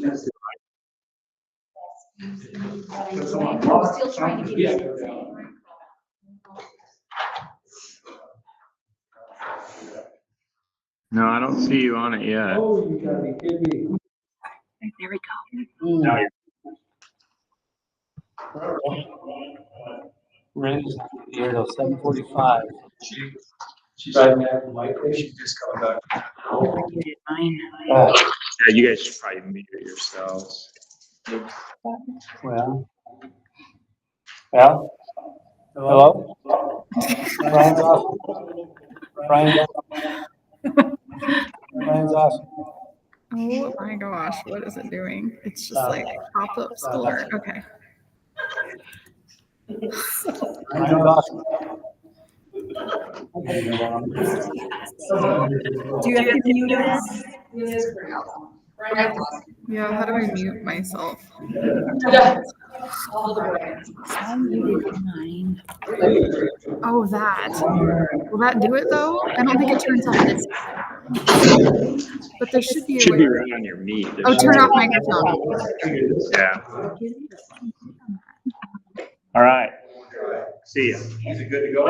I'm still trying to get it. No, I don't see you on it yet. Oh, you gotta be kidding me. There we go. Now We're in here till 7:45. She's driving back from White Fish. She's just coming back. Mine. Yeah, you guys should probably mute it yourselves. Well. Hello? Brian's awesome. Brian's awesome. Oh my gosh, what is it doing? It's just like pop-up alert. Okay. Brian's awesome. Do you have to mute us? Yeah, how do I mute myself? I muted mine. Oh, that. Will that do it though? I don't think it turns off this. But there should be a Should way. be right on your meet. Oh, turn off microphone. Yeah. All right. See ya. Is it good to go?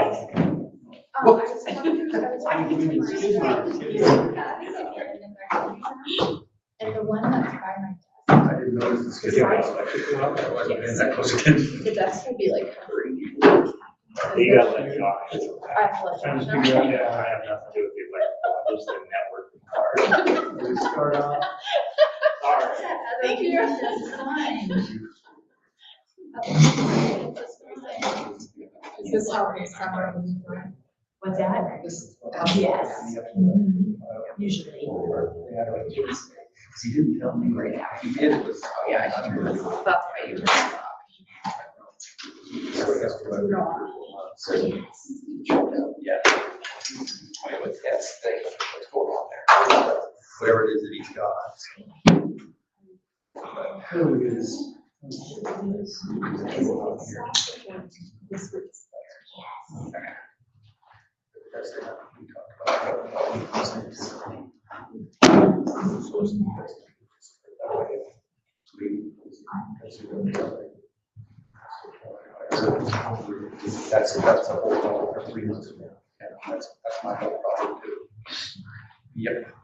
And the one that's by my I didn't notice this. That close again. the desk would be like. You gotta let Josh. I have to let I'm Josh just know. figuring out, I have nothing to do with it, like, just the networking part. Start off. Thank you. Is this how it's summer? What's that? Yes. Usually. He didn't tell me right after he did it. Was, oh, yeah, I know. That's why you turn it off. Yeah. What's that thing? What's going on there? Whatever it is that he's got. Oh, my goodness. That's the one we talked about. That's a whole lot for 3 months ago. Yeah, that's my whole problem too. Yep.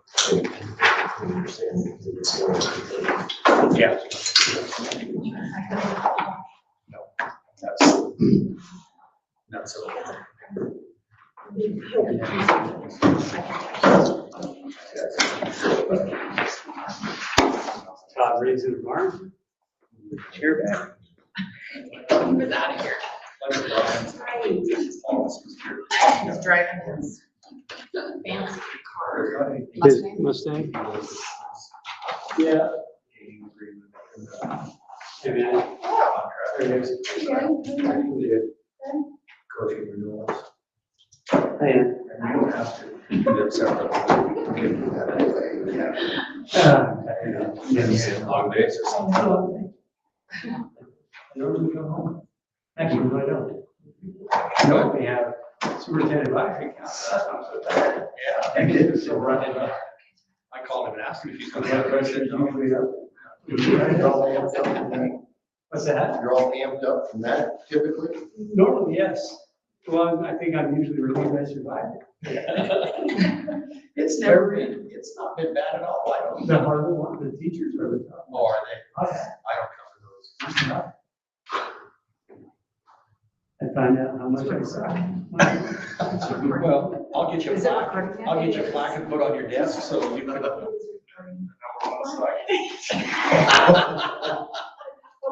Yeah. No, that's a. Todd raising the barn. Chair back. He was out of here. He's driving his fancy car. His Mustang? Yeah. Hey, man. There it is. Coaching renewals. Hey. And you don't have to. You can do it separately. You can do that anyway. Yeah. Long days or something. Normally come home. Actually, I don't. No, we have superintendent advisory council. That's not so bad. Yeah. And it is still running. I called him and asked him if he's gonna have a said no. What's that? You're all amped up from that typically? Normally, yes. Well, I think I'm usually relieved I survived It's never been, it's not been bad at all. I don't. the harder one, the teachers are the tough. Oh, are they? Okay. I don't cover those. I find out how much I suck. Well, I'll get you a Is it plaque. recording? I'll get you a plaque and put on your desk so you can. But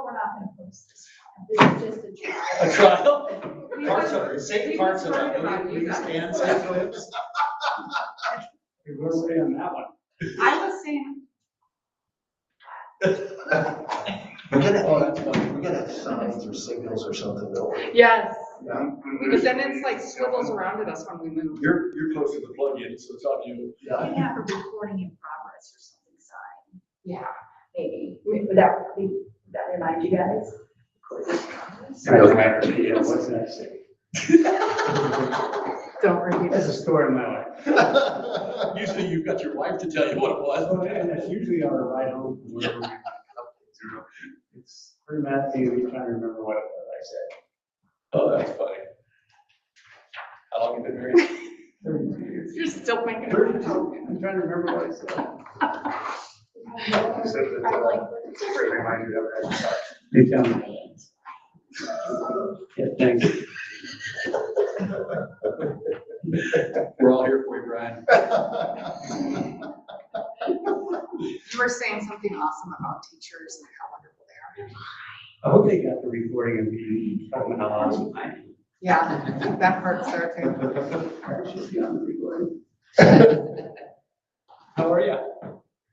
we're not gonna post this. This is just a A trial? Parts of it, say parts of it. Please stand, say clips. We're way on that one. I was saying. We gotta have signs or signals or something, don't we? Yes, Yeah. but then it's like swivels around at us when we move. You're close to the plug-in, so it's on you. You can have a recording in progress or something signed, Yeah. maybe. Would that remind you guys? It doesn't matter to me, yeah, what's that say? Don't repeat That's a it. story of my life. Usually you've got your wife to tell you what it was. And that's usually our ride home from wherever we it's pretty mad thing, we trying to remember what it was I said. Oh, that's funny. How long have you been married? 32 years. You're still making it. 32. I'm trying to remember what I said. I said that, remind you of that. You tell me. Yeah, thanks. We're all here for you, Brian. You were saying something awesome about teachers and how wonderful they are. I hope they got the recording of me talking about how awesome I am. Yeah, that part's there too. I should be on the recording. How are you?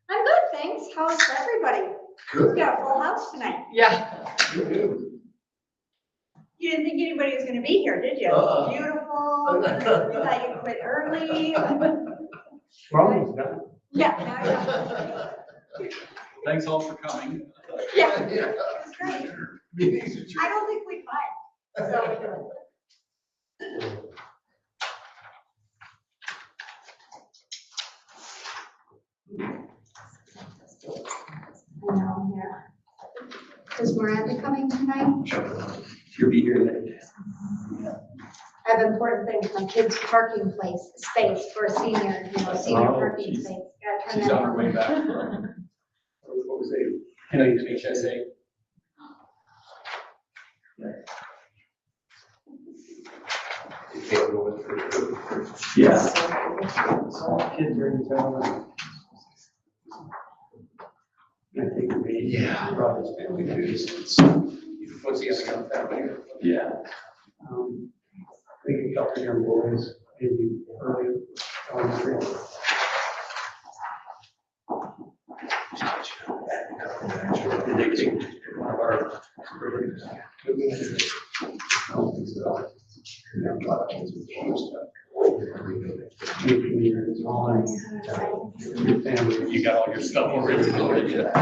I'm good, thanks. How's everybody? We've got a full house tonight. Yeah. You do. You didn't think anybody was gonna be here, did you? Uh-uh. Beautiful. You thought you quit early. We're almost done. Yeah, now you're- Thanks all for coming. yeah, it was great. I don't think we fight. So, I know, yeah. Is Miranda coming tonight? You'll be here later. I have important things, my kid's parking place, space for a senior, senior Oh, parking geez. space. Gotta turn She's that on her way back. What was it? HSA. Yeah. Kids are in town. I think we, brought his family news. What's he having on family? Yeah. I think a couple young boys, maybe early, elementary. Did they take one of our? I don't think so. Yeah, a lot of kids with games, but 18 years on, your family. You got all your stuff already loaded yet?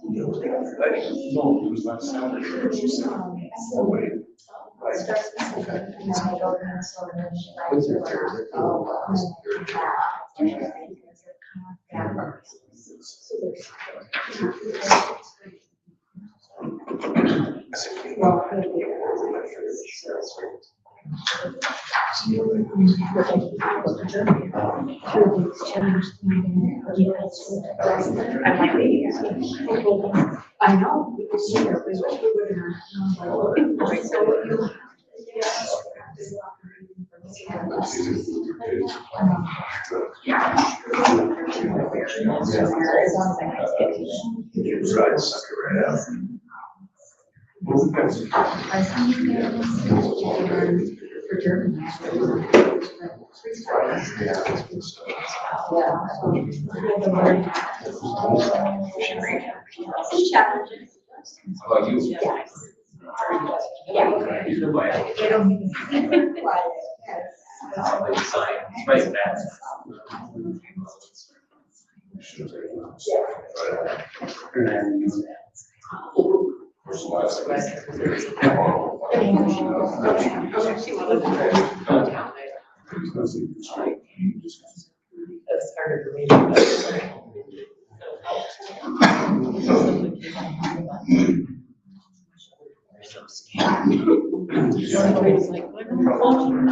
No, it was last Saturday. She said, "Oh, wait." I know. Right, suck it right out. Challenging. How about you? Yeah. Either way. They don't even. Right back. That's harder for me to Everybody's like, what are you calling me?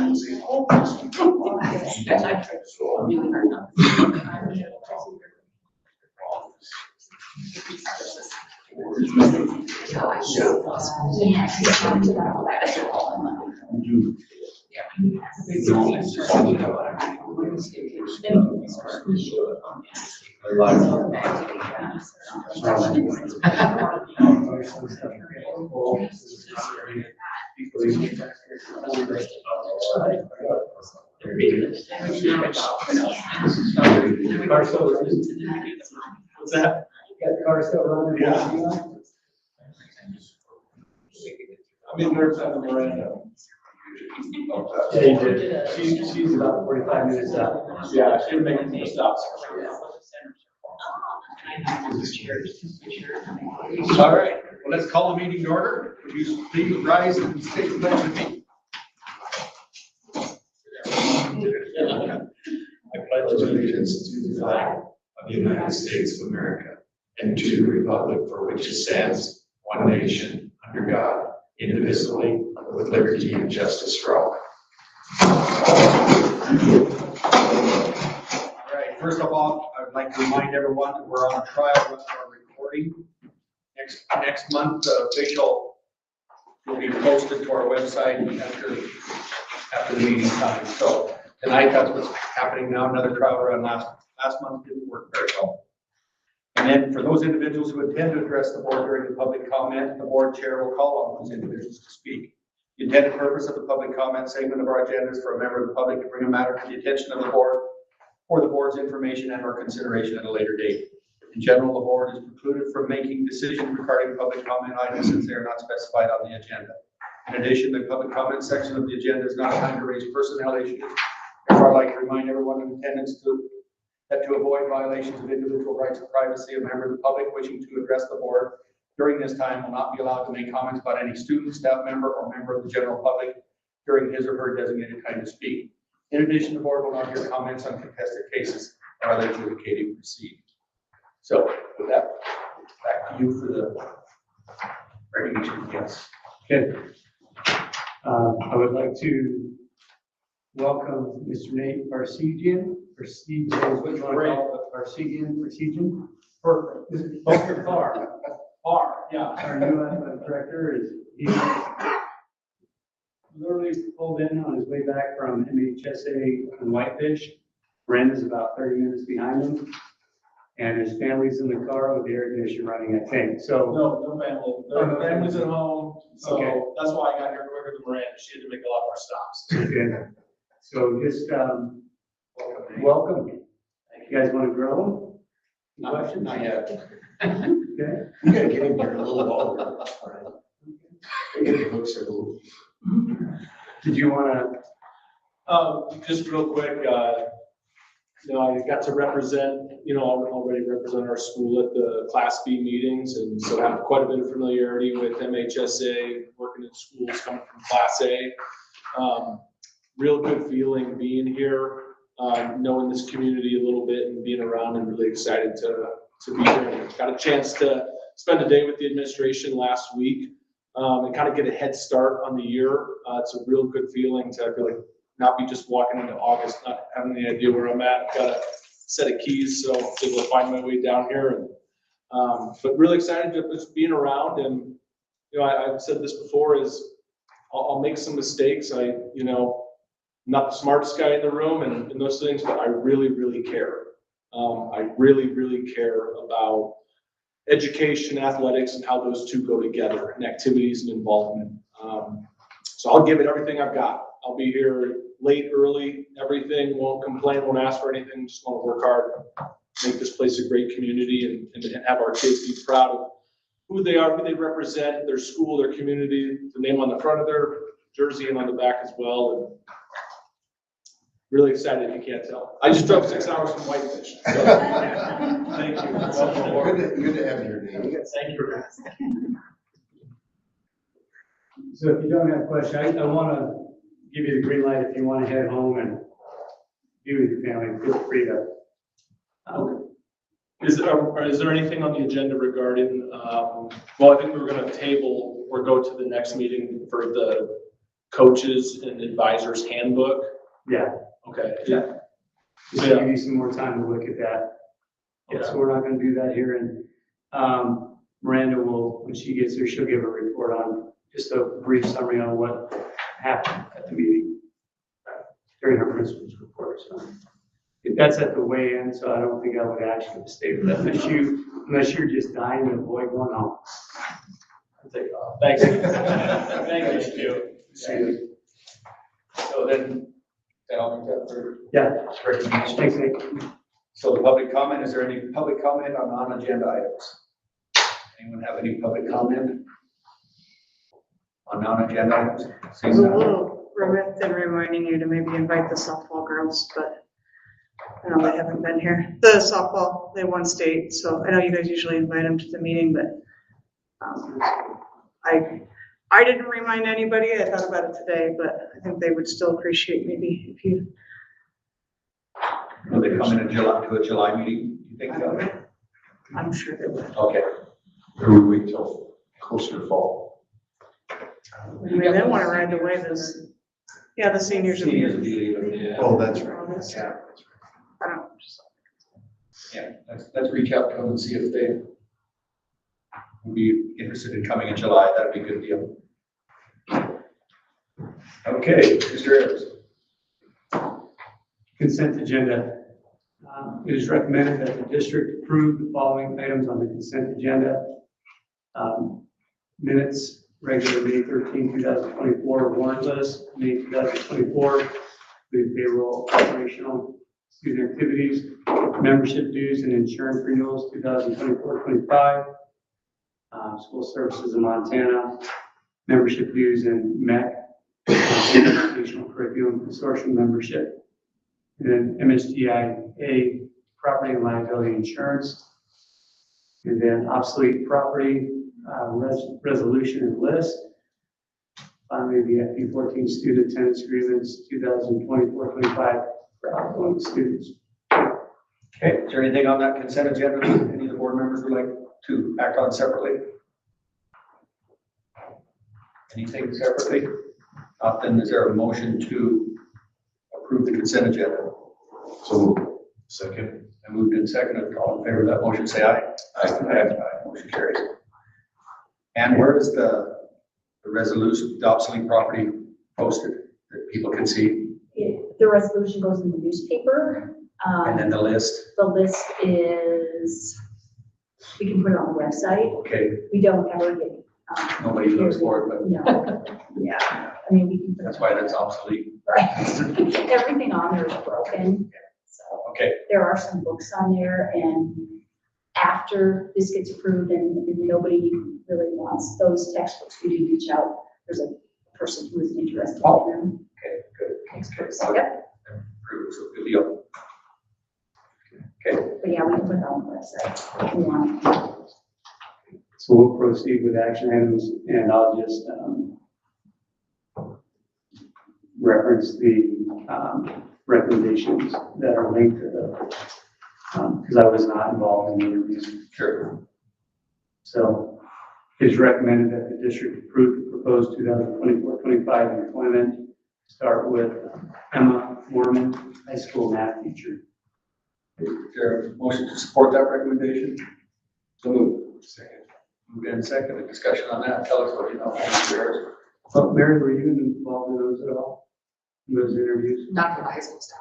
That's actually really hard not to. What's that? Got the car still running? I mean, there's that Miranda. Yeah, you did. She's about 45 minutes out. Yeah, she'll make it stops. All right, well, let's call the meeting to order. Would you please rise and state the pledge with me? I pledge allegiance to the flag of the United States of America and to the republic for which it stands, one nation, under God, indivisible, with liberty and justice for all. All right, first of all, I would like to remind everyone that we're on a trial run for our recording. Next month, the official will be posted to our website after the meeting time. So tonight, that's what's happening now, another trial run. Last month didn't work very well. And then for those individuals who intend to address the board during the public comment, the board chair will call on those individuals to speak. The intended purpose of the public comment segment of our agenda is for a member of the public to bring a matter to the attention of the board for the board's information and or consideration at a later date. In general, the board is precluded from making decisions regarding public comment items since they are not specified on the agenda. In addition, the public comment section of the agenda is not a time to raise personnel issues. Therefore, I'd like to remind everyone in attendance that to avoid violations of individual rights of privacy, a member of the public wishing to address the board during this time will not be allowed to make comments about any student, staff member, or member of the general public during his or her designated time to speak. In addition, the board will not hear comments on contested cases or other adjudicating proceedings. So with that, back to you for the recognition. Yes. Okay. I would like to welcome Mr. Nate Parsegian. Parsegian. Perfect. Dr. Farr. Yeah. Our new athletic director he literally pulled in on his way back from MHSA on Whitefish. Brenda's about 30 minutes behind him. And his family's in the car with the air conditioner running, I think. So No family. Their family's at home, so Okay. that's why I got here quicker than Miranda. She had to make a lot more stops. okay. So just welcome. You guys want to grill them? Questions? Not yet. Okay. You gotta get in here a little longer. Get the hooks a little. Did you want to? Just real quick, I got to represent, already represent our school at the Class B meetings, and so I have quite a bit of familiarity with MHSA, working in schools coming from Class A. Real good feeling being here, knowing this community a little bit and being around, and really excited to be here. Got a chance to spend a day with the administration last week and kind of get a head start on the year. It's a real good feeling to feel like not be just walking into August, not having any idea where I'm at. I've got a set of keys, so I'm able to find my way down here. But really excited to just being around. And, I've said this before is I'll make some mistakes. Not the smartest guy in the room and those things, but I really, really care. I really, really care about education, athletics, and how those two go together, and activities and involvement. So I'll give it everything I've got. I'll be here late, early, everything, won't complain, won't ask for anything, just want to work hard, make this place a great community and have our kids be proud of who they are, who they represent, their school, their community, the name on the front of their jersey and on the back as well. And really excited if you can't tell. I just drove 6 hours from Whitefish. So thank you. Welcome aboard. Good to have your name. Thank you. So if you don't have questions, I want to give you the green light if you want to head home and be with your family. Feel free to. Is there anything on the agenda regarding, I think we were going to table or go to the next meeting for the coaches and advisors handbook? Yeah. Okay. Yeah. Just give you some more time to look at that. Yeah, so we're not going to do that here. And Miranda will, when she gets there, she'll give a report on just a brief summary on what happened at the meeting during her principal's report. So that's at the way in, so I don't think I would ask you to stay for that unless you're just dying to avoid going home. I'll take it off. Thanks. Thank you. See you. So then I'll make that for Yeah. recognition. Thanks, Nick. So the public comment, is there any public comment on non-agenda items? Anyone have any public comment on non-agenda items? I was a little remiss in reminding you to maybe invite the softball girls, but I know they haven't been here. The softball, they won state, so I know you guys usually invite them to the meeting, but I didn't remind anybody. I thought about it today, but I think they would still appreciate maybe if you. Will they come in to a July meeting, you think? I'm sure they would. Okay. Or we wait till closer to fall? I mean, they want to ride the wave this. Yeah, the seniors. will be- Seniors will be leaving. Yeah. Oh, that's right. Yeah. I don't know. Yeah, let's reach out to them and see if they would be interested in coming in July. That'd be a good deal. Okay, Mr. Ayers. Consent agenda. It is recommended that the district approve the following items on the consent agenda. Minutes, regular May 13, 2024 warrant list, May 2024, food payroll, operational student activities, membership dues and insurance renewals, 2024-25, school services in Montana, membership dues in MEC, educational curriculum consortium membership, and then MSDIA property and liability insurance, and then obsolete property resolution and list. Finally, the FP14 student attendance agreements, 2024-25 for outgoing students. Okay, is there anything on that consent agenda that any of the board members would like to act on separately? Anything separately? Then is there a motion to approve the consent agenda? So, second. And moved in second, all in favor of that motion, say aye. Aye. Motion carries. And where is the resolution, the obsolete property posted that people can see? The resolution goes in the newspaper. And then the list? The list is, we can put it on the website. Okay, We don't ever get. nobody looks for it, but No, yeah, I mean, we can put. that's why that's obsolete. Right. Everything on there is broken, so Okay, there are some books on there, and after this gets approved and nobody really wants those textbooks, we do reach out. There's a person who is interested in them. okay, good. Textbooks, Okay. yep, Approved, so good deal. Okay, but yeah, we can put it on the website if you want. So we'll proceed with action items, and I'll just reference the recommendations that are linked to the, because I was not involved in the interviews. sure. So it is recommended that the district approve the proposed 2024-25 employment. Start with Emma Mormon, high school math teacher. Is there a motion to support that recommendation? So moved. Second. Moved in second, a discussion on that. Tell us what you know. Mr. Ayers. Oh, Mary, were you involved in those at all? In those interviews? Not for the high school staff.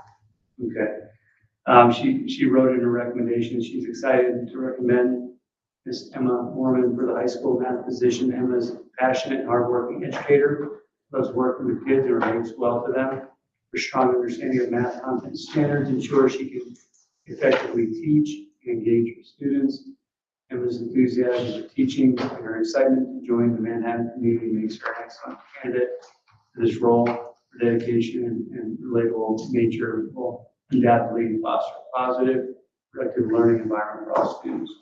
Okay. She wrote in her recommendation, she's excited to recommend Miss Emma Mormon for the high school math position. Emma's a passionate and hardworking educator, loves working with kids and relates well to them. Her strong understanding of math content standards ensures she can effectively teach and engage with students. Emma's enthusiasm for teaching and her excitement to join the Manhattan community makes her an excellent candidate for this role. Her dedication and relatable nature will undoubtedly foster a positive, productive learning environment for all students.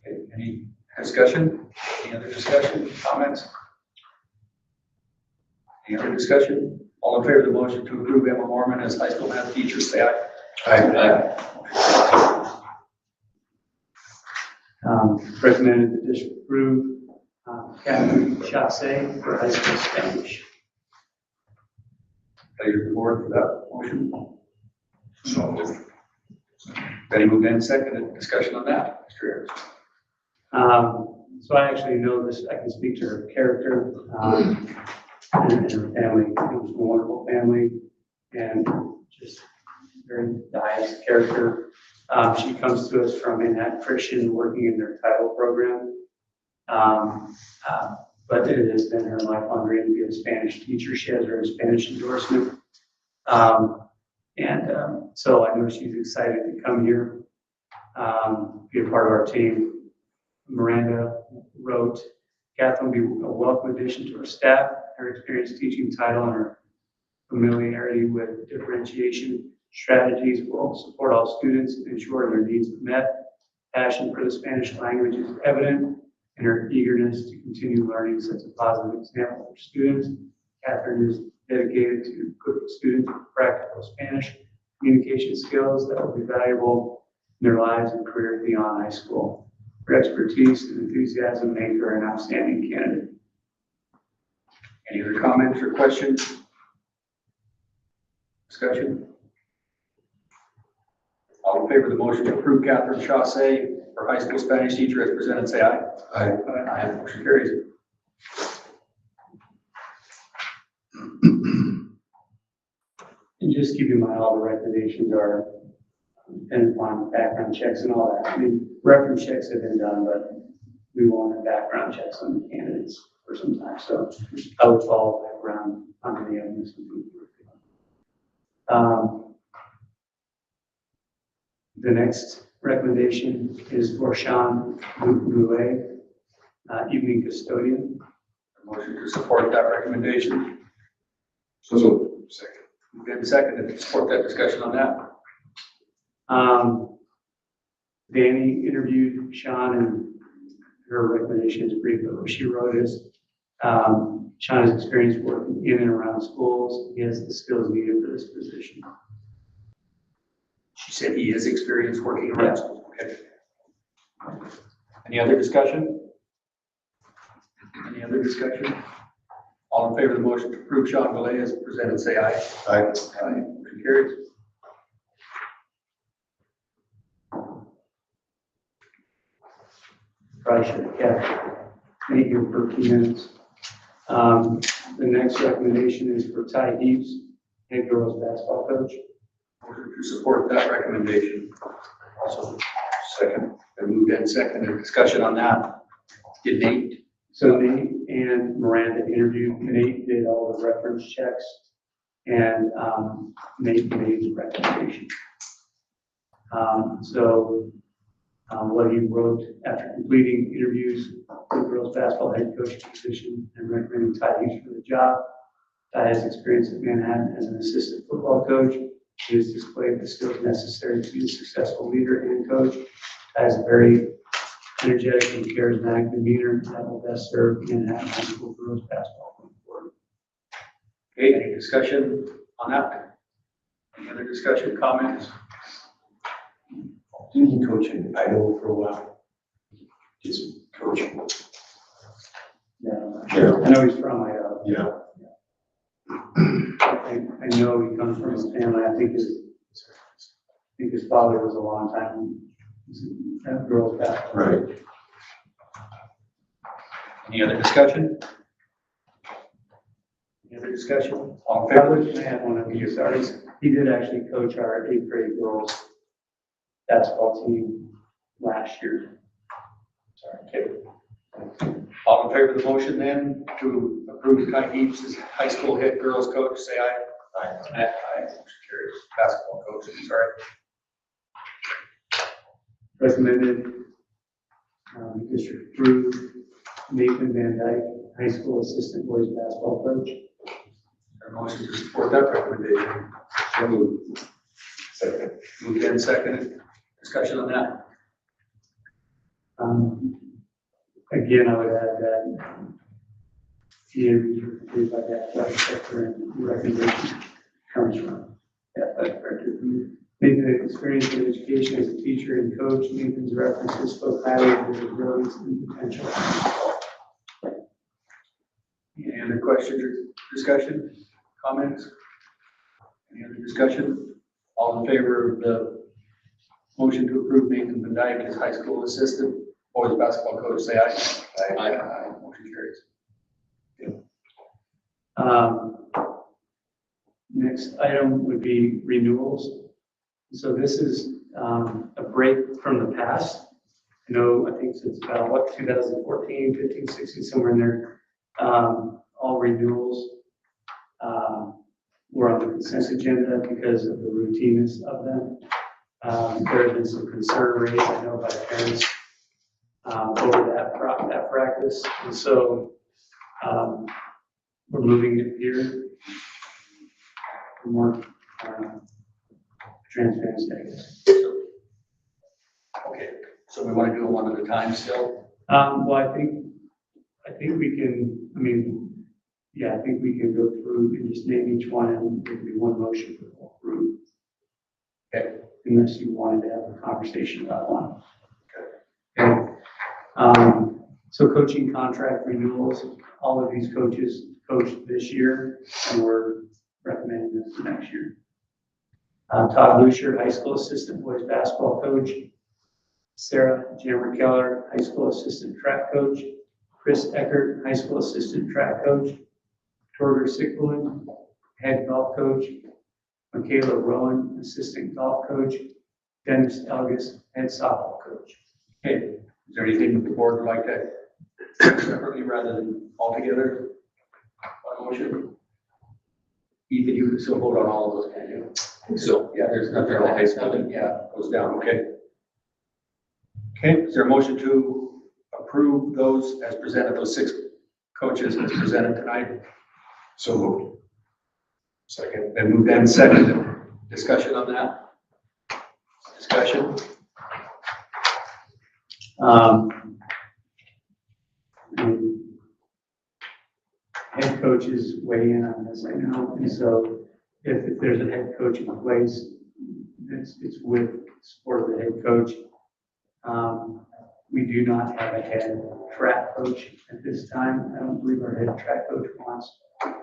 Okay, any discussion? Any other discussion, comments? Any other discussion? All in favor of the motion to approve Emma Mormon as high school math teacher, say aye. Aye. Recommended the district approve Catherine Chasse for high school Spanish. Pleasure of the board for that motion. So moved. Betty moved in second, discussion on that, Mr. Ayers. So I actually know this, I can speak to her character, and her family. It was a wonderful family and just very nice character. She comes to us from Manhattan Christian, working in their title program. But it has been her lifelong dream to be a Spanish teacher. She has her own Spanish endorsement. So I know she's excited to come here, be a part of our team. Miranda wrote, Catherine will be a welcome addition to our staff. her experience teaching title and her familiarity with differentiation strategies will support all students and ensure their needs are met. Passion for the Spanish language is evident, and her eagerness to continue learning sets a positive example for students. Catherine is dedicated to equipping students with practical Spanish communication skills that will be valuable in their lives and career beyond high school. Her expertise and enthusiasm make her an outstanding candidate. Any other comments or questions? Discussion? All in favor of the motion to approve Catherine Chaussee for high school Spanish teacher as presented, say aye. Aye. Aye, motion carries. And just keep in mind, all the recommendations are dependent upon background checks and all that. I mean, reference checks have been done, but we want the background checks on the candidates for some time. So I would follow background on the evidence. The next recommendation is for Sean Roulet, evening custodian. A motion to support that recommendation. So, second. We've been seconded to support that discussion on that. Danny interviewed Sean, and her recommendation is brief, but what she wrote is, Sean has experience working in and around schools. He has the skills needed for this position. She said he is experienced working around schools. Okay. Any other discussion? Any other discussion? All in favor of the motion to approve Sean Galay as presented, say aye. Aye. Aye. Motion carries. Probably should have kept Nate here for a few minutes. The next recommendation is for Ty Heaps, head girls basketball coach. Motion to support that recommendation. Also, second. I moved in second. Any discussion on that? Did Nate? So Nate and Miranda interviewed. Nate did all the reference checks, and Nate made the recommendation. What he wrote after completing interviews for the girls basketball head coach position and recommending Ty Hughes for the job. Ty has experience at Manhattan as an assistant football coach. He has displayed the skills necessary to be a successful leader and coach. Ty has a very energetic and charismatic demeanor that will best serve Manhattan High School girls basketball going forward. Okay, any discussion on that? Any other discussion, comments? Didn't he coach in Idaho for a while? Just coaching. Yeah, Yeah. I know he's from Idaho. Yeah. I know he comes from a family. I think his father was a long time girls basketball. Right. Any other discussion? Any other discussion? All in I favor? wish I had one of these. Sorry, he did actually coach our 8th grade girls basketball team last year. Sorry, okay. All in favor of the motion then to approve Ty Heaps as high school head girls coach, say aye. Aye. Aye. Aye. Motion carries. Basketball coach, sorry. Recommended, district approved Nathan Van Dyke, high school assistant boys basketball coach. A motion to support that recommendation. So moved. Second. Moved in second. Discussion on that. Again, I would add that he is approved by the athletic director and the recommendation comes from the athletic director. Nathan had experience in education as a teacher and coach. Nathan's references spoke highly of his abilities and potential. Any other questions or discussion, comments? Any other discussion? All in favor of the motion to approve Nathan Van Dyke as high school assistant boys basketball coach, say aye. Aye. Aye. Motion carries. Next item would be renewals. So this is a break from the past. I know, I think since about 2014, 15, 16, somewhere in there, all renewals were on the consent agenda because of the routineness of them. There have been some concern raised, I know, by parents over that practice. And so we're moving it here. For more, transparency, I guess. Okay, so we want to do them one at a time still? Well, I think we can, I mean, yeah, I think we can go through and just name each one and it can be one motion for the whole group. Okay. Unless you wanted to have a conversation about one. Okay. So coaching contract renewals, all of these coaches coached this year and we're recommending this next year. Todd Lucier, high school assistant boys basketball coach. Sarah Jammer Keller, high school assistant track coach. Chris Eckert, high school assistant track coach. Torger Sickland, head golf coach. Michaela Rowan, assistant golf coach. Dennis Elgis, head softball coach. Okay, is there anything that the board would like to separately rather than all together? One motion? Ethan, you can still vote on all of those, can you? So, yeah, there's nothing on the high school, yeah, goes down, okay. Okay, is there a motion to approve those as presented, those 6 coaches as presented tonight? So moved. Second. Then moved and seconded. Discussion on that? Discussion? Head coaches weigh in on this, I know, and so if there's a head coach in place, it's with support of the head coach. We do not have a head track coach at this time. I don't believe our head track coach wants to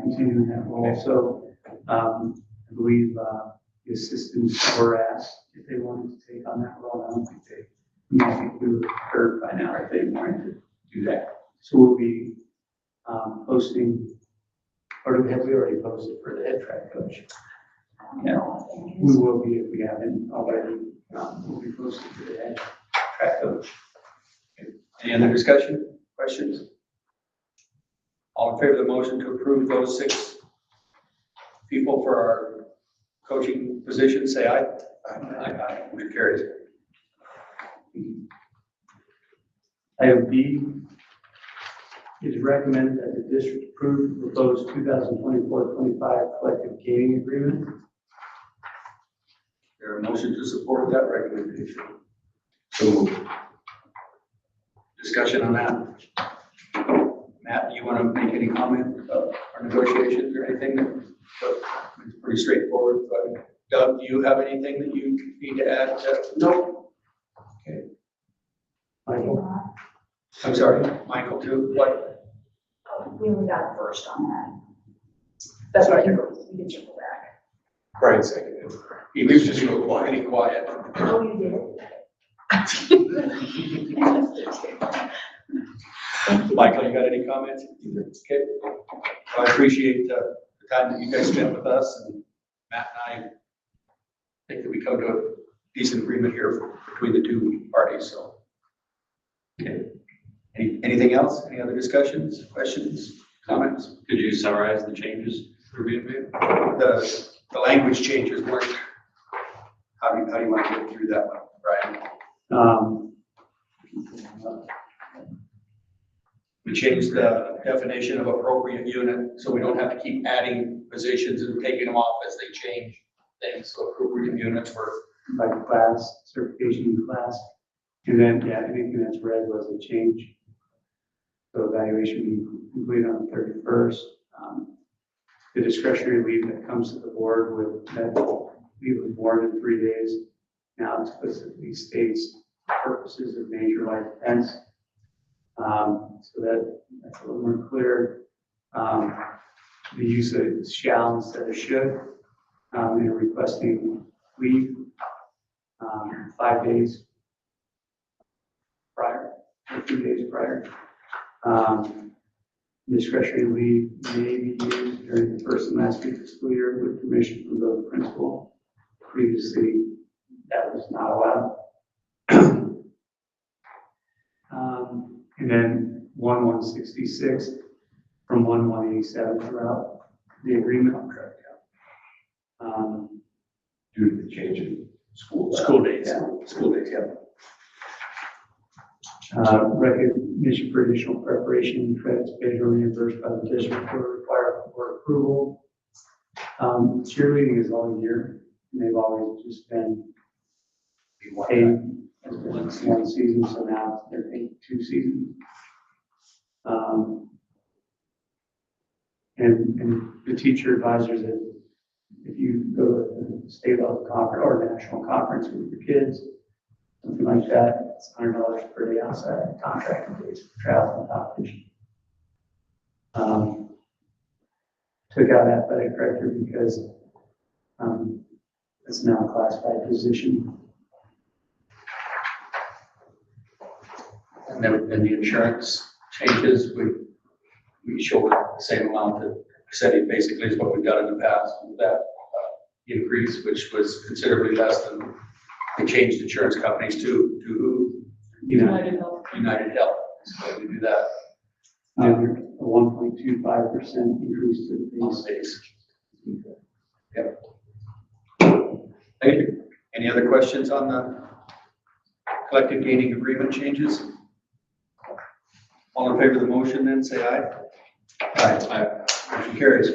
continue in that role. So I believe the assistants were asked if they wanted to take on that role. I don't think I think we would have heard by now if they wanted to do that. So we'll be posting, or have we already posted for the head track coach? Yeah, we will be if we haven't already. We'll be posting for the head track coach. Any other discussion, questions? All in favor of the motion to approve those 6 people for our coaching position, say aye. Aye. Motion carries. Item B, it is recommended that the district approve the proposed 2024-25 collective gaming agreement. There a motion to support that recommendation? So moved. Discussion on that? Matt, do you want to make any comment about our negotiations or anything? It's pretty straightforward, but Doug, do you have anything that you need to add? No. Okay. Michael? I'm sorry, Michael too, what? We only got a first on that. That's right, we can circle back. Brian seconded. He was just real quiet, pretty quiet. Oh, you did? Michael, you got any comments? Okay. I appreciate the time that you guys spent with us, and Matt and I think that we come to a decent agreement here between the 2 parties, so. Okay. Anything else? Any other discussions, questions, comments? Could you summarize the changes that are being made? The language changes weren't, how do you want to get through that one, Brian? We changed the definition of appropriate unit, so we don't have to keep adding positions and taking them off as they change things. So appropriate units were By class, certification class. And then, yeah, anything that's red was a change. So evaluation being completed on the 31st. The discretionary leave that comes to the board with medical leave of more than 3 days now explicitly states purposes of major life events. So that's a little more clear. The use of shall instead of should in requesting leave 5 days prior, or 2 days prior. Discretionary leave may be used during the first and last week of school year with permission from the principal. Previously, that was not allowed. And then 1166 from 1187 throughout the agreement. Due to the change in school. school days. Yeah. School days, yeah. Recognition for additional preparation credits paid or reimbursed by the district for required for approval. Cheerleading is all year, and they've always just been paid as one season, so now they're paid 2 seasons. And the teacher advisors, if you go to the state level conference or national conference with your kids, something like that, it's $100 per day outside contract days for travel and competition. Took out athletic director because it's now a classified position. And then, and the insurance changes, we show the same amount that percentage basically is what we've done in the past, with that increase, which was considerably less than we changed insurance companies to United Health. So we do that a 1.25% increase to the on base. the base. Yep. Thank you. Any other questions on the collective gaining agreement changes? All in favor of the motion, then say aye. Aye. Motion carries.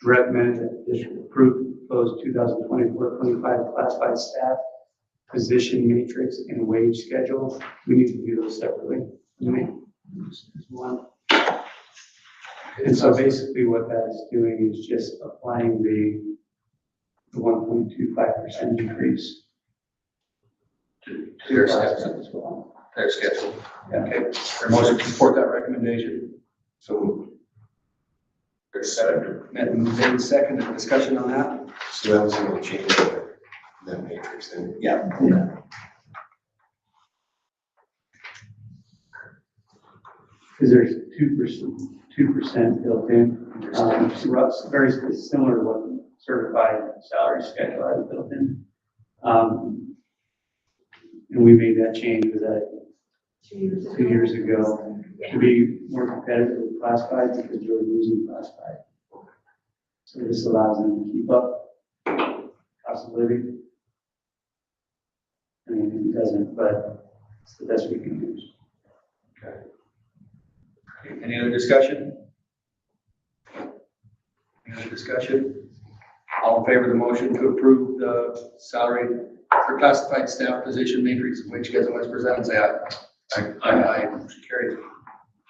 Recommended that the district approve proposed 2024-25 classified staff position matrix and wage schedule. We need to do those separately. Just one. And so basically what that is doing is just applying the 1.25% increase To their steps as well. their schedule. Okay, their motion to support that recommendation. So there's then second discussion on that. So that was going to change that matrix then. Yeah. Because there's 2% built in. Very similar to what certified salary schedule has built in. And we made that change with that 2 years ago to be more competitive with classified because we were losing classified. So this allows them to keep up cost of living. I mean, it doesn't, but it's the best we can use. Okay. Any other discussion? Any other discussion? All in favor of the motion to approve the salary for classified staff position matrix and wage schedule as presented, say aye. Aye. Motion carries.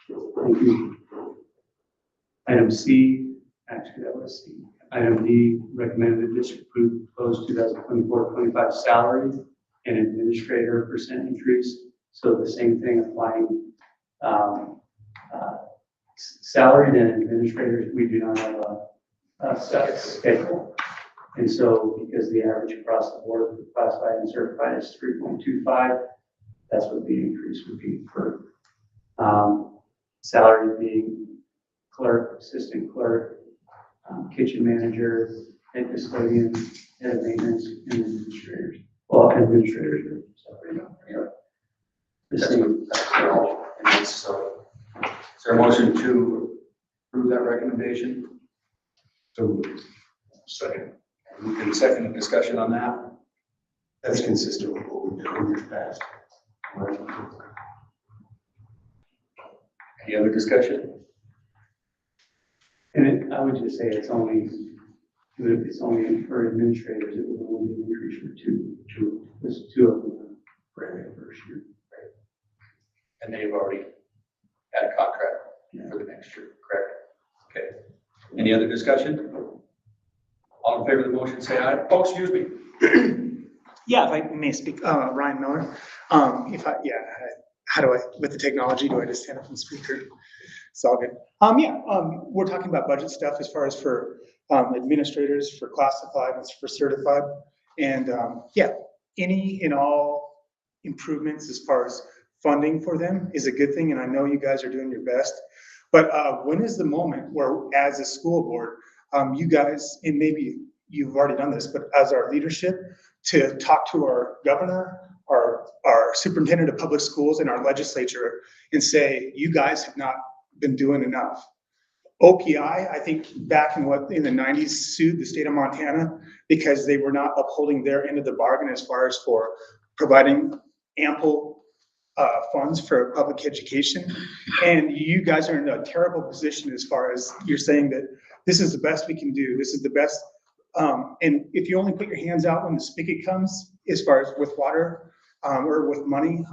Thank you. Item C, actually that was C. Item D, recommended the district approve proposed 2024-25 salary and administrator percent increase. So the same thing applying salaried and administrators, we do not have a set schedule. And so because the average across the board for classified and certified is 3.25, that's what the increase would be for salary being clerk, assistant clerk, kitchen manager, head custodian, head of maintenance, and administrators. Well, administrators are separated out there. The same. So, is there a motion to approve that recommendation? So second. We can second discussion on that. That's consistent with what we've done in years past. Any other discussion? And I would just say it's only for administrators, it would only be an increase for two, there's 2 of them brand new first year. And they've already had a contract for the next year, correct? Okay. Any other discussion? All in favor of the motion, say aye. Oh, excuse me. Yeah, if I may speak, Ryan Miller. How do I, with the technology, do I just stand up and speak or it's all good? We're talking about budget stuff as far as for administrators, for classified, and for certified. And any and all improvements as far as funding for them is a good thing. And I know you guys are doing your best. But when is the moment where, as a school board, you guys, and maybe you've already done this, but as our leadership, to talk to our governor, our superintendent of public schools and our legislature and say, you guys have not been doing enough OPI, I think back in the 90s, sued the state of Montana because they were not upholding their end of the bargain as far as for providing ample funds for public education. And you guys are in a terrible position as far as you're saying that this is the best we can do. This is the best. And if you only put your hands out when the spigot comes, as far as with water or with money,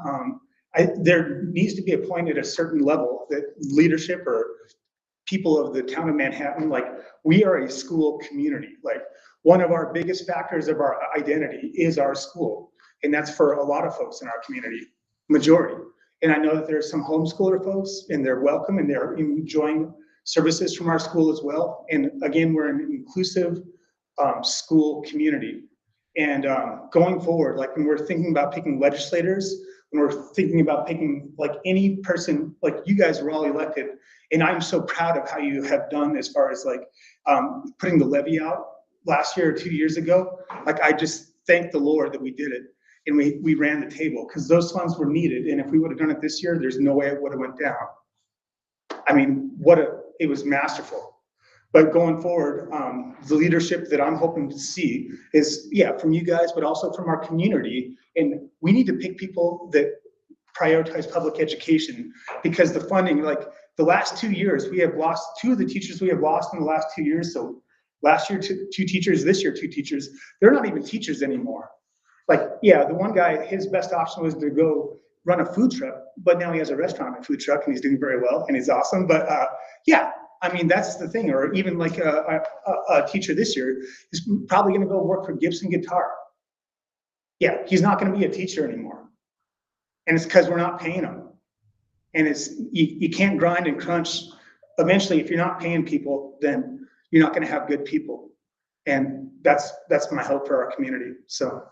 there needs to be a point at a certain level that leadership or people of the town of Manhattan, like, we are a school community. Like, one of our biggest factors of our identity is our school. And that's for a lot of folks in our community, majority. And I know that there's some homeschooler folks, and they're welcome, and they're enjoying services from our school as well. And again, we're an inclusive school community. And going forward, like when we're thinking about picking legislators, when we're thinking about picking like any person, like you guys were all elected, and I'm so proud of how you have done as far as like putting the levy out last year or 2 years ago. Like, I just thank the Lord that we did it, and we ran the table, because those funds were needed. And if we would have done it this year, there's no way it would have went down. I mean, it was masterful. But going forward, the leadership that I'm hoping to see is, yeah, from you guys, but also from our community. And we need to pick people that prioritize public education, because the funding, like the last 2 years, we have lost 2 of the teachers we have lost in the last 2 years. So last year, 2 teachers, this year, 2 teachers. They're not even teachers anymore. Like, yeah, the one guy, his best option was to go run a food truck, but now he has a restaurant and food truck, and he's doing very well, and he's awesome. But yeah, I mean, that's the thing. Or even like a teacher this year is probably going to go work for Gibson Guitar. Yeah, he's not going to be a teacher anymore. And it's because we're not paying him. And you can't grind and crunch. Eventually, if you're not paying people, then you're not going to have good people. And that's my hope for our community. So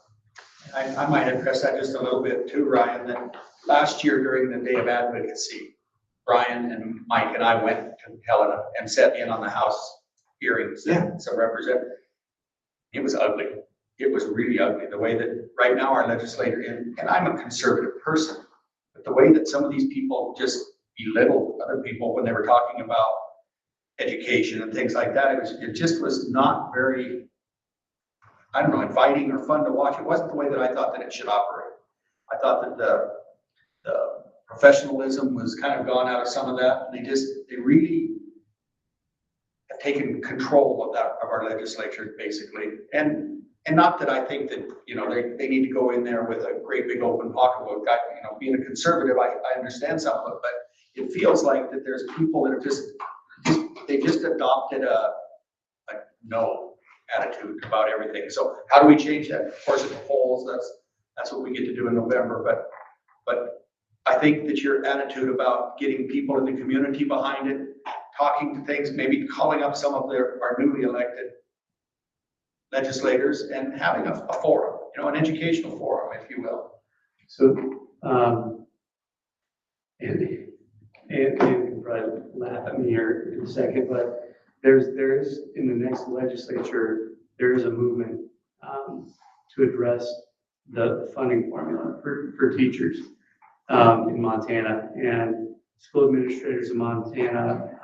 I might address that just a little bit too, Ryan, that last year during the Day of Advocacy, Brian and Mike and I went to Helena and sat in on the House hearings. Yeah. Some representative. It was ugly. It was really ugly. The way that right now our legislator, and I'm a conservative person, but the way that some of these people just belittled other people when they were talking about education and things like that, it just was not very, I don't know, inviting or fun to watch. It wasn't the way that I thought that it should operate. I thought that the professionalism was kind of gone out of some of that. They really have taken control of our legislature, basically. And not that I think that, you know, they need to go in there with a great big open pocketbook. You know, being a conservative, I understand some of it, but it feels like that there's people that have they just adopted a no attitude about everything. So how do we change that? Of course, at the polls, that's what we get to do in November. But I think that your attitude about getting people in the community behind it, talking to things, maybe calling up some of our newly elected legislators and having a forum, you know, an educational forum, if you will. So, Andy can probably laugh at me here in a second, but there is in the next legislature, there is a movement to address the funding formula for teachers in Montana, and school administrators in Montana,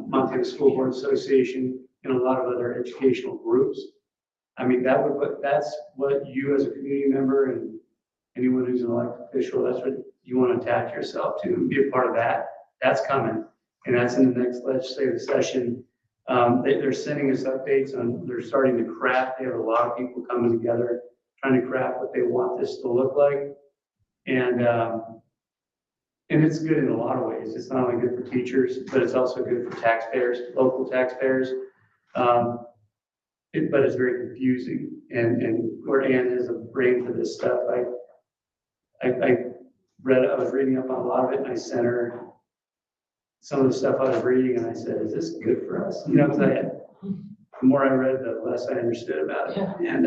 Montana School Board Association, and a lot of other educational groups. I mean, that's what you as a community member and anyone who's an elected official, that's what you want to attach yourself to and be a part of that. That's coming, and that's in the next legislative session. They're sending us updates on, they're starting to craft. They have a lot of people coming together, trying to craft what they want this to look like. And it's good in a lot of ways. It's not only good for teachers, but it's also good for taxpayers, local taxpayers. But it's very confusing. And where Ann has a brain for this stuff, I was reading up on a lot of it, and I sent her some of the stuff I was reading, and I said, is this good for us? You know, because the more I read, the less I understood about it. Yeah. And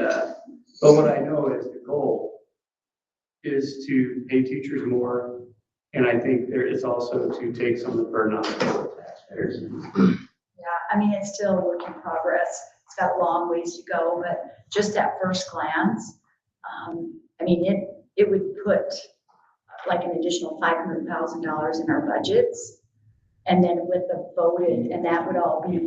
but what I know is the goal is to pay teachers more, and I think it's also to take some of the burden off the taxpayers. Yeah, I mean, it's still a work in progress. It's got a long ways to go, but just at first glance, I mean, it would put like an additional $500,000 in our budgets. And then with the voted, and that would all be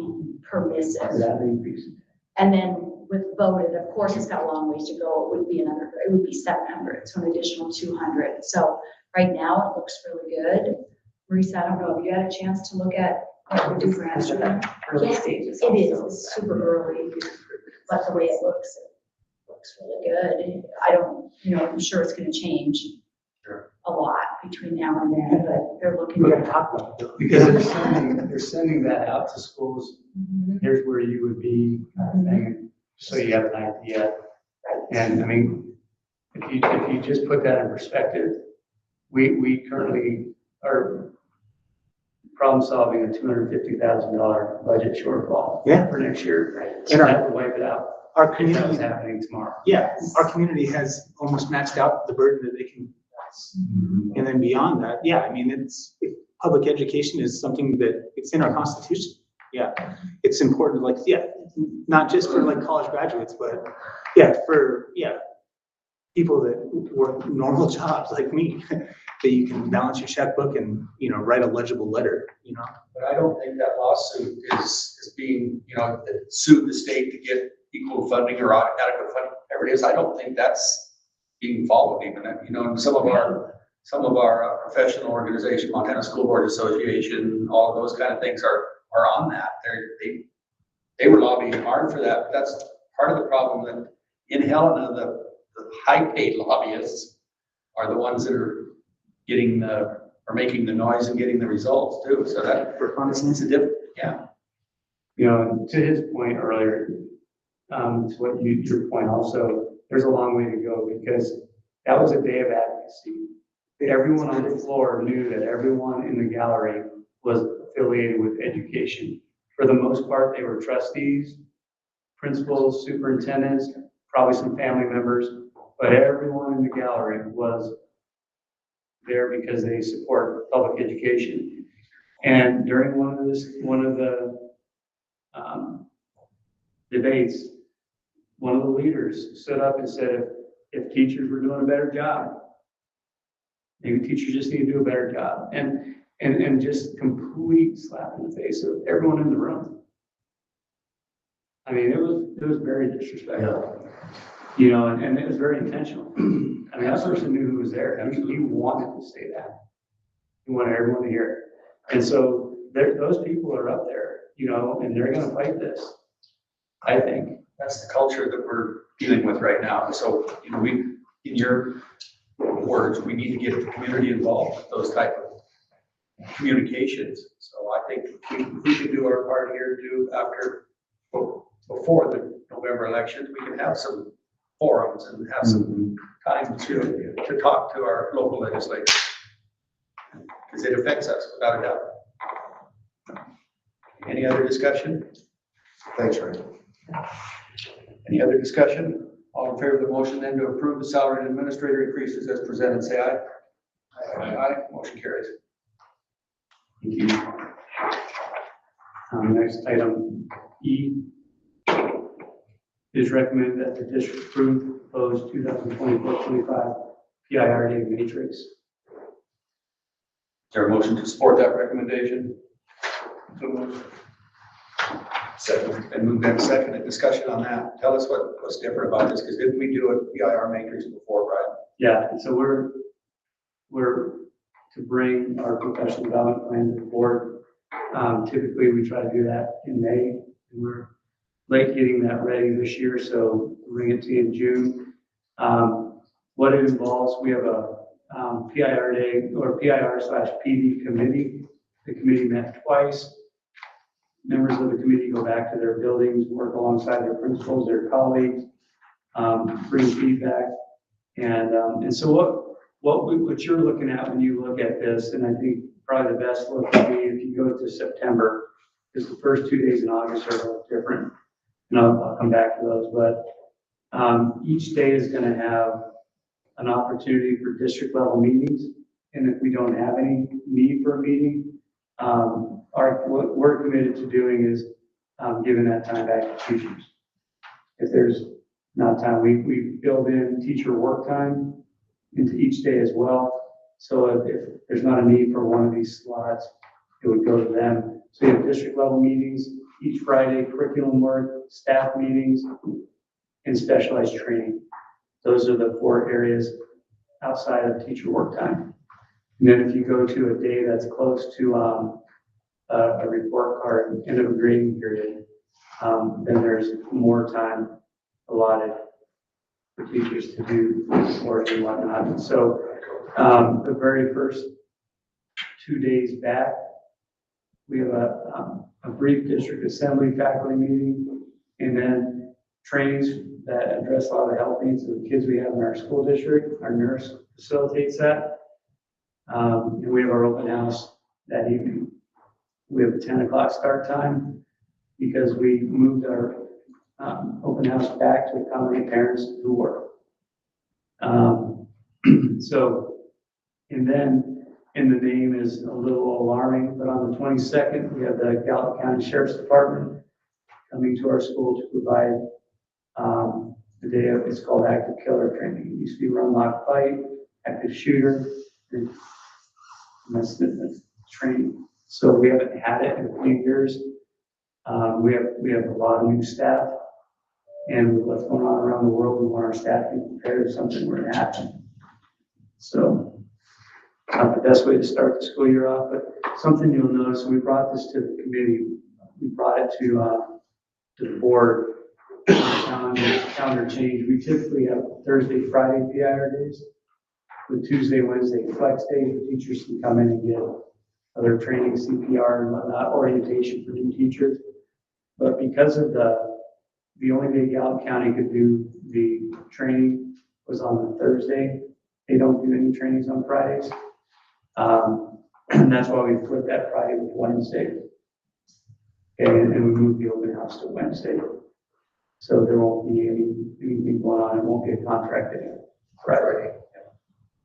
permissive. That increase. And then with voted, of course, it's got a long ways to go. It would be 700, so an additional 200. So right now it looks really good. Marisa, I don't know, have you had a chance to look at what we do for Astro? Early Yeah, stages It is, also. it's super early, but the way it looks really good. I don't, I'm sure it's gonna change a lot between now and then, but they're looking. We gotta talk about it. Because they're sending that out to schools. Mhm. Here's where you would be, kind of thing, so you have an idea. And I mean, if you just put that in perspective, we currently are problem solving a $250,000 budget shortfall. Yeah. For next year. And So that would wipe it out. Our If that was community, happening tomorrow. yeah, our community has almost maxed out the burden that they can. And then beyond that, yeah, I mean, public education is something that it's in our constitution. Yeah, it's important, like, yeah, not just for like college graduates, but for people that work normal jobs like me, that you can balance your checkbook and, write a legible letter, But I don't think that lawsuit is being, sue the state to get equal funding or adequate funding, whatever it is. I don't think that's being followed even, and some of our professional organization, Montana School Board Association, all of those kind of things are on that. They were lobbying hard for that, but that's part of the problem that in Helena, the high paid lobbyists are the ones that are making the noise and getting the results too. So that it's a different, And to his point earlier, to what your point also, there's a long way to go because that was a day of advocacy. Everyone on the floor knew that everyone in the gallery was affiliated with education. For the most part, they were trustees, principals, superintendents, probably some family members, but everyone in the gallery was there because they support public education. And during one of the debates, one of the leaders stood up and said, if teachers were doing a better job, maybe teachers just need to do a better job. And just complete slap in the face of everyone in the room. I mean, it was very disrespectful. And it was very intentional. I mean, that person knew who was there. I mean, he wanted to say that. He wanted everyone to hear it. And so those people are up there, and they're gonna fight this, I think. that's the culture that we're dealing with right now. So, in your words, we need to get the community involved with those type of communications. So I think we can do our part here too before the November elections. We can have some forums and have some time to talk to our local legislators. Because it affects us without a doubt. Any other discussion? Thanks, Ray. Any other discussion? All in favor of the motion then to approve the salary and administrator increases as presented, say aye. Aye. Motion carries. Thank you. Next item E is recommended that the district approve proposed 2024-25 PIRD matrix. Is there a motion to support that recommendation? Second, and moved and seconded. Discussion on that. Tell us what's different about this, because didn't we do a PIR matrix before, Brian? Yeah, and so we're to bring our professional development plan to the board. Typically, we try to do that in May, and we're late getting that ready this year, so we'll bring it to you in June. What it involves, we have a PIR day or PIR/PD committee. The committee met twice. Members of the committee go back to their buildings, work alongside their principals, their colleagues, bring feedback. And so what you're looking at when you look at this, and I think probably the best look would be if you go to September, because the first 2 days in August are a little different. And I'll come back to those, but each day is going to have an opportunity for district level meetings. And if we don't have any need for a meeting, what we're committed to doing is giving that time back to teachers. If there's not time, we build in teacher work time into each day as well. So if there's not a need for one of these slots, it would go to them. So you have district level meetings each Friday, curriculum work, staff meetings, and specialized training. Those are the 4 areas outside of teacher work time. And then if you go to a day that's close to a report card, end of a grading period, then there's more time allotted for teachers to do work and whatnot. And so the very first 2 days back, we have a brief district assembly faculty meeting, and then trainings that address a lot of the health needs of the kids we have in our school district. Our nurse facilitates that. And we have our open house that evening. We have a 10 o'clock start time because we moved our open house back to accommodate parents who work. So, and then in the name is a little alarming, but on the 22nd, we have the Gallatin County Sheriff's Department coming to our school to provide the day of, it's called active killer training. It used to be run, lock, fight, active shooter, and that's training. So we haven't had it in a few years. We have a lot of new staff, and with what's going on around the world, we want our staff to be prepared if something were to happen. So, not the best way to start the school year off, but something you'll notice, we brought this to the committee, we brought it to the board, calendar change. We typically have Thursday, Friday PIR days, with Tuesday, Wednesday flex day, the teachers can come in and get other training, CPR and whatnot, orientation for new teachers. But because of the only day Gallatin County could do the training was on the Thursday. They don't do any trainings on Fridays. And that's why we flipped that Friday with Wednesday. And we moved the open house to Wednesday. So there won't be anything going on. It won't be a contract day Friday.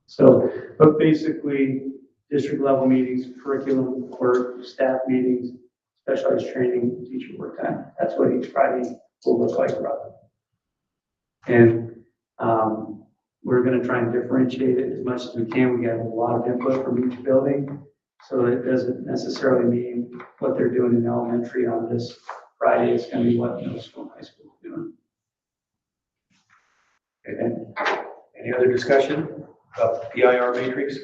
So, but basically, district level meetings, curriculum work, staff meetings, specialized training, teacher work time. That's what each Friday will look like, roughly. And we're going to try and differentiate it as much as we can. We have a lot of input from each building, so it doesn't necessarily mean what they're doing in elementary on this Friday is going to be what middle school and high school is doing. Okay. Any other discussion of the PIR matrix?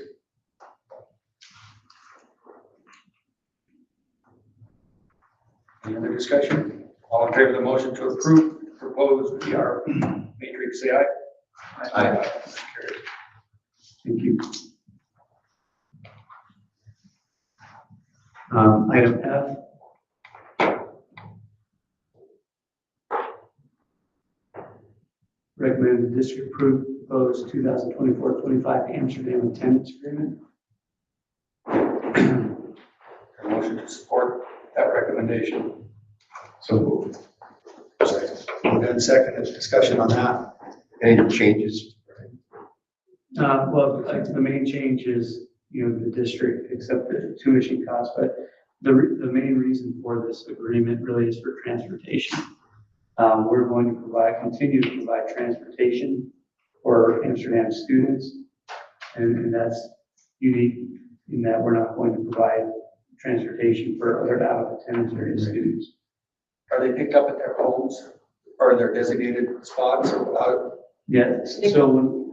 Any other discussion? All in favor of the motion to approve proposed PR matrix, say aye. Aye. Thank you. Item F. Recommend the district approve proposed 2024-25 Amsterdam attendance agreement. A motion to support that recommendation. So moved. And second is discussion on that. Any changes? Well, like the main change is, the district accept the tuition costs, but the main reason for this agreement really is for transportation. We're going to continue to provide transportation for Amsterdam students, and that's unique in that we're not going to provide transportation for other out of attendance area students. Are they picked up at their homes or their designated spots or without? Yeah, so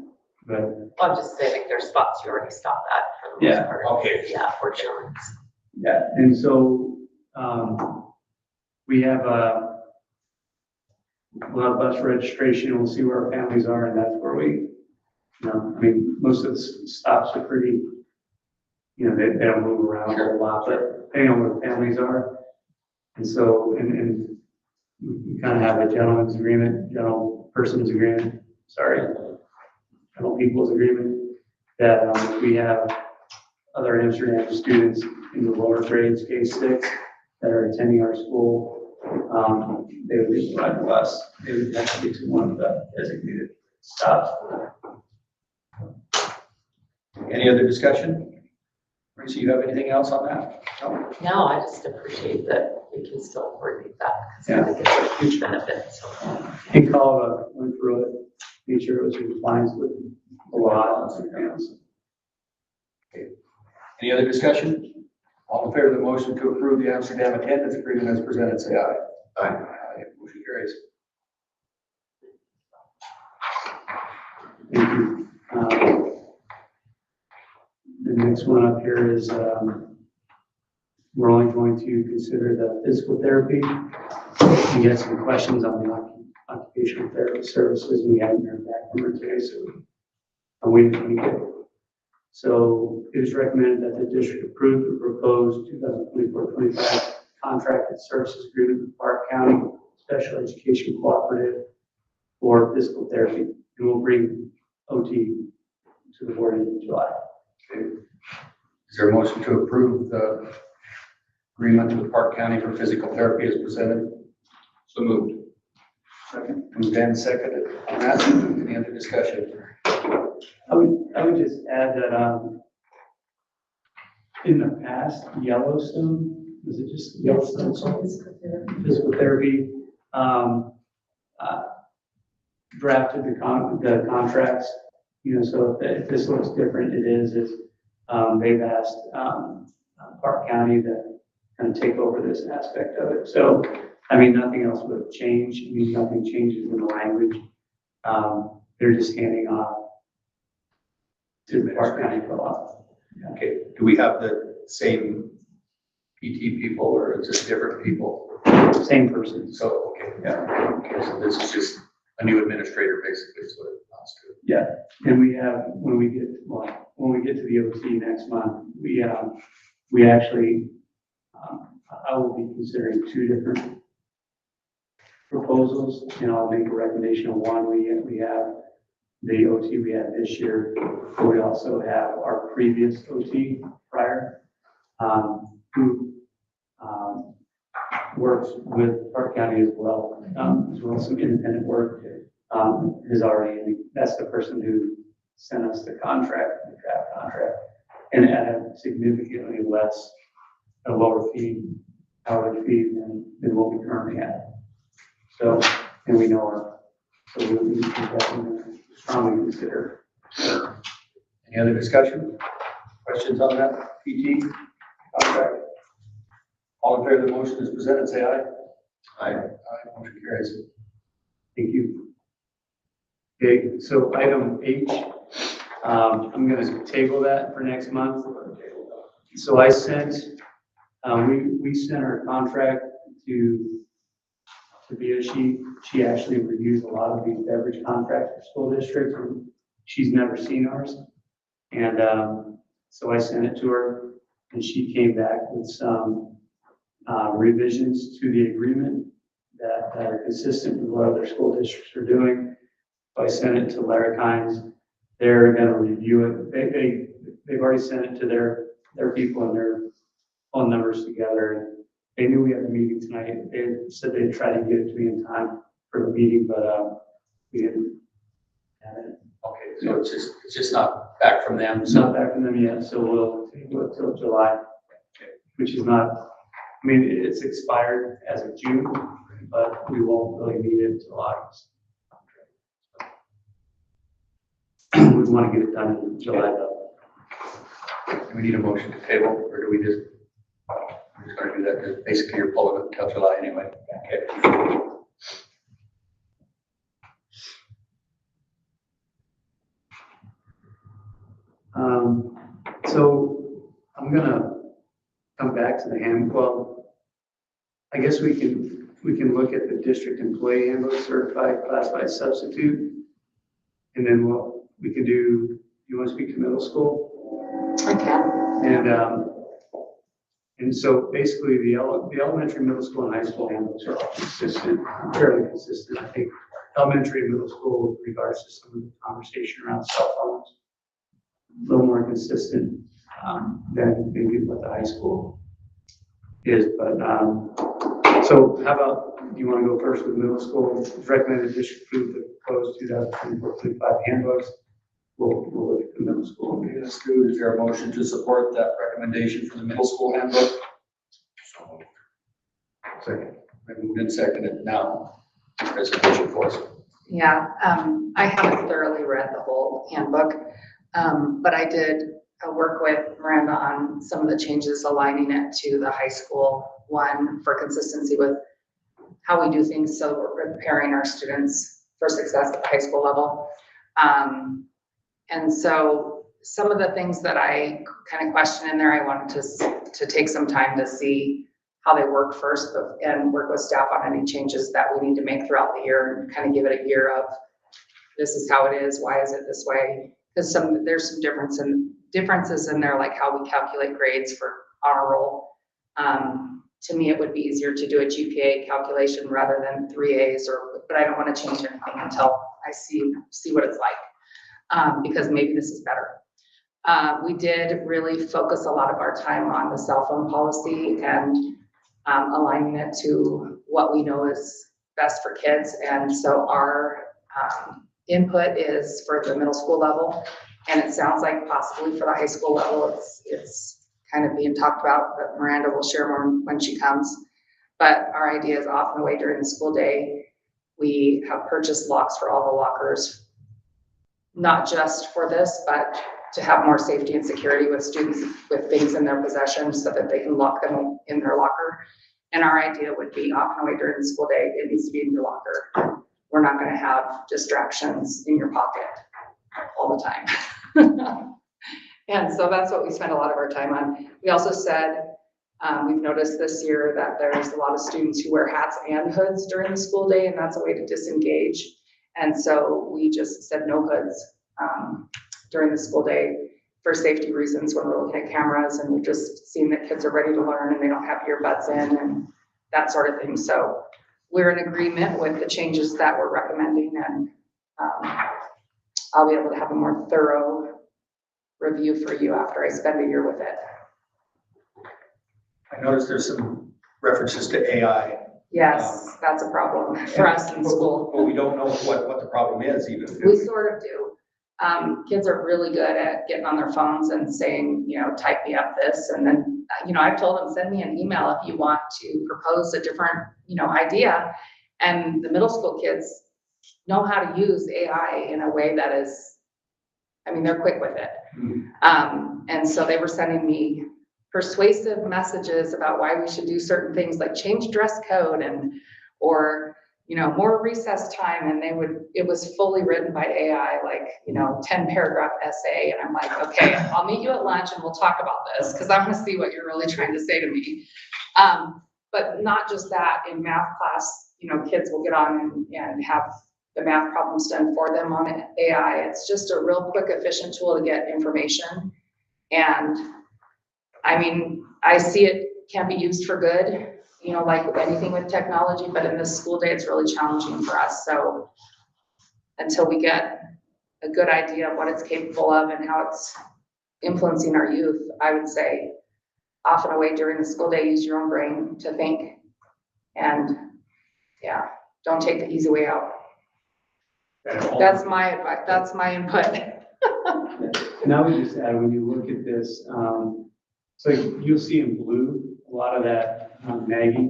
but I'm just saying, like, there's spots you already stop at for the most part. Okay. Yeah, for children. yeah, and so we have we'll have bus registration. We'll see where our families are, and that's where we, most of the stops are pretty, they don't move around a whole lot, but depending on where the families are. And so, and we kind of have a gentleman's agreement, general people's agreement that if we have other Amsterdam students in the lower grades, K6, that are attending our school, they would be provided to us. They would have to get to one of the designated stops. Any other discussion? Marisa, you have anything else on that? No? No, I just appreciate that we can still coordinate that because I think it's a huge benefit. So, And Colorado went through it, made sure it was in compliance with the law. Okay. Any other discussion? All in favor of the motion to approve the Amsterdam attendance agreement as presented, say aye. Aye. Aye. Motion carries. Thank you. The next one up here is, we're only going to consider the physical therapy. We had some questions on the occupational therapy services, and we haven't heard back from her today, so I'm waiting to get it. So it is recommended that the district approve the proposed 2024-25 contracted services agreement with Park County Special Education Cooperative for physical therapy, and we'll bring OT to the board in July. Okay. Is there a motion to approve the agreement with Park County for physical therapy as presented? So moved. Second. Moved and seconded. On that, any other discussion? I would just add that, in the past, Yellowstone, was it just Yellowstone? Physical therapy, drafted the contracts, so if this looks different, it is, they've asked, Park County to kind of take over this aspect of it. So, nothing else would change. Nothing changes in the language. They're just handing off to the Park County co-op. Okay, do we have the same PT people or is this different people? Same person. So, okay, yeah, okay, so this is just a new administrator basically, is what it amounts to. Yeah, and we have, when we get to the OT next month, we actually, I will be considering two different proposals, and I'll make a recommendation on one. We have the OT we had this year, but we also have our previous OT prior, who works with Park County as well some independent work. That's the person who sent us the contract, the draft contract, and at a significantly a lower fee, hourly fee than what we currently have. So, and we know her, so we definitely strongly consider. Any other discussion? Questions on that PT contract? All in favor of the motion as presented, say aye. Aye. Aye, motion carries. Thank you. Okay, so item H, I'm gonna table that for next month. So I sent, we sent our contract to Via. She actually reviews a lot of these beverage contracts for school districts, and she's never seen ours. And so I sent it to her, and she came back with some revisions to the agreement that are consistent with what other school districts are doing. So I sent it to Larry Kynes. They're going to review it. They've already sent it to their people and their phone numbers together. They knew we had a meeting tonight. They said they'd try to get it to me in time for the meeting, but we didn't have it. Okay, so it's just not back from them. It's not back from them yet, so we'll table it till July, which is not, it's expired as of June, but we won't really need it until August. We want to get it done in July though. Do we need a motion to table, or do we just, we're just gonna do that, because basically you're pulling it until July anyway. Okay. So I'm gonna come back to the handbook. I guess we can look at the district employee handbook, certified classified substitute. And then we can do, you want to speak to middle school? I can. And so basically the elementary, middle school, and high school handbooks are all consistent, fairly consistent. I think elementary and middle school with regards to some of the conversation around cell phones, a little more consistent than maybe what the high school is. But so how about, do you want to go first with middle school? It's recommended district approve the proposed 2024-25 handbooks. We'll look at the middle school. Okay, that's good. Is there a motion to support that recommendation for the middle school handbook? Second. Moved and seconded. Now, presentation for us. Yeah, I haven't thoroughly read the whole handbook, but I did work with Miranda on some of the changes, aligning it to the high school one for consistency with how we do things. So we're preparing our students for success at the high school level. And so some of the things that I kind of question in there, I wanted to take some time to see how they work first and work with staff on any changes that we need to make throughout the year and kind of give it a year of this is how it is, why is it this way? Because there's some differences in there, like how we calculate grades for honor roll. To me, it would be easier to do a GPA calculation rather than 3 A's but I don't want to change anything until I see what it's like, because maybe this is better. We did really focus a lot of our time on the cell phone policy and aligning it to what we know is best for kids. And so our input is for the middle school level, and it sounds like possibly for the high school level, it's kind of being talked about, but Miranda will share more when she comes. But our idea is off and away during the school day. We have purchased locks for all the lockers, not just for this, but to have more safety and security with students with things in their possession so that they can lock them in their locker. And our idea would be off and away during the school day, it needs to be in your locker. We're not going to have distractions in your pocket all the time. And so that's what we spend a lot of our time on. We also said, we've noticed this year that there's a lot of students who wear hats and hoods during the school day, and that's a way to disengage. And so we just said no hoods during the school day for safety reasons when we're looking at cameras, and we've just seen that kids are ready to learn and they don't have earbuds in and that sort of thing. So we're in agreement with the changes that we're recommending, and I'll be able to have a more thorough review for you after I spend a year with it. I noticed there's some references to AI. Yes, that's a problem for us in school. But we don't know what the problem is even. We sort of do. Kids are really good at getting on their phones and saying, type me up this. And then, I've told them, send me an email if you want to propose a different, idea. And the middle school kids know how to use AI in a way that is, they're quick with it. And so they were sending me persuasive messages about why we should do certain things like change dress code or more recess time. And it was fully written by AI, 10 paragraph essay. And I'm like, okay, I'll meet you at lunch and we'll talk about this because I want to see what you're really trying to say to me. But not just that, in math class, kids will get on and have the math problems done for them on AI. It's just a real quick, efficient tool to get information. And I see it can be used for good, like with anything with technology, but in this school day, it's really challenging for us. So until we get a good idea of what it's capable of and how it's influencing our youth, I would say off and away during the school day, use your own brain to think, and don't take the easy way out. That's my advice. That's my input. And I would just add, when you look at this, so you'll see in blue, a lot of that Maggie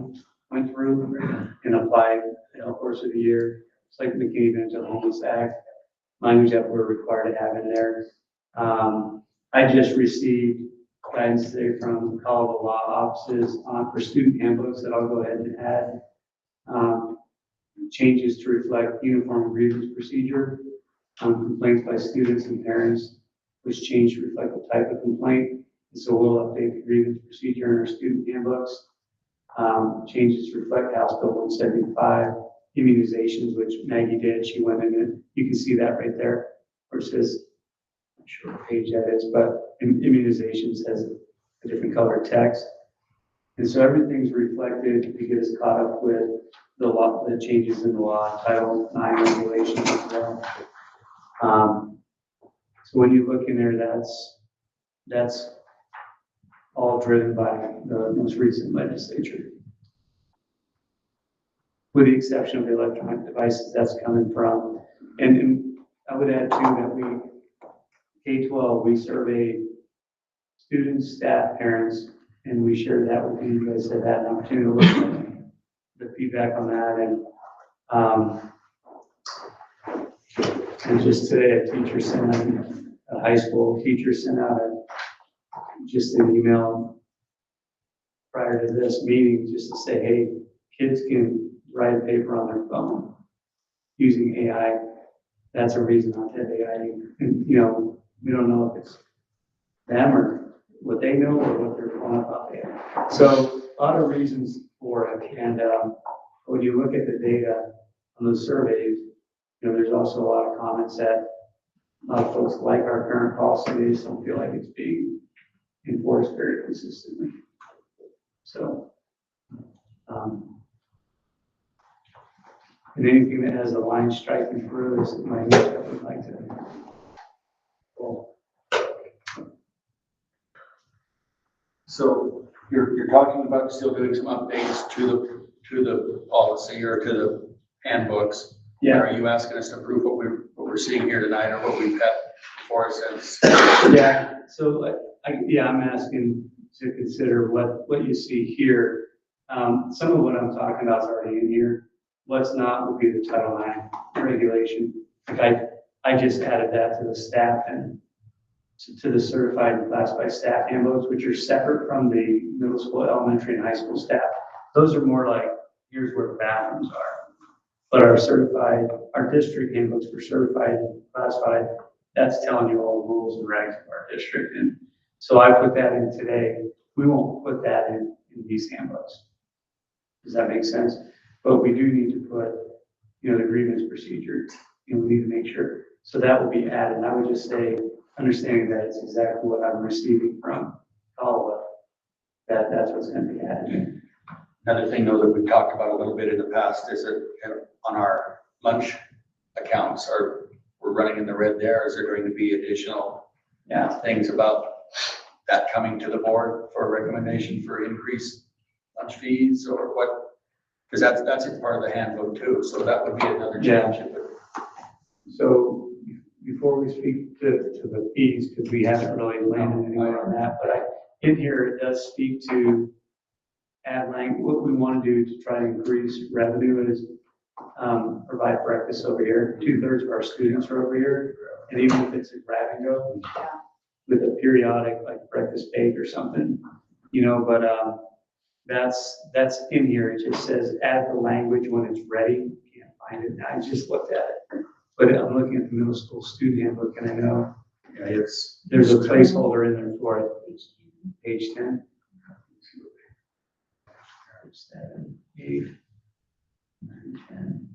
went through and applied in the course of the year. It's like the McKinney Mental Homeless Act, language that we're required to have in there. I just received guidance today from Colorado law offices for student handbooks that I'll go ahead and add. Changes to reflect uniform grievance procedure on complaints by students and parents, which change to reflect the type of complaint. And so we'll update the grievance procedure in our student handbooks. Changes to reflect House Bill 175, immunizations, which Maggie did. She went in and you can see that right there, where it says, I'm not sure what page that is, but immunizations has a different color text. And so everything's reflected to get us caught up with the law, the changes in the law, Title IX regulations as well. So when you look in there, that's all driven by the most recent legislature. With the exception of the electronic devices that's coming from. And I would add too that K-12, we surveyed students, staff, parents, and we shared that with you. You guys had an opportunity to look at the feedback on that. And just today, a high school teacher sent out just an email prior to this meeting, just to say, hey, kids can write a paper on their phone using AI. That's a reason not to have AI. And, you know, we don't know if it's them or what they know or what they're calling about AI. So a lot of reasons for it. And when you look at the data on those surveys, you know, there's also a lot of comments that a lot of folks like our current policy. They just don't feel like it's being enforced very consistently. So, and anything that has a line striking through is my next I would like to. Well, So you're talking about still doing some updates to the policy or to the handbooks. yeah, Are you asking us to approve what we're seeing here tonight or what we've had before us since? yeah. So I'm asking to consider what you see here. Some of what I'm talking about is already in here. What's not would be the Title IX regulation. Like I just added that to the staff and to the certified and classified staff handbooks, which are separate from the middle school, elementary, and high school staff. Those are more like, here's where the bathrooms are. But our district handbooks for certified and classified, that's telling you all the rules and regs of our district. And so I put that in today. We won't put that in these handbooks. Does that make sense? But we do need to put, you know, the grievance procedure, and we need to make sure. So that will be added. And I would just say, understanding that it's exactly what I'm receiving from Caldwell, that's what's going to be added. Another thing though that we've talked about a little bit in the past is that on our lunch accounts we're running in the red there. Is there going to be additional things about that coming to the board for a recommendation for increased lunch fees or what? Because that's a part of the handbook too. So that would be another change. So before we speak to the fees, because we haven't really landed anywhere on that, but in here it does speak to what we want to do to try to increase revenue is provide breakfast over here. 2/3 of our students are over here, and even if it's a grab and go with a periodic like breakfast bake or something, you know. But that's in here. It just says add the language when it's ready. You can't find it. I just looked at it, but I'm looking at the middle school student handbook, and I know there's a placeholder in there for it. Page 10. 7, 8, 9, 10.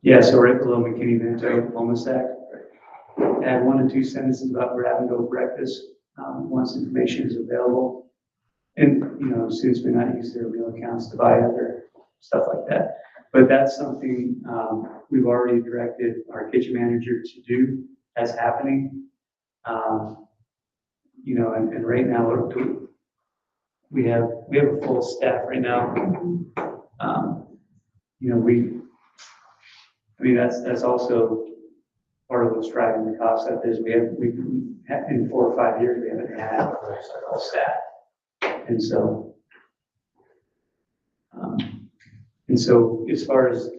Yeah, so right below McKinney-Vento, Homeless Act. Add 1 and 2 sentences about grab and go breakfast once information is available. And, you know, students may not use their meal accounts to buy other stuff like that. But that's something we've already directed our kitchen manager to do. That's happening. You know, and right now we have a full staff right now. You know, that's also part of what's driving the cost up is we in 4 or 5 years, we haven't had a full staff. And so as far as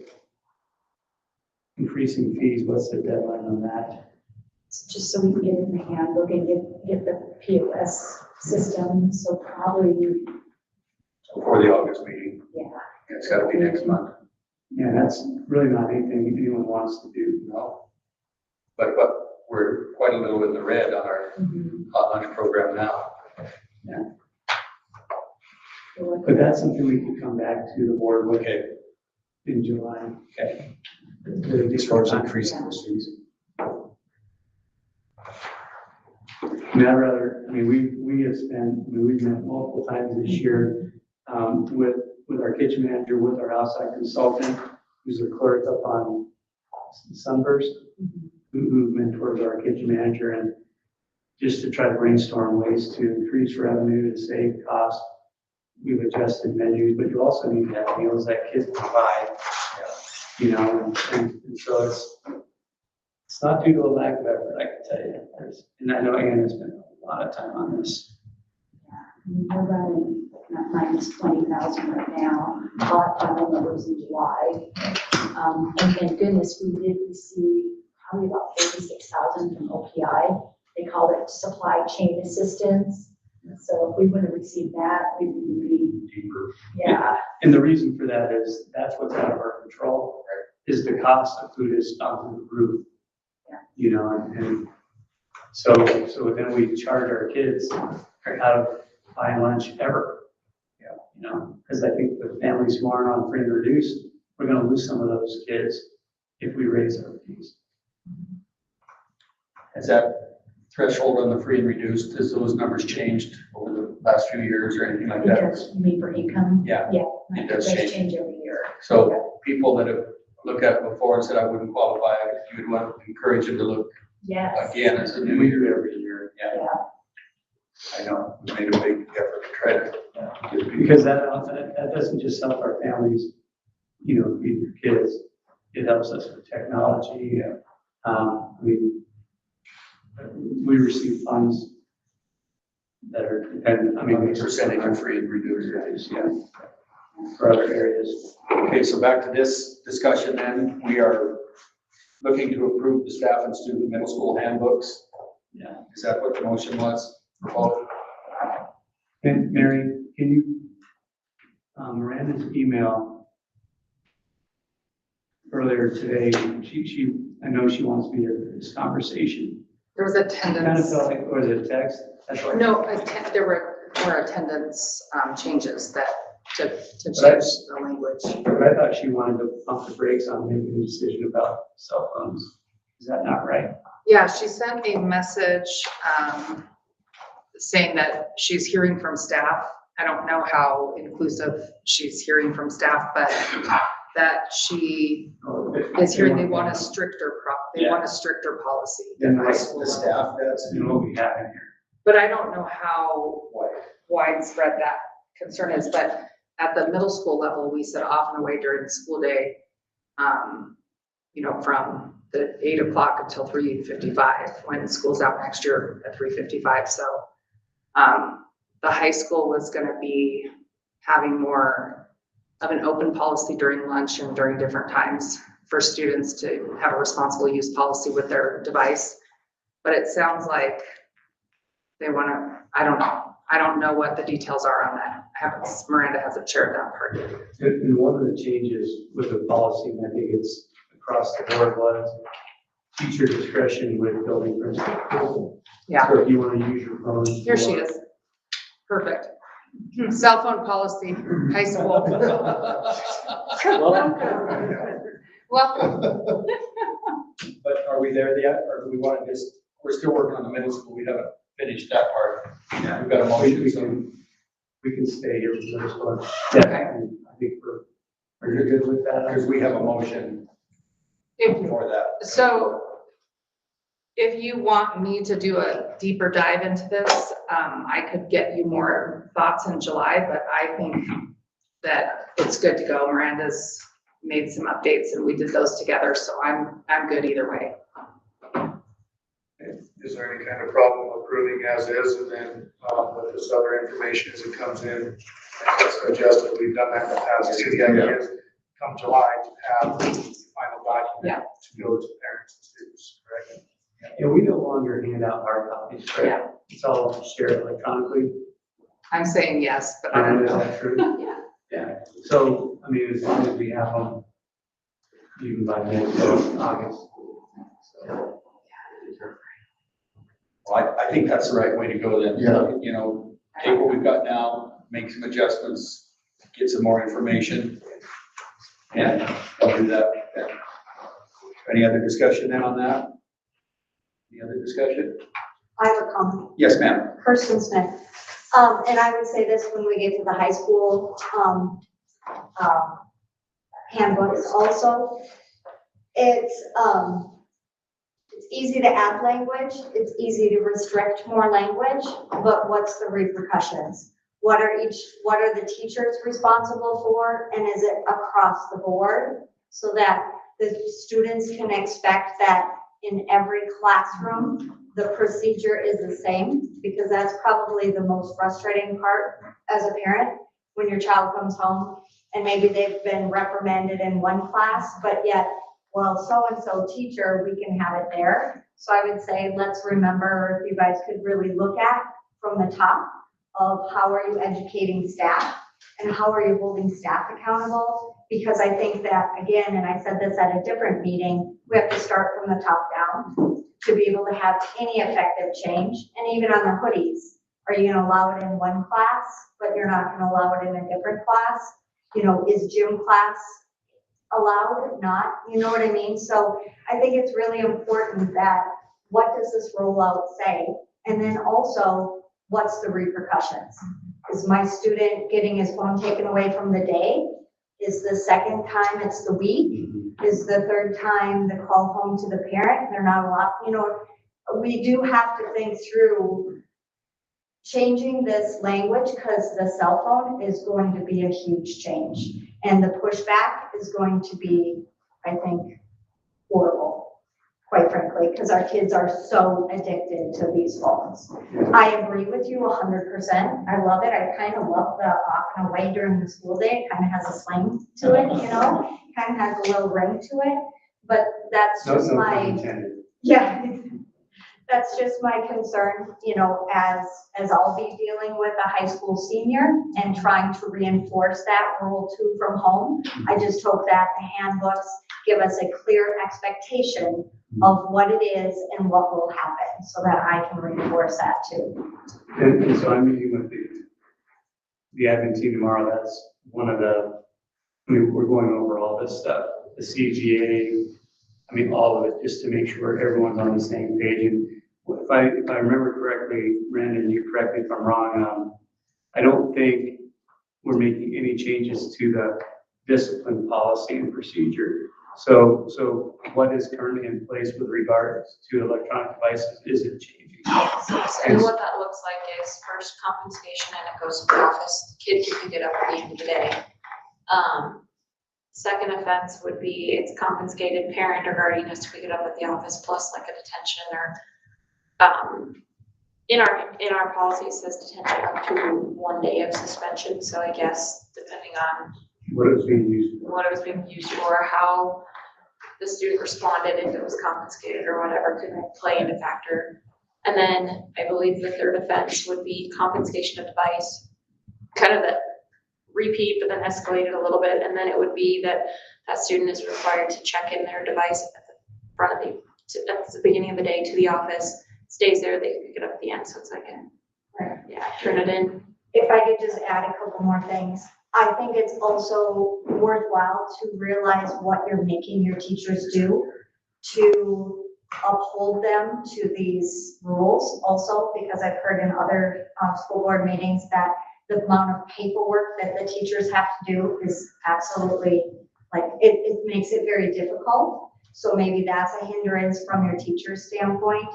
increasing fees, what's the deadline on that? Just so we can get in the handbook and get the POS system, so probably, For the August meeting. yeah. It's got to be next month. Yeah, that's really not anything anyone wants to do. No. But we're quite a little in the red on our hot lunch program now. Yeah. But that's something we can come back to the board with in July. Okay. As far as increasing those fees. We have spent, we've met multiple times this year with our kitchen manager, with our outside consultant, who's a clerk up on Sunburst, who mentors our kitchen manager, and just to try to brainstorm ways to increase revenue, to save costs. We've adjusted menus, but you also need to have meals that kids can buy, you know, and so it's not due to a lack of effort, I can tell you. And I know Anna's spent a lot of time on this. We're running minus 20,000 right now. I'll have final numbers in July. And thank goodness we did receive probably about 36,000 from OPI. they called it supply chain assistance. So if we would have received that, we would be, Deeper. yeah, And the reason for that is, that's what's out of our control, is the cost of food is up through the roof. Yeah. You know, and so then we charge our kids out of buying lunch ever. Yeah. You know, because I think the families who aren't on free and reduced, we're gonna lose some of those kids if we raise our fees. Has that threshold on the free and reduced, has those numbers changed over the last few years or anything like it that? does, you mean for income? Yeah. Yeah. It does change. every year. So people that have looked at it before and said, I wouldn't qualify, you would want to encourage them to look Yes. again as a And new we year. do every year. Yeah, I know, we made a big effort to try to get people. Because that doesn't just help our families, you know, feed their kids. It helps us with technology. We receive funds that are dependent, the percentage of free and reduced. yeah, for other areas. Okay, so back to this discussion then, we are looking to approve the staff and student middle school handbooks. Yeah. Is that what the motion was for both? And Mary, can you, Miranda's email earlier today, I know she wants me to have this conversation. There was Kind of attendance, felt like, was it a text? That's what- no, there were attendance changes that to change Right. the language. But I thought she wanted to pump the brakes on making a decision about cell phones. Is that not right? Yeah, she sent a message saying that she's hearing from staff. I don't know how inclusive she's hearing from staff, but that she is hearing they want a stricter want a stricter policy. Then at high school The level. staff, that's, You know what we have in here. But I don't know how widespread that concern is, but at the middle school level, we said off and away during the school day, you know, from the 8 o'clock until 3:55, when school's out next year at 3:55. So the high school was gonna be having more of an open policy during lunch and during different times for students to have a responsible use policy with their device. But it sounds like they wanna, I don't know what the details are on that. Miranda hasn't shared that part. And one of the changes with the policy, and I think it's across the board, was teacher discretion with building principal. Yeah, So if you want to use your phone. here she is. Perfect. Cell phone policy, high school. Welcome. but are we there yet, or do we want to just, we're still working on the middle school, we haven't finished that part. Yeah. We've got a motion, so We can stay here with this one. Okay. And I think are you good with that? because we have a motion If for that. So if you want me to do a deeper dive into this, I could get you more thoughts in July, but I think that it's good to go. Miranda's made some updates and we did those together, so I'm good either way. Is there any kind of problem approving as is, and then, with this other information as it comes in, it's adjusted? We've done that in the past. So the idea is come July to have the final document to go to parents and students, correct? Yeah, we no longer hand out hard copies, right? Yeah. It's all shared electronically. I'm saying yes, but I don't Is know. that true? Yeah. Yeah. So, I mean, as long as we have them, even by mid of August. So, Well, I think that's the right way to go then. Yeah. You know, take what we've got now, make some adjustments, get some more information. And I'll do that then. Any other discussion then on that? Any other discussion? I have a comment. Yes, ma'am. Kirsten Smith. And I would say this when we get to the high school, handbooks also. It's easy to add language, it's easy to restrict more language, but what's the repercussions? What are the teachers responsible for, and is it across the board? So that the students can expect that in every classroom, the procedure is the same, because that's probably the most frustrating part as a parent, when your child comes home and maybe they've been reprimanded in one class, but yet, well, so-and-so teacher, we can have it there. So I would say, let's remember, if you guys could really look at from the top of how are you educating staff and how are you holding staff accountable? Because I think that, again, and I said this at a different meeting, we have to start from the top down to be able to have any effective change. And even on the hoodies, are you gonna allow it in one class, but you're not gonna allow it in a different class? You know, is gym class allowed, not, you know what I mean? So I think it's really important that, what does this rollout say? And then also, what's the repercussions? Is my student getting his phone taken away from the day? Is the second time it's the week? Is the third time the call home to the parent? They're not allowed, you know, we do have to think through changing this language, because the cell phone is going to be a huge change. And the pushback is going to be, I think, horrible, quite frankly, because our kids are so addicted to these phones. I agree with you 100%. I love it. I kind of love the off and away during the school day. It kind of has a slang to it, you know, kind of has a little ring to it. But that's just yeah, that's just my concern, you know, as I'll be dealing with a high school senior and trying to reinforce that rule 2 from home. I just hope that the handbooks give us a clear expectation of what it is and what will happen, so that I can reinforce that too. And so I'm meeting with the admin team tomorrow. That's one of the, I mean, we're going over all this stuff, the CGA, I mean, all of it, just to make sure everyone's on the same page. And if I remember correctly, Brandon, you correct me if I'm wrong, I don't think we're making any changes to the discipline policy and procedure. So what is currently in place with regards to electronic devices isn't changing. Yes, and what that looks like is first compensation, and it goes to the office. The kid can pick it up at the end of the day. Second offense would be it's confiscated, parent or guardian has to pick it up at the office, plus like a detention or in our policy it says detention up to 1 day of suspension. So I guess depending on What it was being used for. what it was being used for, how the student responded, if it was confiscated or whatever, could play into factor. And then I believe the third offense would be confiscation of device, kind of the repeat, but then escalated a little bit. And then it would be that that student is required to check in their device at the front of at the beginning of the day to the office, stays there, they can pick it up at the end. So it's like turn it in. If I could just add a couple more things. I think it's also worthwhile to realize what you're making your teachers do to uphold them to these rules also, because I've heard in other school board meetings that the amount of paperwork that the teachers have to do is absolutely, like, it makes it very difficult. So maybe that's a hindrance from your teacher's standpoint.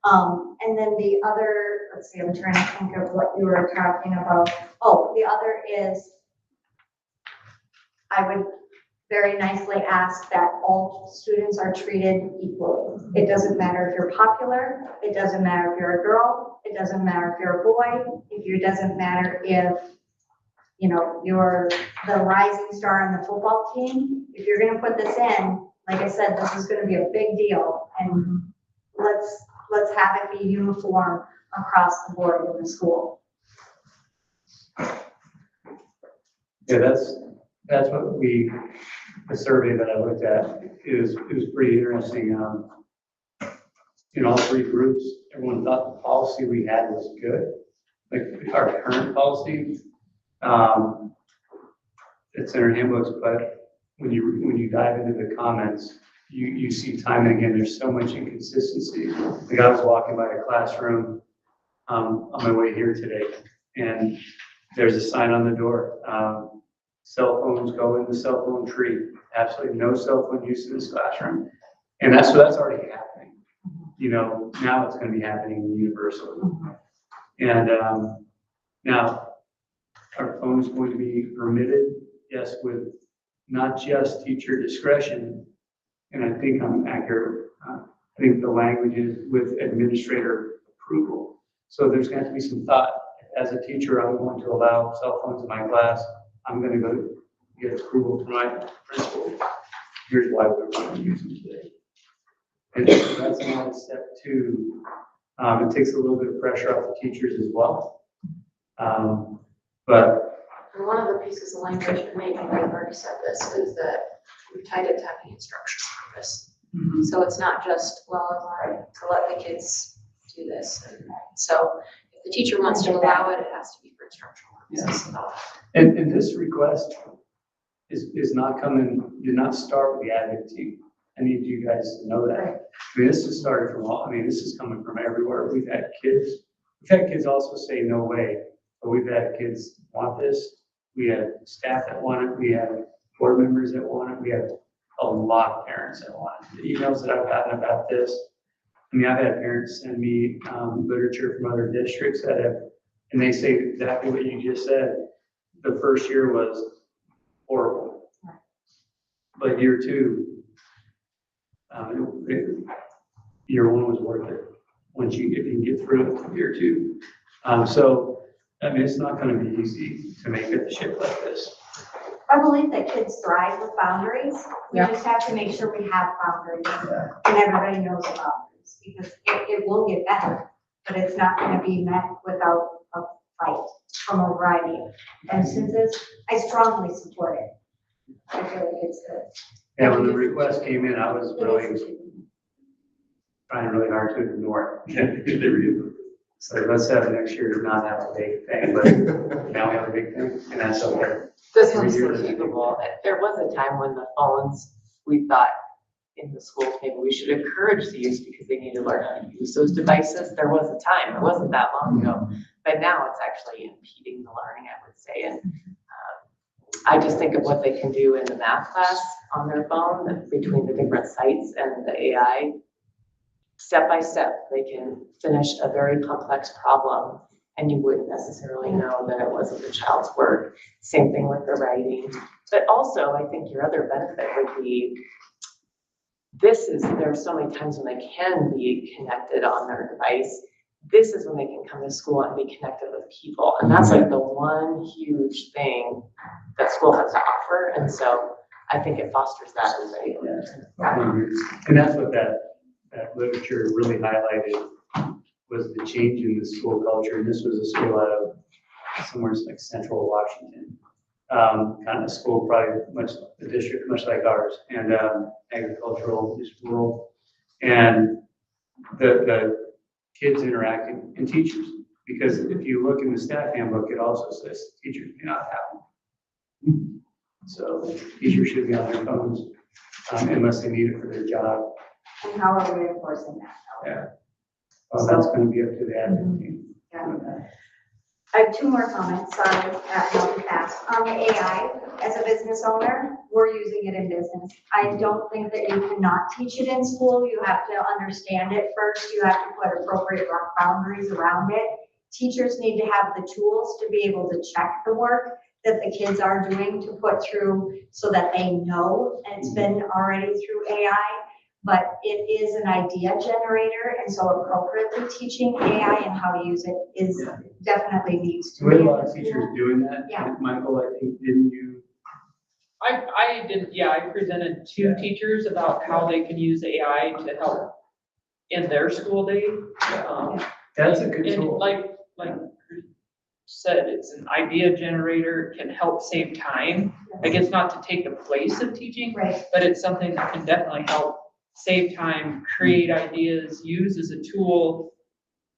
And then the other, let's see, I'm trying to think of what you were talking about. Oh, the other is, I would very nicely ask that all students are treated equally. It doesn't matter if you're popular, it doesn't matter if you're a girl, it doesn't matter if you're a boy, it doesn't matter if, you know, you're the rising star on the football team. If you're gonna put this in, like I said, this is gonna be a big deal, and let's have it be uniform across the board in the school. Yeah, that's what the survey that I looked at, it was pretty interesting. In all 3 groups, everyone thought the policy we had was good. Like our current policy, it's in our handbooks, but when you dive into the comments, you see time and again, there's so much inconsistency. Like I was walking by a classroom on my way here today, and there's a sign on the door. Cell phones go in the cell phone tree. Absolutely no cell phone use in this classroom. And that's already happening. You know, now it's going to be happening universally. And now, are phones going to be permitted? Yes, with not just teacher discretion. And I think I'm accurate. I think the language is with administrator approval. So there's going to have to be some thought. As a teacher, I'm going to allow cell phones in my class. I'm going to go get approval from my principal. Here's why we're going to use them today. And so that's another step too. It takes a little bit of pressure off the teachers as well. But And one of the pieces of language, and maybe we've already said this, is that we've tied it to having instructional purpose. So it's not just, well, all right, to let the kids do this. And so if the teacher wants to allow it, it has to be for instructional purposes. and this request is not coming, did not start with the advocacy. I need you guys to know that. I mean, this has started from all, I mean, this is coming from everywhere. We've had kids also say no way, but we've had kids want this. We had staff that want it. We had board members that want it. We had a lot of parents that want it. The emails that I've gotten about this, I mean, I've had parents send me literature from other districts that have, and they say exactly what you just said. The first year was horrible, but year two, year one was worth it. If you can get through it, year two. So, I mean, it's not gonna be easy to make a shift like this. I believe that kids thrive with boundaries. We Yeah. just have to make sure we have boundaries and everybody knows the boundaries, because it will get better, but it's not gonna be met without a fight from a variety of instances. I strongly support it. I feel like it's good. And when the request came in, I was really trying really hard to ignore it. So let's have next year not have a big thing, but now we have a big thing, and that's okay. This one's achievable. There was a time when the phones, we thought in the schools, maybe we should encourage the use because they need to learn how to use those devices. There was a time, it wasn't that long ago, but now it's actually impeding the learning, I would say. And I just think of what they can do in the math class on their phone between the different sites and the AI. Step by step, they can finish a very complex problem and you wouldn't necessarily know that it wasn't the child's work. Same thing with the writing. But also, I think your other benefit would be, there are so many times when they can be connected on their device. This is when they can come to school and be connected with people. And that's like the one huge thing that school has to offer. And so I think it fosters that as And that's what that literature really highlighted, was the change in the school culture. And this was a school out of somewhere like central Washington. Kind of school, probably a district much like ours, and agricultural, just rural. And the kids interacting, and teachers, because if you look in the staff handbook, it also says teachers may not have them. So teachers should be on their phones unless they need it for their job. And how are we enforcing that? Yeah. Well, that's gonna be up to the admin. Yeah. I have two more comments, sorry, I'll be fast. On the AI, as a business owner, we're using it in business. I don't think that you cannot teach it in school. You have to understand it first. You have to put appropriate boundaries around it. Teachers need to have the tools to be able to check the work that the kids are doing to put through so that they know it's been already through AI. But it is an idea generator, and so appropriately teaching AI and how to use it is definitely needs to We be. have a lot of teachers doing that. Yeah. Michael, I think, didn't you? I did, yeah, I presented to teachers about how they can use AI to help in their school day. That's a good And tool. like said, it's an idea generator, can help save time. I guess not to take the place of teaching, Right. but it's something that can definitely help save time, create ideas, use as a tool.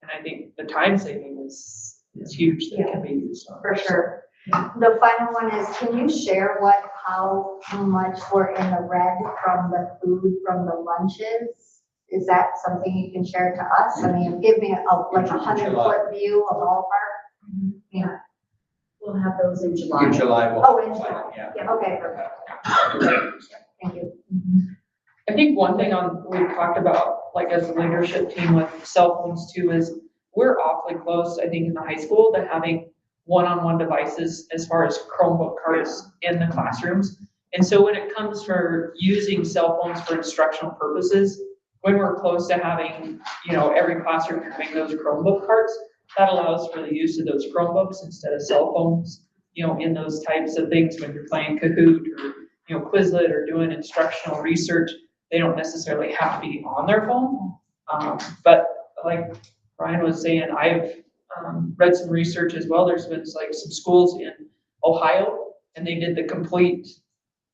And I think the time saving is huge that can be used on. For sure. The final one is, can you share how much we're in the red from the food, from the lunches? Is that something you can share to us? I mean, give me like 100-foot view of ballpark. Yeah. We'll have those in July. In July, Oh, in July. yeah. Okay, perfect. Thank you. I think one thing we've talked about, like as a leadership team with cell phones too, is we're awfully close, I think, in the high school to having one-on-one devices as far as Chromebook cards in the classrooms. And so when it comes for using cell phones for instructional purposes, when we're close to having, every classroom having those Chromebook cards, that allows for the use of those Chromebooks instead of cell phones, in those types of things when you're playing Kahoot or, Quizlet or doing instructional research. they don't necessarily have to be on their phone. But like Brian was saying, I've read some research as well. There's been like some schools in Ohio, and they did the complete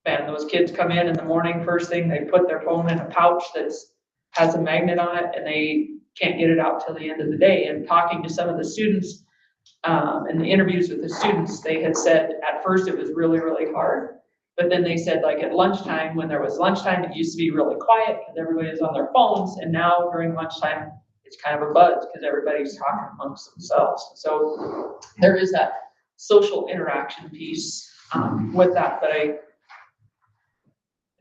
ban. Those kids come in the morning, first thing, they put their phone in a pouch that's has a magnet on it, and they can't get it out till the end of the day. And talking to some of the students, in the interviews with the students, they had said at first it was really, really hard. But then they said, like at lunchtime, when there was lunchtime, it used to be really quiet because everybody is on their phones. And now during lunchtime, it's kind of a buzz because everybody's talking amongst themselves. So there is that social interaction piece with that. But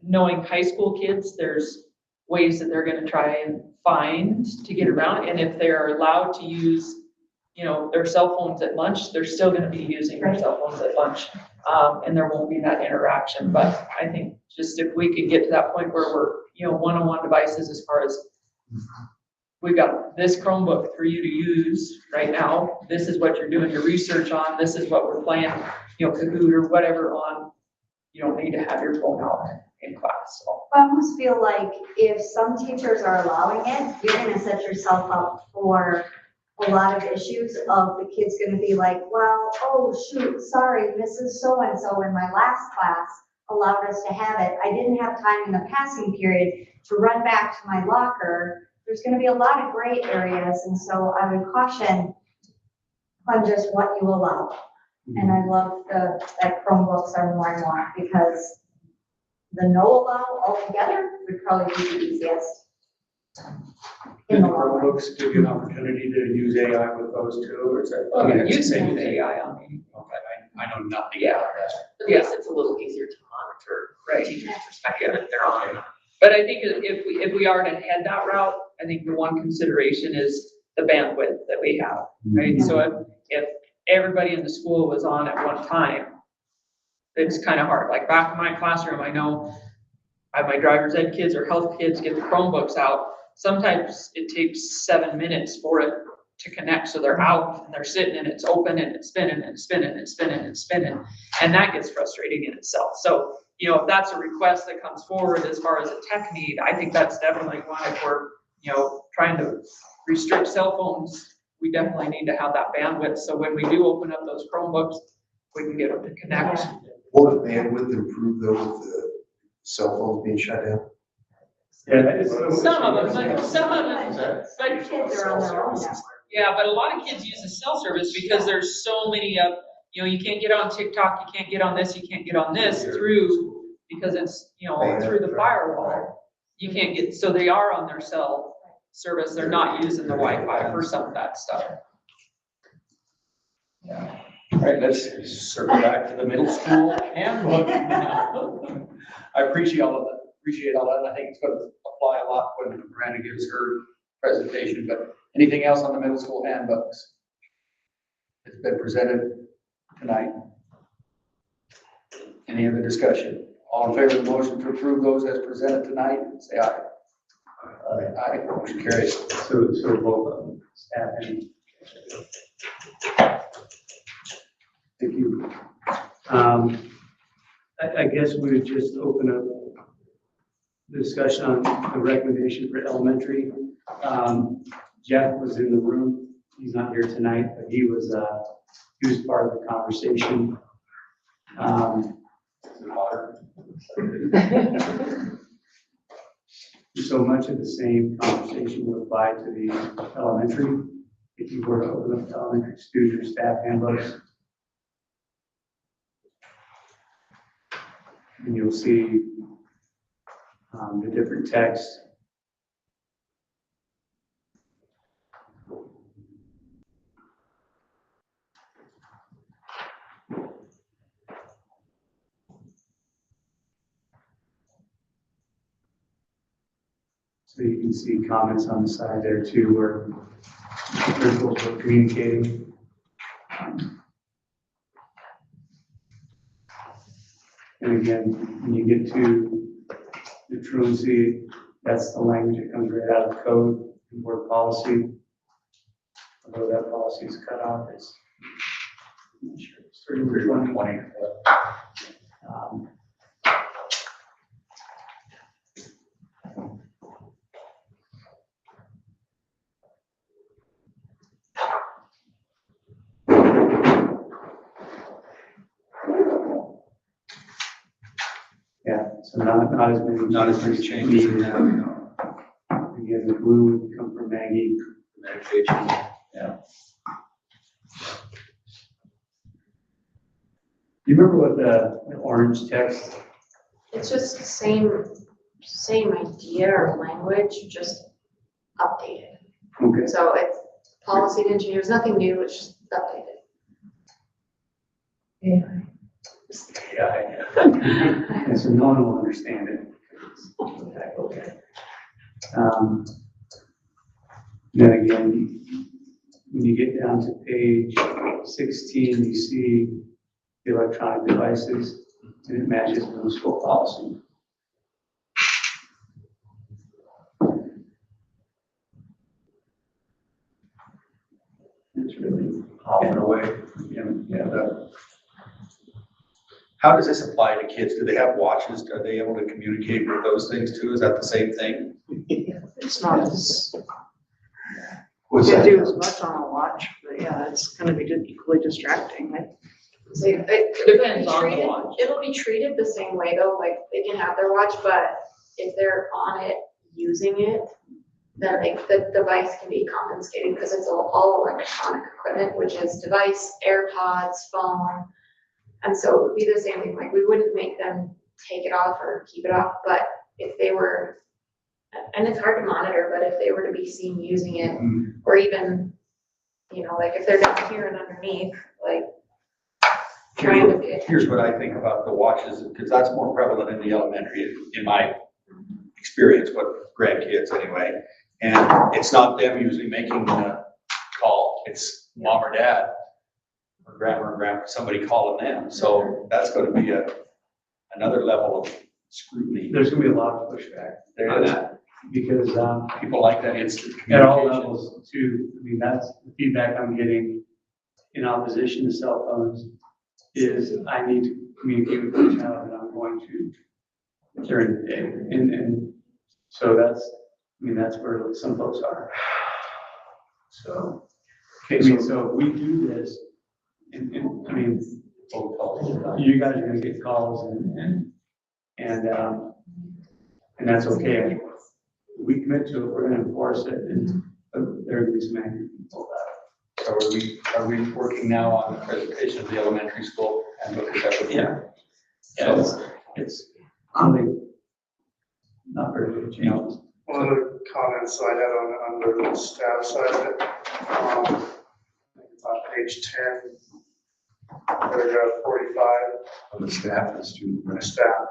knowing high school kids, there's ways that they're going to try and find to get around. And if they're allowed to use, their cell phones at lunch, they're still going to be using their cell phones at lunch. And there won't be that interaction. But I think just if we could get to that point where we're, one-on-one devices as far as we've got this Chromebook for you to use right now. This is what you're doing your research on. This is what we're playing, Kahoot or whatever on. You don't need to have your phone out in class. So. I almost feel like if some teachers are allowing it, you're gonna set yourself up for a lot of issues of the kids gonna be like, well, oh shoot, sorry, Mrs. So-and-so in my last class allowed us to have it. I didn't have time in the passing period to run back to my locker. There's gonna be a lot of gray areas, and so I would caution on just what you allow. And I love that Chromebooks are more and more, because the no allow altogether would probably be the easiest. Did the Chromebooks give you an opportunity to use AI with those too, or is that? Okay, you can use AI on me. Okay, I know nothing Yeah. about that. At least it's a little easier to monitor from a teacher's perspective if they're on. But I think if we are to head that route, I think the one consideration is the bandwidth that we have, right? So if everybody in the school was on at one time, it's kind of hard. Like back in my classroom, I know I have my driver's ed kids or health kids get the Chromebooks out. Sometimes it takes 7 minutes for it to connect. So they're out and they're sitting and it's open and it's spinning and spinning and spinning and spinning. And that gets frustrating in itself. So, if that's a request that comes forward as far as a tech need, I think that's definitely one. If we're, trying to restrict cell phones, we definitely need to have that bandwidth. So when we do open up those Chromebooks, we can get them to connect. Will the bandwidth improve though with the cell phones being shut down? Yeah, Some of them, but Kids are on their own now. yeah, but a lot of kids use the cell service because there's so many of, you can't get on TikTok, you can't get on this, you can't get on this through, because it's, through the firewall. You can't get, so they are on their cell service. They're not using the Wi-Fi for some of that stuff. Yeah. All right, let's circle back to the middle school handbook now. I appreciate all of that. I think it's going to apply a lot when Miranda gives her presentation, but anything else on the middle school handbooks? It's been presented tonight. Any other discussion? All in favor of the motion to approve those as presented tonight, say aye. Aye, motion carries. So both of them, staff and. Thank you. I guess we would just open up the discussion on the recommendation for elementary. Jeff was in the room. He's not here tonight, but he was part of the conversation. So much of the same conversation would apply to the elementary. If you were to open up the elementary student or staff handbooks, and you'll see the different text. So you can see comments on the side there too, where the principals were communicating. And again, when you get to the truancy, that's the language that comes right out of code and board policy. Although that policy is cut off, it's, I'm not sure, it's 3120. So not as many. Not as many changes in that, no. Again, the blue would come from Maggie. Medication. Yeah. Do you remember what the orange text? It's just the same idea or language, just updated. Okay. So it's policy didn't change, there's nothing new, it's just updated. And so no one will understand it. Okay. Then again, when you get down to page 16, you see the electronic devices, and it matches middle school policy. It's really Off and away. How does this apply to kids? Do they have watches? Are they able to communicate with those things too? Is that the same thing? It's not as, What's you can that? do as much on a watch, but yeah, it's gonna be equally distracting. So it'll Depends be on the treated- watch. It'll be treated the same way though, like they can have their watch, but if they're on it, using it, then like the device can be confiscated because it's all electronic equipment, which is device, AirPods, phone. And so it would be the same thing, like we wouldn't make them take it off or keep it off, but if they were, and it's hard to monitor, but if they were to be seen using it, or even, like if they're down here and underneath, like trying to be. Here's what I think about the watches, because that's more prevalent in the elementary, in my experience, with grandkids anyway. And it's not them usually making the call, it's mom or dad, or grandma, somebody calling them. So that's gonna be another level of scrutiny. There's gonna be a lot of pushback There on is. that, because, People like that instant at all communication. levels too, I mean, that's the feedback I'm getting in opposition to cell phones, is I need to communicate with the child that I'm going to during the day. And so that's where some folks are. So, so if we do this, and you guys are gonna get calls and that's okay. We commit to it, we're gonna enforce it, and there are gonna be some angry people about So are we working now on the presentation of the elementary school and look at that? Yeah. It's really not very good change. One of the comments I had on the staff side of it, on page 10, paragraph 45. On the staff and student. From the staff.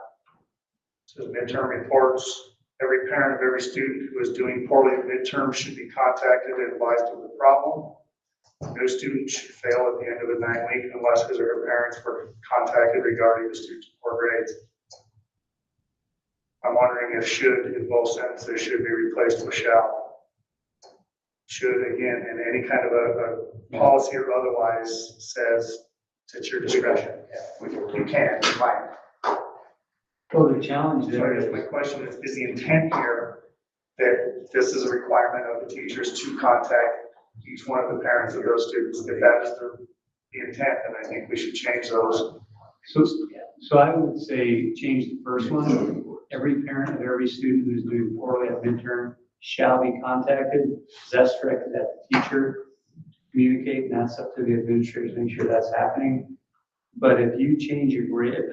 Says midterm reports, every parent of every student who is doing poorly at midterm should be contacted and advised of the problem. No student should fail at the end of the 9 week unless his or her parents were contacted regarding the student's poor grades. I'm wondering if should in both sentences should be replaced with shall. Should, again, in any kind of a policy or otherwise says it's at your discretion. You can, you might. Well, the challenge there is, My question is the intent here that this is a requirement of the teachers to contact each one of the parents of those students? If that is the intent, then I think we should change those. so I would say change the first one. Every parent of every student who's doing poorly at midterm shall be contacted. That's directed at the teacher, communicate, and that's up to the administrators to make sure that's happening. But if you change your grade, if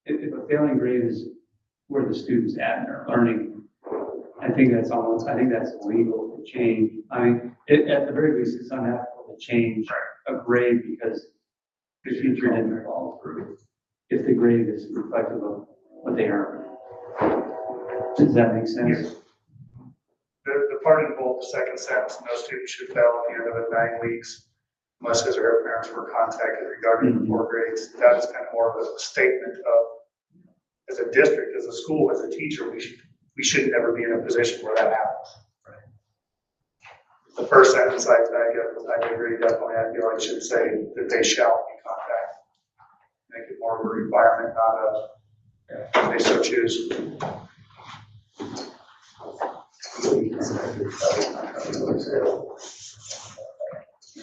if a failing grade is where the student's at in their learning, I think that's illegal to change. I mean, at the very least, it's unethical to change a grade because the teacher didn't follow through. If the grade is reflective of what they earn. Does that make sense? The part in both, the second sentence, no student should fail at the end of the 9 weeks unless his or her parents were contacted regarding the poor grades. That is kind of more of a statement of, as a district, as a school, as a teacher, we should never be in a position where that happens. The first sentence, I agree, definitely, I feel like it should say that they shall be contacted. Make it more of a requirement, not if they so choose.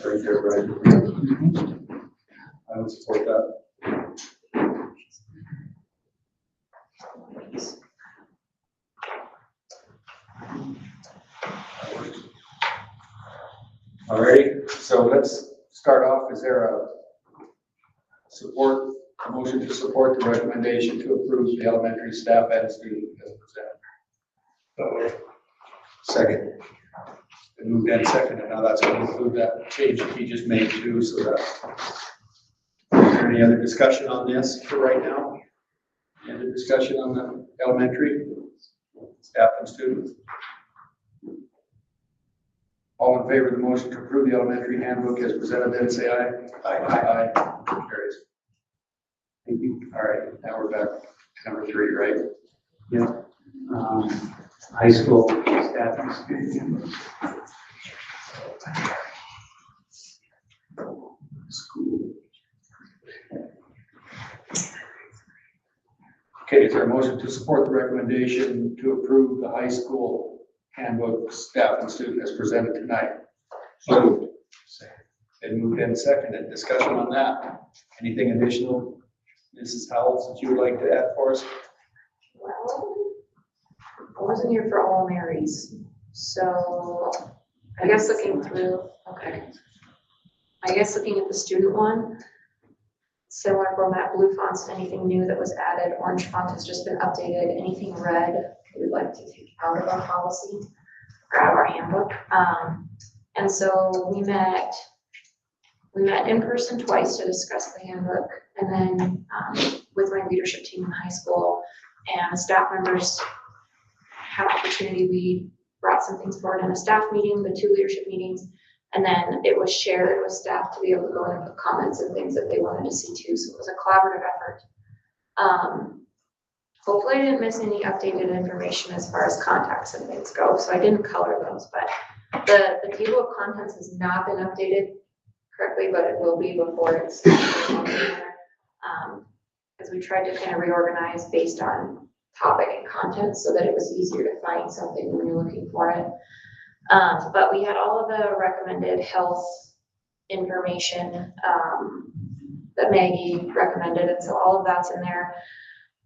Right there, right? I would support that. All right, so let's start off. Is there a motion to support the recommendation to approve the elementary staff and student as presented? Second. Been moved and seconded. Now that's going to include that change that he just made too, so that. Is there any other discussion on this for right now? Any other discussion on the elementary staff and students? All in favor of the motion to approve the elementary handbook as presented, then say aye. Aye. Aye. Carries. Thank you. All right, now we're back to number 3, right? Yeah. High school staff and student. Okay, is there a motion to support the recommendation to approve the high school handbook staff and student as presented tonight? So moved. And moved and seconded. Discussion on that. Anything additional, Mrs. Howells, that you would like to add for us? Well, I wasn't here for all Marys, so I guess looking through, okay. I guess looking at the student one, similar format, blue fonts, anything new that was added, orange font has just been updated, anything red we'd like to take out of our policy or out of our handbook. And so we met in person twice to discuss the handbook, and then with my leadership team in high school and staff members had opportunity. We brought some things forward in a staff meeting, the 2 leadership meetings, and then it was shared with staff to be able to go in and put comments and things that they wanted to see too. So it was a collaborative effort. Hopefully I didn't miss any updated information as far as contacts and things go. So I didn't color those, but the table of contents has not been updated correctly, but it will be before it's as we tried to kind of reorganize based on topic and content so that it was easier to find something when you're looking for it. But we had all of the recommended health information that Maggie recommended, and so all of that's in there.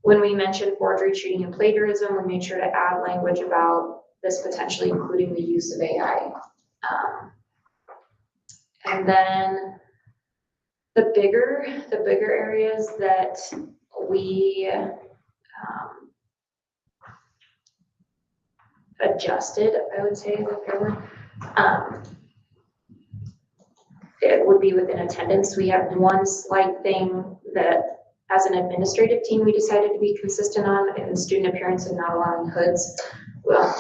When we mentioned forgery, cheating, and plagiarism, we made sure to add language about this potentially including the use of AI. And then the bigger areas that we adjusted, I would say, it would be within attendance. We have one slight thing that as an administrative team, we decided to be consistent on in student appearance and not allowing hoods. Well,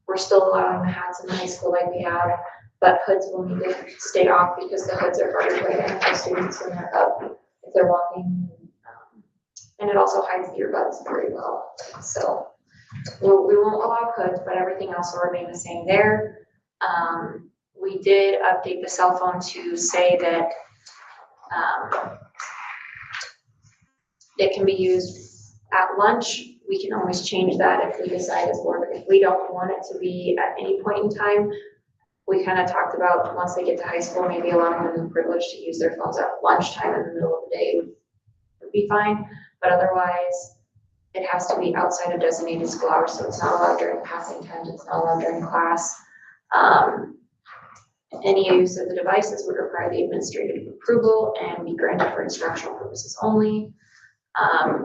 we're still allowing the hats in high school like we have, but hoods will need to stay off because the hoods are harder to identify students when they're up, if they're walking. And it also hides the earbuds very well. So we won't allow hoods, but everything else will remain the same there. We did update the cell phone to say that it can be used at lunch. We can always change that if we decide as board. If we don't want it to be at any point in time, we kind of talked about once they get to high school, maybe allowing them the privilege to use their phones at lunchtime in the middle of the day would be fine. But otherwise, it has to be outside of designated school hours, so it's not allowed during passing times, it's not allowed during class. Any use of the devices would require the administrative approval and be granted for instructional purposes only.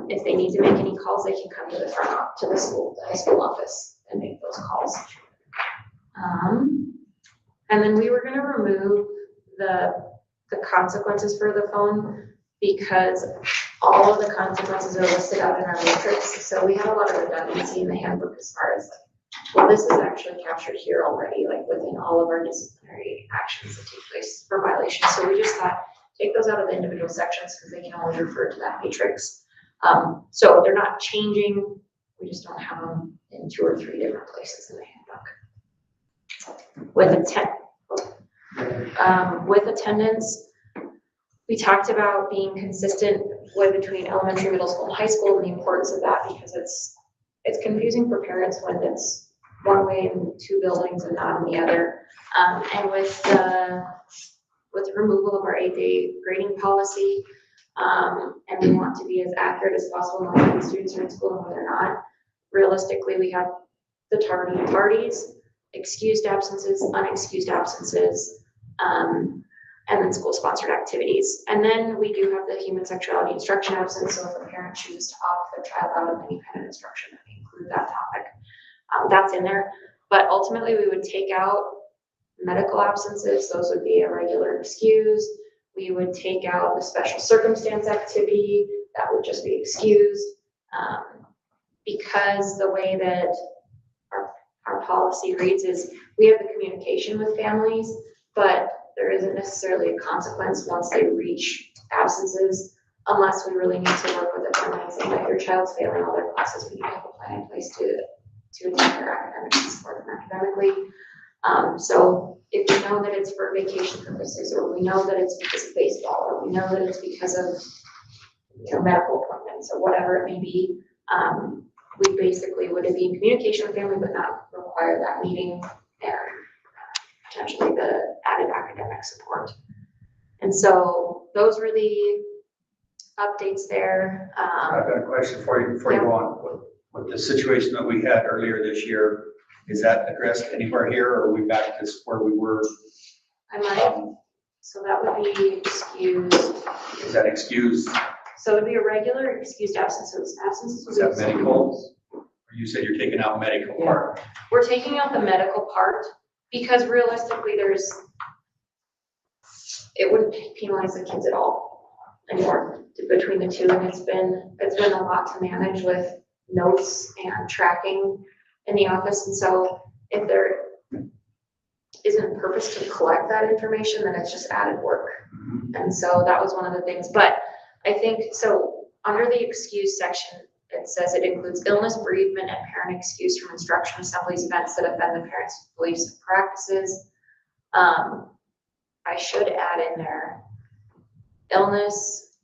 If they need to make any calls, they can come to the high school office and make those calls. And then we were going to remove the consequences for the phone because all of the consequences are listed out in our matrix. So we have a lot of redundancy in the handbook as far as, well, this is actually captured here already, like within all of our disciplinary actions that take place for violations. So we just thought, take those out of the individual sections because they can always refer to that matrix. So they're not changing, we just don't have them in 2 or 3 different places in the handbook. With attendance, we talked about being consistent between elementary, middle school, and high school, and the importance of that because it's confusing for parents when it's one way in 2 buildings and not in the other. And with the removal of our 8-day grading policy, and we want to be as accurate as possible knowing when students are in school and when they're not. Realistically, we have the tardies, excused absences, unexcused absences, And then school-sponsored activities. And then we do have the human sexuality instruction absence, so if a parent chooses to opt their child out of any kind of instruction, we include that topic. That's in there, but ultimately we would take out medical absences, those would be a regular excuse. We would take out the special circumstance activity, that would just be excused. Because the way that our policy reads is we have the communication with families, but there isn't necessarily a consequence once they reach absences, unless we really need to work with the family and say that your child's failing all their classes, we need to have a plan in place to attend their academics and support them academically. So if we know that it's for vacation purposes, or we know that it's because of baseball, or we know that it's because of medical appointments, or whatever it may be, we basically would be in communication with family, but not require that meeting and potentially the added academic support. And so those were the updates there. I've got a question for you before you go on. With the situation that we had earlier this year, is that addressed anywhere here, or are we back to where we were? I might, so that would be excused. Is that excused? So it would be a regular excused absences. Absences would Is be that excused. medical? Or you said you're taking out medical part? We're taking out the medical part because realistically it wouldn't penalize the kids at all anymore between the two. And it's been a lot to manage with notes and tracking in the office. And so if there isn't a purpose to collect that information, then it's just added work. And so that was one of the things, but I think, so under the excuse section, it says it includes illness, bereavement, and parent excuse from instruction, assemblies, events that offend the parents' beliefs and practices. I should add in there illness,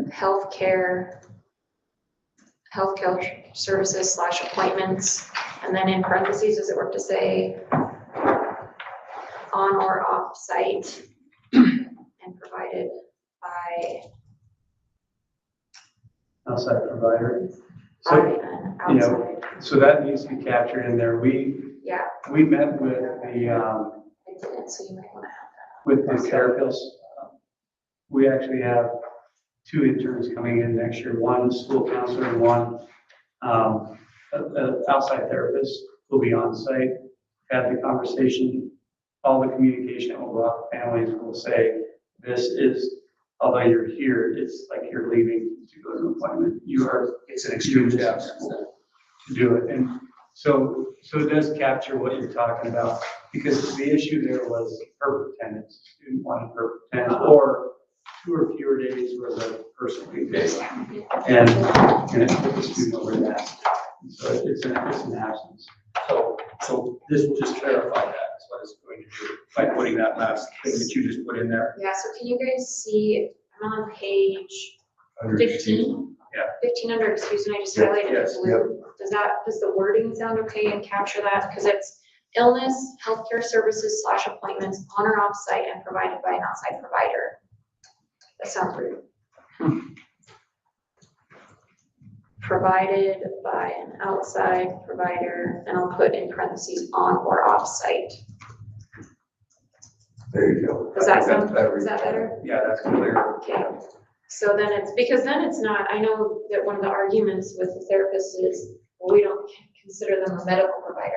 healthcare services / appointments, and then in parentheses, does it work to say on or off site and provided by outside provider. by So, an you know, outside. so that needs to be captured in there. Yeah, We met with the, I didn't, so you might want to have with the therapists. We actually have 2 interns coming in next year, one school counselor and one outside therapist will be on site, have the conversation, all the communication will go out to families, will say, this is, although you're here, it's like you're leaving to go to an appointment. It's an excused absence. To do it. And so it does capture what you're talking about, because the issue there was perfect attendance. Student wanted perfect attendance, or 2 or fewer days where the person could get. And it put the student over that. So it's an absence. So this will just clarify that, is what it's going to do, by putting that last thing that you just put in there. Yeah, so can you guys see, I'm on page Under 15? Yeah. 15 under excuse, and I just Yep, highlighted yes, it blue. Does the wording sound okay and capture that? Because it's illness, healthcare services / appointments on or off site and provided by an outside provider. That sounds weird. Provided by an outside provider, and I'll put in parentheses on or off site. There you go. Does that I think sound, that's better. is that better? Yeah, that's clear. Okay, so then it's not, I know that one of the arguments with the therapist is, well, we don't consider them a medical provider.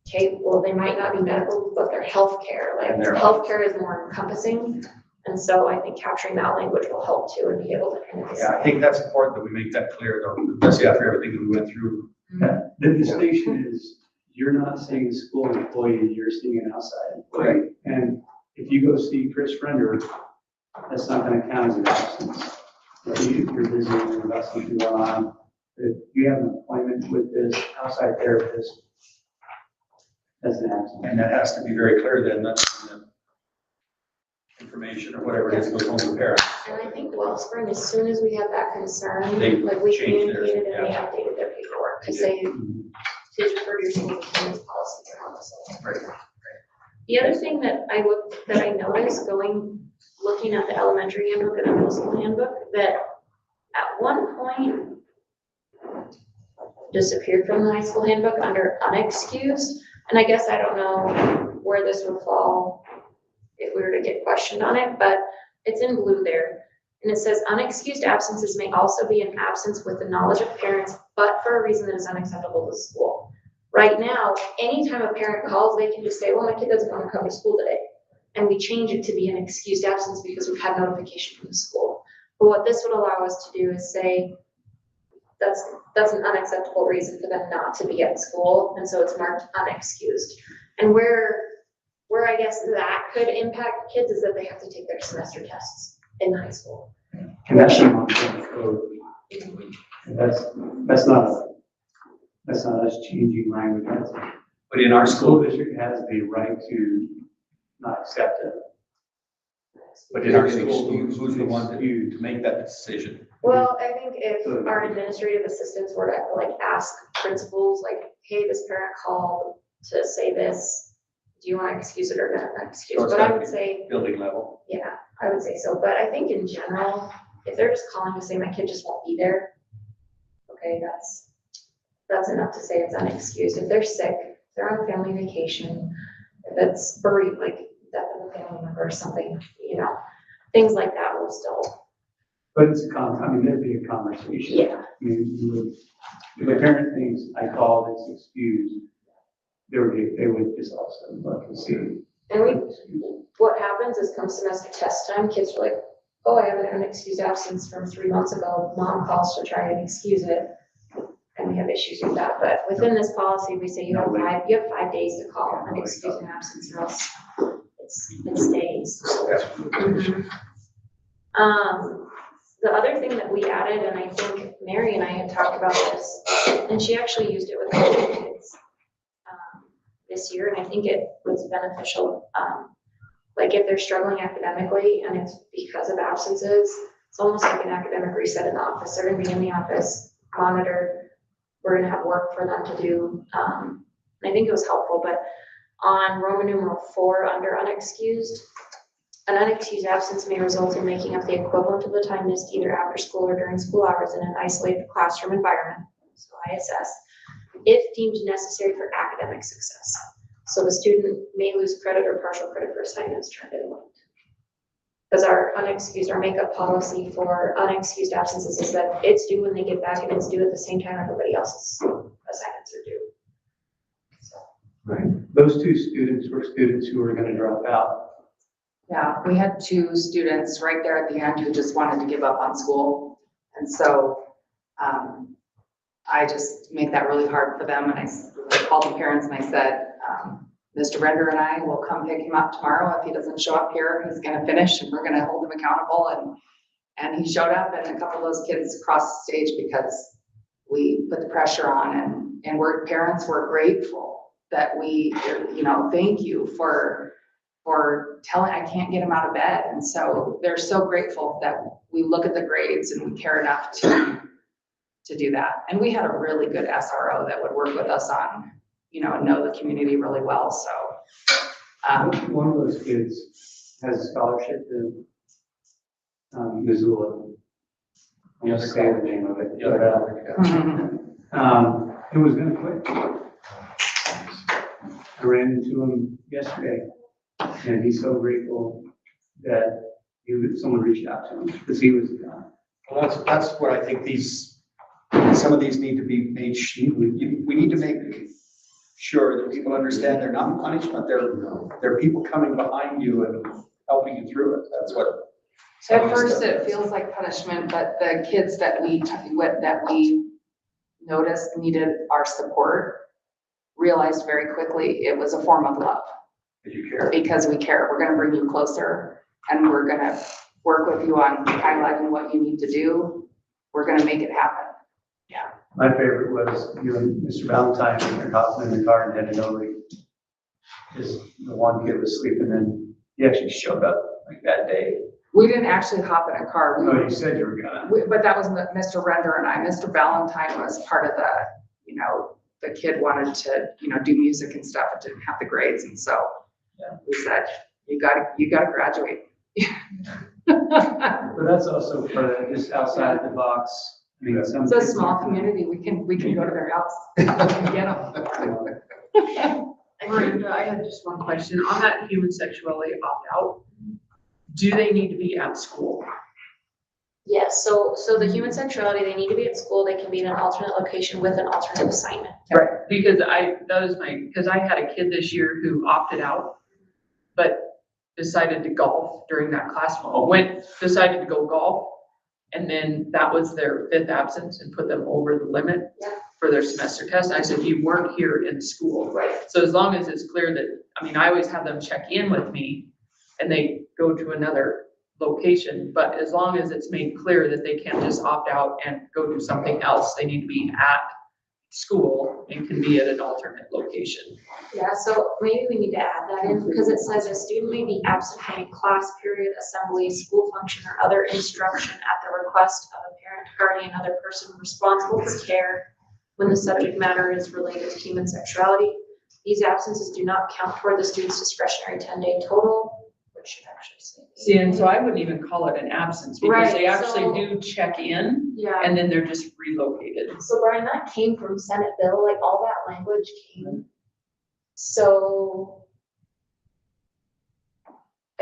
Okay, well, they might not be medical, but they're healthcare, like And they're- healthcare is more encompassing. And so I think capturing that language will help too and be able to kind of. Yeah, I think that's important that we make that clear, though, especially after everything that we went through. The distinction is, you're not seeing a school employee, you're seeing an outside employee. And if you go see Chris Frender, that's not gonna count as an absence. If you're visiting about something going on, if you have an appointment with this outside therapist, that's an absence. And that has to be very clear then, that's the information or whatever it is goes home to parents. And I think Wellspring, as soon as we had that concern, They like we changed theirs, communicated and they updated their paperwork, because they, please refer to your school attendance policy or policy. The other thing that I noticed looking at the elementary handbook and the middle school handbook, that at one point disappeared from the high school handbook under unexcused, And I guess I don't know where this would fall if we were to get questioned on it, but it's in blue there. And it says unexcused absences may also be an absence with the knowledge of parents, but for a reason that is unacceptable to the school. Right now, anytime a parent calls, they can just say, well, my kid doesn't want to come to school today. And we change it to be an excused absence because we've had notification from the school. But what this would allow us to do is say, that's an unacceptable reason for them not to be at school, and so it's marked unexcused. And where I guess that could impact kids is that they have to take their semester tests in high school. And that's a Montana code. And that's not us changing language. But in our School district has the right to not accept it. But in our school, who's the one to make that decision? Well, I think if our administrative assistants were to like ask principals, like, hey, this parent called to say this, do you want to excuse it or not excuse? But I would say, Building level. yeah, I would say so. But I think in general, if they're just calling to say my kid just won't be there, okay, that's enough to say it's unexcused. If they're sick, if they're on family vacation, if it's bereaved, like death of a family member or something, you know, things like that will still. But it's there'd be a conversation. Yeah. I mean, if a parent thinks I called, it's excused, they would just also look and see. And what happens is come semester test time, kids are like, oh, I have an unexcused absence from 3 months ago. Mom calls to try and excuse it. And we have issues with that. But within this policy, we say you have 5 days to call an excuse an absence or else it stays. The other thing that we added, and I think Mary and I had talked about this, and she actually used it with her kids this year, and I think it was beneficial. Like if they're struggling academically and it's because of absences, it's almost like an academic reset in the office. They're gonna be in the office, monitored. We're gonna have work for them to do. And I think it was helpful, but on Roman numeral 4 under unexcused, an unexcused absence may result in making up the equivalent of the time missed either after school or during school hours in an isolated classroom environment, so ISS, if deemed necessary for academic success. So the student may lose credit or partial credit for assignments turned in late. Because our unexcused, our makeup policy for unexcused absences is that it's due when they get back and it's due at the same time everybody else's assignments are due. So. Right. Those 2 students were students who were gonna drop out. Yeah, we had 2 students right there at the end who just wanted to give up on school. And so I just made that really hard for them. And I called the parents and I said, Mr. Render and I will come pick him up tomorrow. If he doesn't show up here, he's gonna finish and we're gonna hold him accountable. And he showed up and a couple of those kids crossed the stage because we put the pressure on and parents were grateful that we, thank you for telling, I can't get him out of bed. And so they're so grateful that we look at the grades and we care enough to do that. And we had a really good SRO that would work with us on, know the community really well. So One of those kids has a scholarship to Missoula. I won't say the name of it. It was gonna quit. I ran into him yesterday, and he's so grateful that someone reached out to him because he was gone. Well, that's what I think some of these need to be made, we need to make sure that people understand they're not punishment, they're people coming behind you and helping you through it. That's what. at first it feels like punishment, but the kids that we noticed needed our support realized very quickly it was a form of love. Because we care. We're gonna bring you closer and we're gonna work with you on highlighting what you need to do. We're gonna make it happen. Yeah. My favorite was you and Mr. Valentine, and hopping in the car and headed over. Just the one kid was sleeping and he actually showed up like that day. We didn't actually hop in a car. No, you said you were gonna. But that was Mr. Render and I. Mr. Valentine was part of the kid wanted to, do music and stuff. It didn't have the grades. And so we said, you gotta graduate. But that's also for just outside of the box. I mean, It's a small community. We can go to their house and get them. Miranda, I had just one question. On that human sexuality opt-out, do they need to be at school? Yes, so the human sexuality, they need to be at school, they can be in an alternate location with an alternate assignment. Right. Because because I had a kid this year who opted out, but decided to golf during that class, decided to go golf. And then that was their 5th absence and put them over the limit for their semester test. And I said, you weren't here in school. Right. So as long as it's clear that, I always have them check in with me and they go to another location, but as long as it's made clear that they can't just opt out and go do something else, they need to be at school and can be at an alternate location. Yeah, so maybe we need to add that in, because it says a student may be absent from a class period, assembly, school function, or other instruction at the request of a parent, guardian, other person responsible for care when the subject matter is related to human sexuality. These absences do not count toward the student's discretionary 10-day total, which should actually say. See, and so I wouldn't even call it an absence because they Right, actually so- do check in Yeah. and then they're just relocated. So Brian, that came from Senate bill, like all that language came. So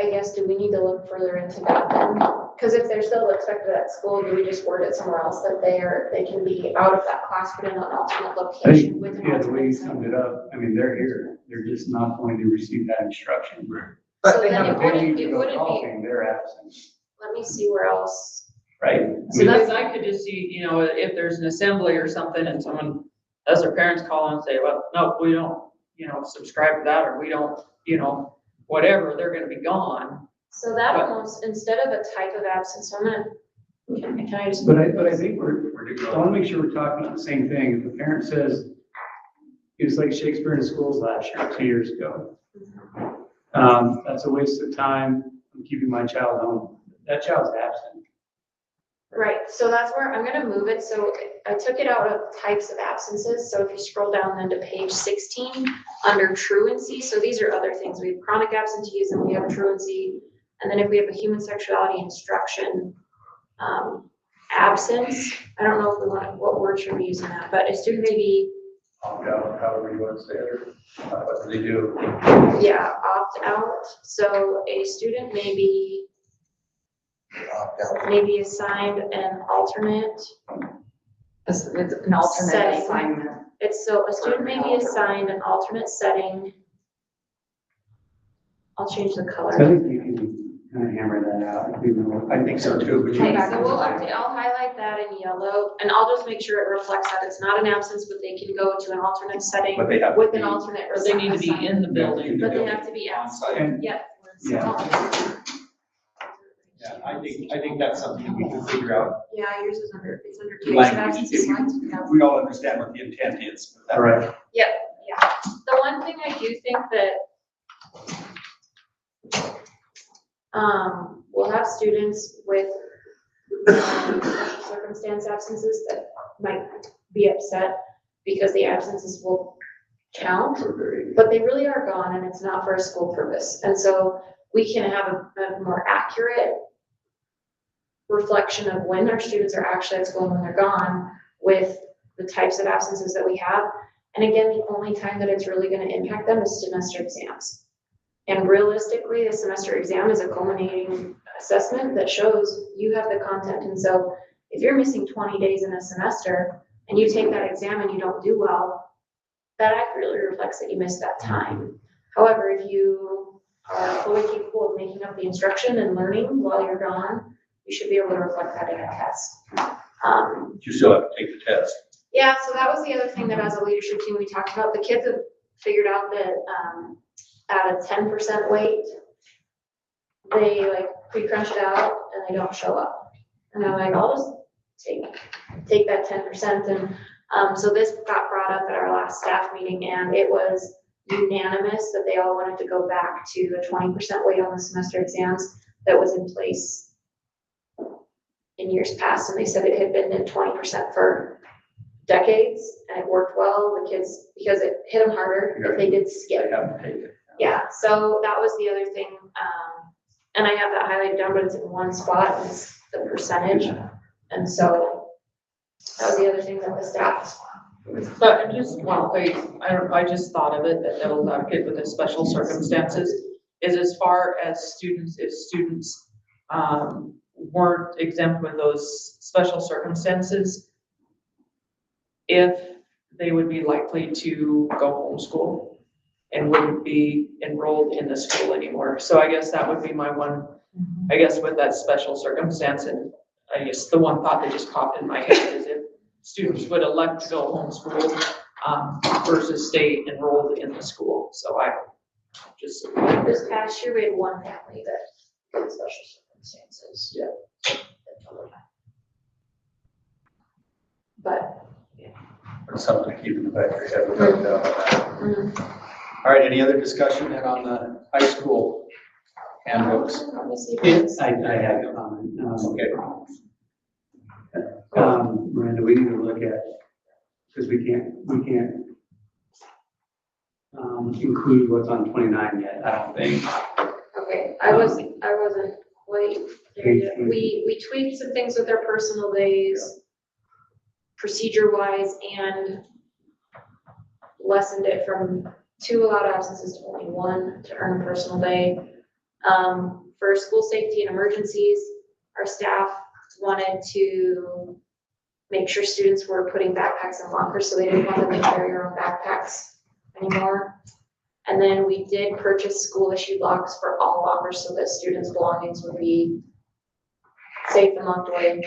I guess, do we need to look further into that then? Because if they're still expected at school, do we just word it somewhere else that they can be out of that class, but in an alternate I location think, with an yeah, the way you alternate summed assignment? it up, they're here, they're just not going to receive that instruction. So But they then have it a wouldn't- need to it go wouldn't be- golfing, they're absent, Let me see where else. right? So because I could just see, if there's an assembly or something and someone, as their parents call and say, well, no, we don't, subscribe to that, or we don't, whatever, they're gonna be gone. So that almost, instead of a type of absence, I'm gonna, can I just? But I think I wanna make sure we're talking about the same thing. If the parent says, it's like Shakespeare in schools last year, 2 years ago. That's a waste of time, I'm keeping my child home. That child's absent. Right, so that's where I'm gonna move it, so I took it out of types of absences, so if you scroll down then to page 16, under truancy, so these are other things, we have chronic absenteeism, we have truancy, and then if we have a human sexuality instruction, absence, I don't know if we want, what word should we use in that, but a student may be, However you want to say it, what do they do? yeah, opt out, so a student may be assigned an alternate. It's an alternate Setting. assignment. So a student may be assigned an alternate setting. I'll change the color. So I think you can kind of hammer that out. I think so too, but Okay, so I'll highlight that in yellow, and I'll just make sure it reflects that it's not an absence, but they can go to an alternate setting But they have to with an be- alternate. But they need to be in the building. But they have to be outside, And- yeah. Yeah, I think that's something that we can figure out. Yeah, yours is under, it's under. The types of language, absences, if mine's we- no. we all understand what the intent is. but that- All right. Yep, yeah. The one thing I do think that we'll have students with circumstance absences that might be upset because the absences will count, but they really are gone and it's not for a school purpose. And so we can have a more accurate reflection of when our students are actually at school and when they're gone with the types of absences that we have. And again, the only time that it's really going to impact them is semester exams. And realistically, the semester exam is a culminating assessment that shows you have the content. And so if you're missing 20 days in a semester and you take that exam and you don't do well, that accurately reflects that you missed that time. However, if you are fully capable of making up the instruction and learning while you're gone, you should be able to reflect that in a test. You still have to take the test. Yeah, so that was the other thing that as a leadership team, we talked about. The kids have figured out that at a 10% weight, they like pre-crunch it out and they don't show up. And I'm like, I'll just take that 10%. And so this got brought up at our last staff meeting and it was unanimous that they all wanted to go back to the 20% weight on the semester exams that was in place in years past. And they said it had been at 20% for decades and it worked well. The kids, because it hit them harder if they did skip. They have to take it. Yeah, so that was the other thing, and I have that highlighted down, but it's in one spot, and it's the percentage. And so that was the other thing that the staff But just one place, I just thought of it, that devil's advocate with the special circumstances, is as far as students, if students, weren't exempt with those special circumstances, if they would be likely to go homeschool and wouldn't be enrolled in the school anymore. So I guess that would be my one, I guess with that special circumstance, and I guess the one thought that just popped in my head is if students would elect to go homeschool, versus stay enrolled in the school. So I just. This past year, we had one family that had special circumstances. Yeah. But. Or something to keep in the back of your head without doubt on that. All right, any other discussion then on the high school handbooks? I have a comment. Okay. Miranda, we need to look at, because we can't include what's on 29 yet, I don't think. Okay, I wasn't quite there yet. We tweaked some things with their personal days, procedure wise, and lessened it from 2 allowed absences to only 1 to earn a personal day. For school safety and emergencies, our staff wanted to make sure students were putting backpacks in lockers, so they didn't want them to carry their own backpacks anymore. And then we did purchase school issued locks for all lockers so that students' belongings would be safe and locked away.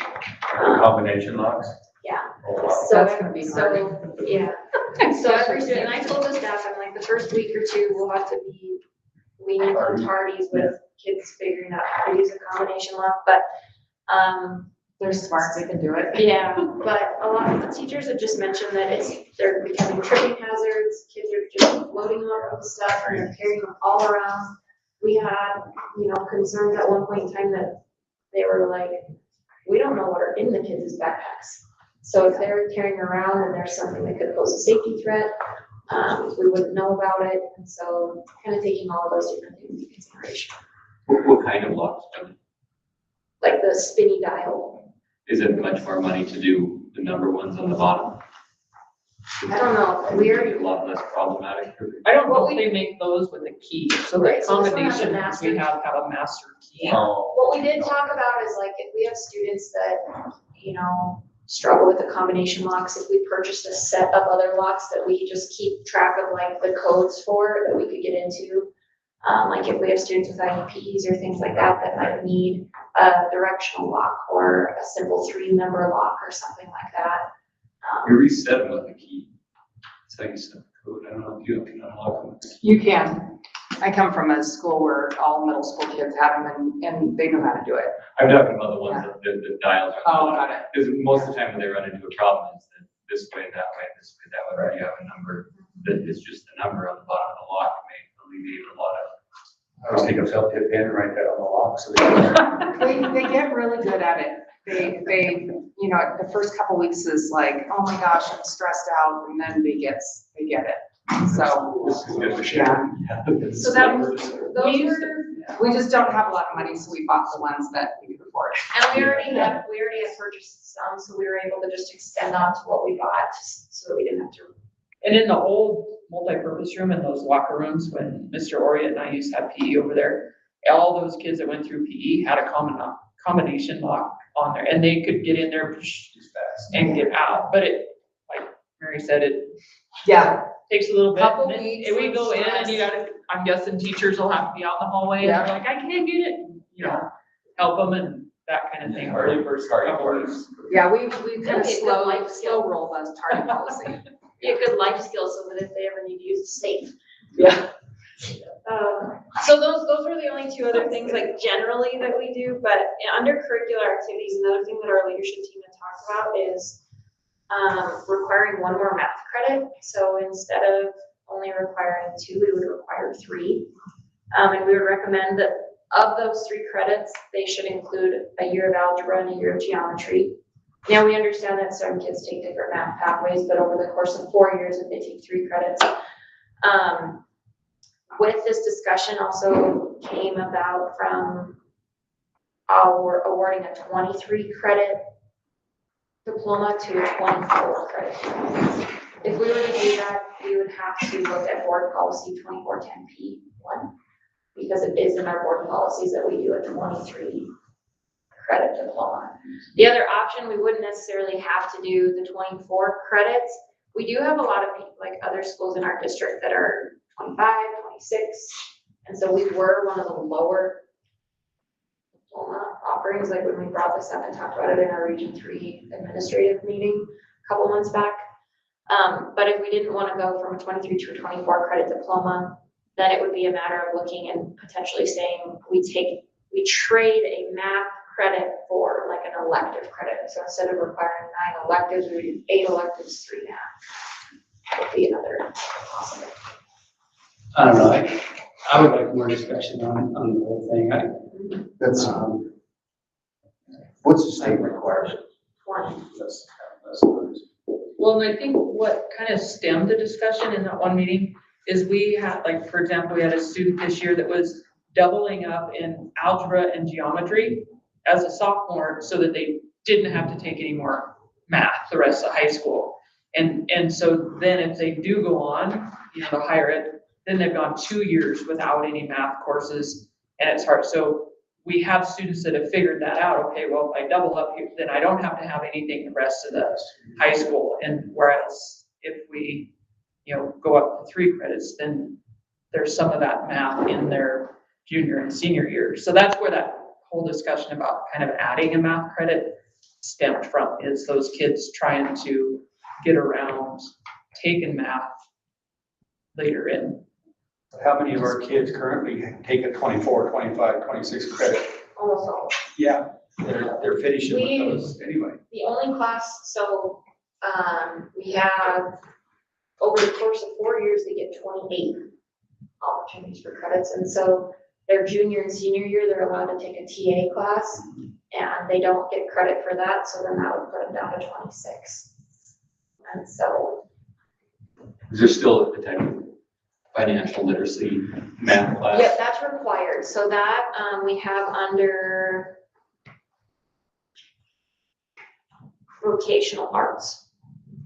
Combination locks? Yeah. Oh, wow. So, That's gonna be hard. yeah. So every student, and I told the staff, I'm like, the first week or 2, we'll have to be, we need some tardies with kids figuring out how to use a combination lock, but, They're smart, they can do it. yeah, but a lot of the teachers have just mentioned that they're becoming tripping hazards, kids are just loading them up with stuff and they're carrying them all around. We had, concerns at one point in time that they were like, we don't know what are in the kids' backpacks. So if they're carrying around and there's something that could pose a safety threat, we wouldn't know about it. And so kind of taking all of those different things into consideration, What kind of locks? like the spinny dial. Is it much more money to do the number ones on the bottom? I don't know, we already, A lot less problematic. I don't know if they make those with a key, so the Right, so this one has a combination, master we have a master key. Oh. what we did talk about is like, if we have students that, struggle with the combination locks, if we purchased a set of other locks that we just keep track of like the codes for that we could get into. Like if we have students with IEPs or things like that, that might need a directional lock or a simple 3-member lock or something like that. You reset them with the key. That's how you set the code. I don't know if you can unlock them. You can. I come from a school where all middle school kids have them and they know how to do it. I'm talking about the ones that dials are. Oh, got it. Because most of the time when they run into a problem, it's that this way, that way, this way, that way, or you have a number that is just the number on the bottom of the lock may alleviate a lot of. I was thinking of self-tip pen and write that on the lock, so They get really good at it. They, the first couple weeks is like, oh my gosh, I'm stressed out, and then they get it. So, yeah. So those were, We just don't have a lot of money, so we bought the ones that we could afford. and we already had purchased some, so we were able to just extend on to what we bought, so that we didn't have to. And in the old multi-purpose room and those locker rooms, when Mr. Oriot and I used to have PE over there, all those kids that went through PE had a combination lock on there, and they could get in there and get out. But it, like Mary said, it takes a little bit. Couple and then weeks if we go in of and you gotta, I'm guessing teachers will have to be out in the hallway and they're like, I can't get it, help them and that kind of thing. Early first couple weeks. Yeah, we kind of Okay, slow roll those target policy. Be a good life skill so that if they ever need to use it, safe. Yeah. So those were the only 2 other things like generally that we do, but under curricular activities, another thing that our leadership team had talked about is requiring 1 more math credit. So instead of only requiring 2, we would require 3. And we would recommend that of those 3 credits, they should include a year of algebra and a year of geometry. Now, we understand that some kids take different math pathways, but over the course of 4 years, if they take 3 credits. With this discussion also came about from our awarding a 23 credit diploma to a 24 credit. If we were to do that, we would have to look at board policy 2410P1, because it is in our board policies that we do a 23 credit diploma. The other option, we wouldn't necessarily have to do the 24 credits. We do have a lot of people, like other schools in our district that are 25, 26. And so we were one of the lower diploma offerings, like when we brought this up and talked about it in our Region 3 administrative meeting a couple months back. But if we didn't want to go from a 23 to a 24 credit diploma, then it would be a matter of looking and potentially saying we trade a math credit for like an elective credit. So instead of requiring 9 electives, we would do 8 electives, 3 math. Would be another possibility. I don't know, I would like more discussion on the whole thing. That's, what's the state requirement? 20. Well, and I think what kind of stemmed the discussion in that one meeting is we had, like, for example, we had a student this year that was doubling up in algebra and geometry as a sophomore so that they didn't have to take any more math the rest of high school. And so then if they do go on, you know, to higher ed, then they've gone 2 years without any math courses, and it's hard. So we have students that have figured that out. Okay, well, if I double up here, then I don't have to have anything the rest of the high school. And whereas if we, you know, go up to 3 credits, then there's some of that math in their junior and senior years. So that's where that whole discussion about kind of adding a math credit stemmed from, is those kids trying to get around taking math later in. How many of our kids currently take a 24, 25, 26 credit? Almost all. Yeah, they're finishing with those anyway. The only class, so, we have, over the course of 4 years, they get 28 opportunities for credits. And so their junior and senior year, they're allowed to take a TA class, and they don't get credit for that. So then that would put them down to 26. And so. Is there still a type of financial literacy math class? Yeah, that's required. So that, we have under vocational arts.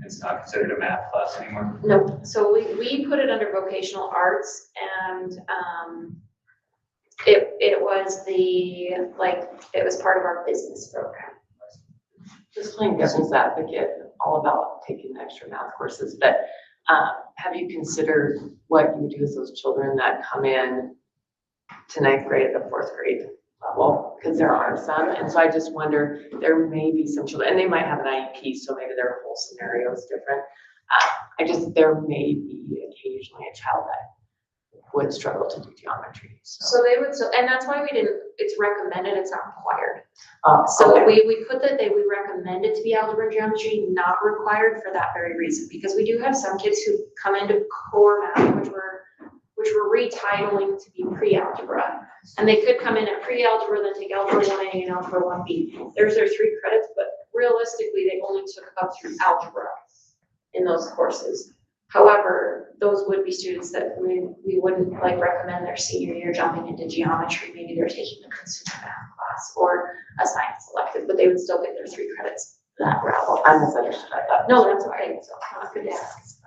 It's not considered a math class anymore? No, so we put it under vocational arts, and, it was it was part of our business program. Just playing devil's advocate, all about taking extra math courses, but have you considered what you would do with those children that come in to 9th grade at the 4th grade level? Because there are some, and so I just wonder, there may be some children, and they might have an IEP, so maybe their whole scenario is different. There may be occasionally a child that would struggle to do geometry. So they would, and that's why it's recommended, it's not required. So we put that we recommend it to be algebra and geometry, not required, for that very reason, because we do have some kids who come into core math, which we're retitling to be pre-algebra. And they could come in at pre-algebra, then take algebra 1A and algebra 1B. There's their 3 credits, but realistically, they only took up through algebra in those courses. However, those would be students that we wouldn't recommend their senior year jumping into geometry. Maybe they're taking a consumer math class or a science elective, but they would still get their 3 credits that route. I misunderstood. I thought. No, that's okay. So that's good to ask.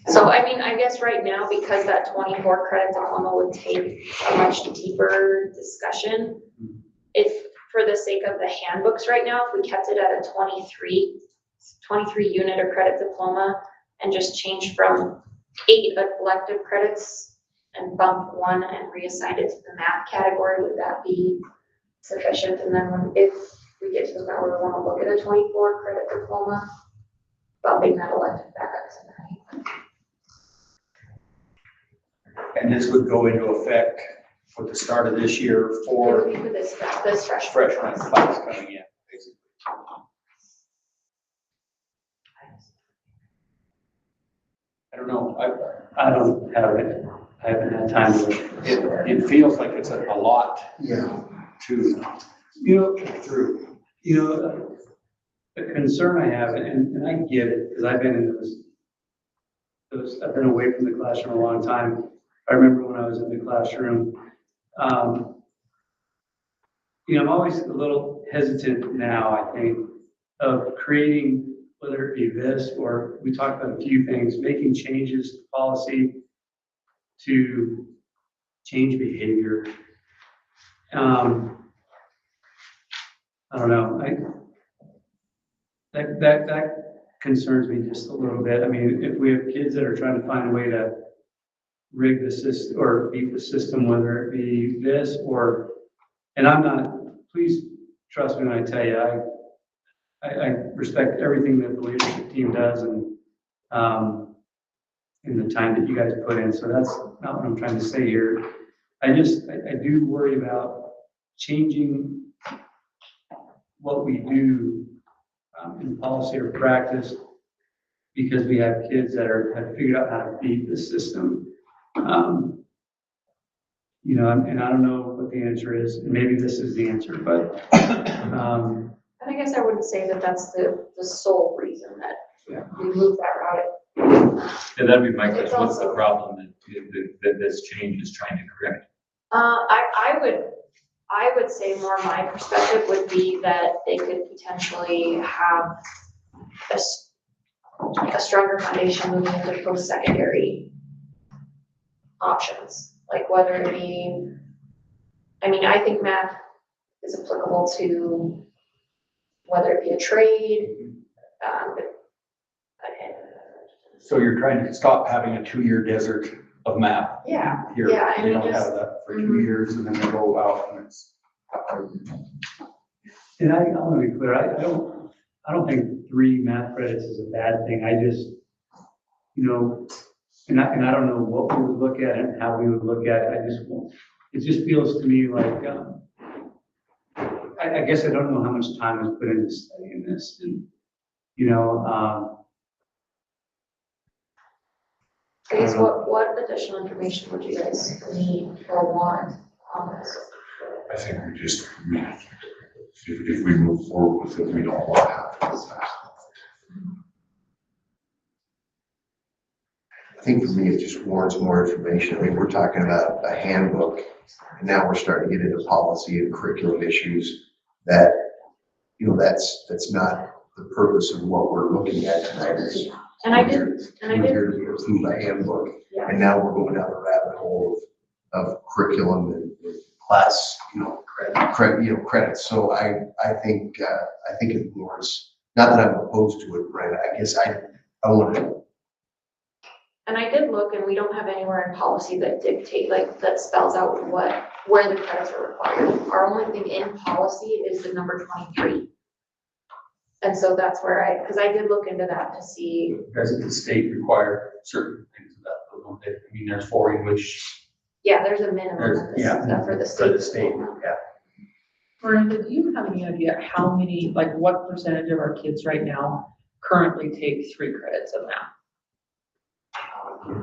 So, I mean, I guess right now, because that 24 credit diploma would take a much deeper discussion, if, for the sake of the handbooks right now, if we kept it at a 23 unit or credit diploma and just changed from 8 elective credits and bumped 1 and reassigned it to the math category, would that be sufficient? And then if we get to the point where we want to look at a 24 credit diploma, bumping that elective back up to 9. And this would go into effect with the start of this year It for would be for this freshman. freshman class coming in, basically. I don't know, I don't have it. I haven't had time to look. it feels like it's a lot Yeah. to get through. The concern I have, and I get it, because I've been in I've been away from the classroom a long time. I remember when I was in the classroom, I'm always a little hesitant now, I think, of creating, whether it be this, or we talked about a few things, making changes to policy to change behavior. I don't know, that concerns me just a little bit. I mean, if we have kids that are trying to find a way to rig the system or beat the system, whether it be this or, and I'm not, please trust me when I tell you, I respect everything that the leadership team does and in the time that you guys put in. So that's not what I'm trying to say here. I do worry about changing what we do in policy or practice because we have kids that have figured out how to beat the system. And I don't know what the answer is, and maybe this is the answer, but, And I guess I wouldn't say that that's the sole reason that we move that route. Yeah, that'd be my It's question. What's the also- problem that this change is trying to correct? I would say more my perspective would be that they could potentially have a stronger foundation moving into post-secondary options, like whether it be, I think math is applicable to whether it be a trade. So you're trying to stop having a 2-year desert of math Yeah, here. yeah, and You it don't just- have that for 2 years and then they go out and it's. and I want to be clear, I don't think 3 math credits is a bad thing. I just, and I don't know what we would look at and how we would look at it. It just feels to me like, I guess I don't know how much time was put into studying this and, I guess what additional information would you guys need or want on this? I think if we move forward with it, we don't want to have to. I think for me, it just warrants more information. I mean, we're talking about a handbook, and now we're starting to get into policy and curriculum issues that, that's not the purpose of what we're looking at tonight. And I did, We're here to approve a handbook, yeah. and now we're going down the rabbit hole of curriculum and class, credits. So I think it warrants, not that I'm opposed to it, Brent, I guess I want to. And I did look, and we don't have anywhere in policy that dictate, that spells out where the credits are required. Our only thing in policy is the number 23. And so that's where because I did look into that to see. Doesn't the state require certain things of that, don't they? There's 4 English. Yeah, there's a minimum for the state. For the state, yeah. Miranda, do you have any idea how many, what percentage of our kids right now currently take 3 credits of math?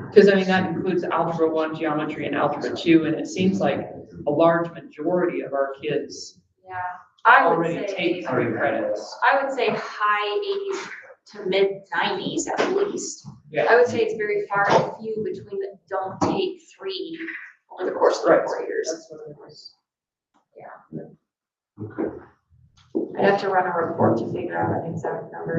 Because that includes Algebra 1, Geometry, and Algebra 2, and it seems like a large majority of our kids Yeah, I would already say, take 3 credits. I would say high 80s to mid 90s at least. Yeah. I would say it's very far and few between that don't take 3 over the course of the 4 years. That's what it was. I'd have to run a report to figure out an exact number.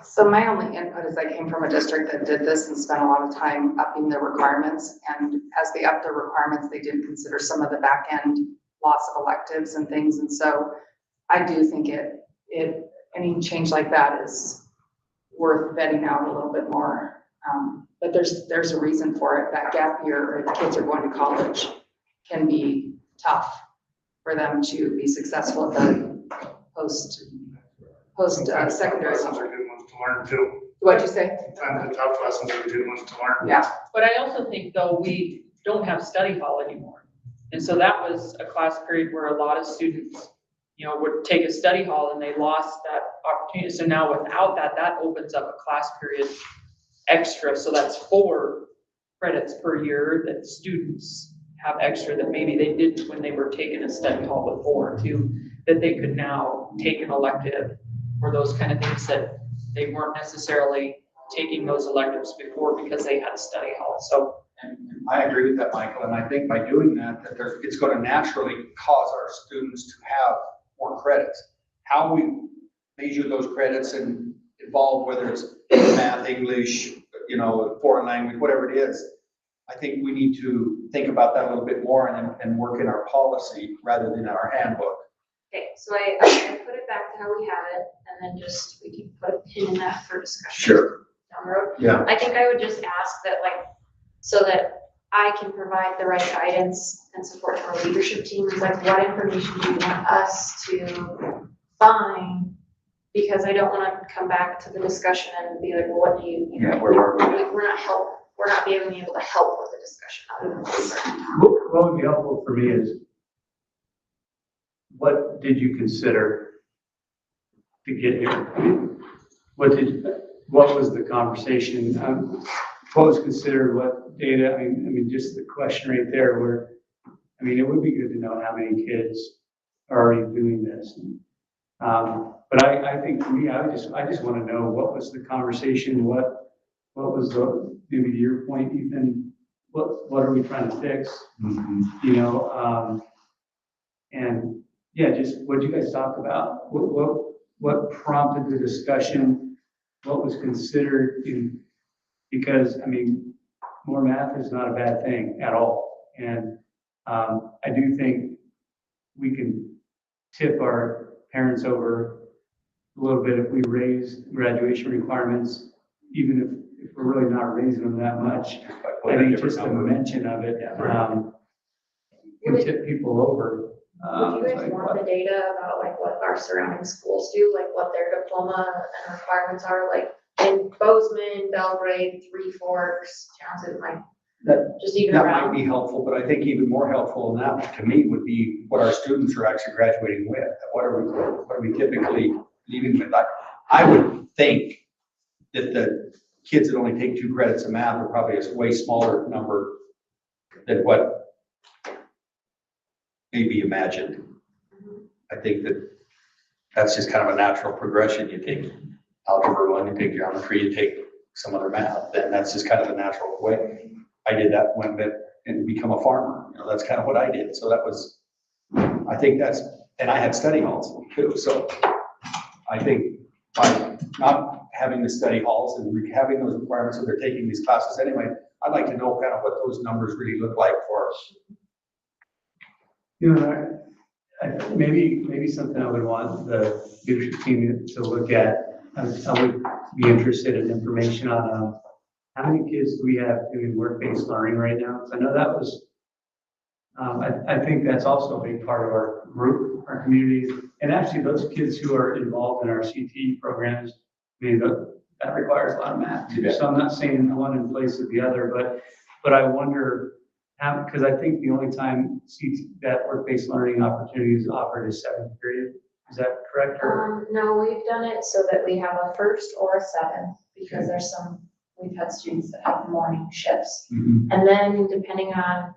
So my only input is I came from a district that did this and spent a lot of time upping their requirements. And as they upped their requirements, they didn't consider some of the back end loss of electives and things. And so I do think any change like that is worth vetting out a little bit more. But there's a reason for it. That gap year, or the kids are going to college, can be tough for them to be successful at the post-secondary Lessons level. are good ones to learn too. What'd you say? Sometimes the tough lessons are good ones to learn. Yeah. But I also think though, we don't have study hall anymore. And so that was a class period where a lot of students, would take a study hall and they lost that opportunity. So now without that opens up a class period extra. So that's 4 credits per year that students have extra that maybe they didn't when they were taking a study hall before too, that they could now take an elective or those kind of things that they weren't necessarily taking those electives before because they had a study hall. So And I agree with that, Michael, and I think by doing that, it's gonna naturally cause our students to have more credits. How we measure those credits and involve, whether it's math, English, foreign language, whatever it is, I think we need to think about that a little bit more and work in our policy rather than our handbook. Okay, so I put it back to how we have it, and then we can put a pin in that for discussion. Sure. Down the road. Yeah. I think I would just ask that, so that I can provide the right guidance and support to our leadership team, is what information do you want us to find? Because I don't wanna come back to the discussion and be like, well, what do you? Yeah, we're not being able to help with the discussion. What would be helpful for me is, what did you consider to get here? I mean, what was the conversation? What was considered, what data? I mean, just the question right there where, it would be good to know how many kids are already doing this. But I think for me, I just want to know, what was the conversation? What was maybe to your point, Ethan, what are we trying to fix? And yeah, just what did you guys talk about? What prompted the discussion? What was considered because more math is not a bad thing at all. And I do think we can tip our parents over a little bit if we raise graduation requirements, even if we're really not raising them that much. I think just the mention of it can tip people over. Would you guys want the data about what our surrounding schools do, what their diploma and requirements are, in Bozeman, Belgrade, Three Forks, Townsend, just even That around? might be helpful, but I think even more helpful than that, to me, would be what our students are actually graduating with. What are we typically leaving with? I would think that the kids that only take 2 credits of math are probably a way smaller number than what may be imagined. I think that's just kind of a natural progression. You take algebra 1, you take geometry, you take some other math, and that's just kind of a natural way. I did that and become a farmer. That's kind of what I did. So I think and I had study halls too. So I think by not having the study halls and having those requirements that they're taking these classes anyway, I'd like to know kind of what those numbers really look like for us. Maybe something I would want the leadership team to look at. I would be interested in information on how many kids do we have doing work-based learning right now? Because I know that was, I think that's also a big part of our group, our community. And actually those kids who are involved in our CTE programs, that requires a lot of math too. So I'm not saying one in place of the other, but I wonder because I think the only time that work-based learning opportunity is offered is 7th period. Is that correct? No, we've done it so that we have a 1st or a 7th, because we've had students that have morning shifts. Mm-hmm. And then depending on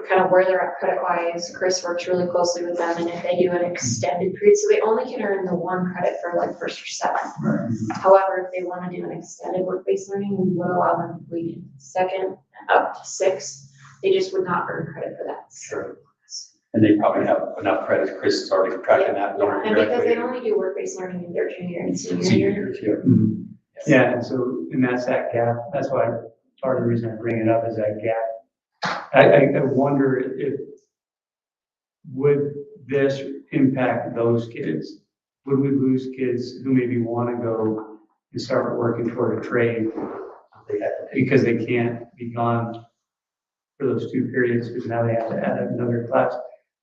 kind of where they're at credit-wise, Chris works really closely with them, and if they do an extended period, so they only can earn the 1 credit for 1st or 7th. Right. However, if they want to do an extended work-based learning, we would allow them to complete 2nd up to 6th. They just would not earn credit for that. Sure. And they probably have enough credits. Chris is already tracking that. Yeah, and because they only do work-based learning in their junior and senior year. Mm-hmm. Yeah, and that's that gap. That's why part of the reason I bring it up is that gap. I wonder would this impact those kids? Would we lose kids who maybe want to go and start working toward a trade because they can't be gone for those 2 periods because now they have to add another class?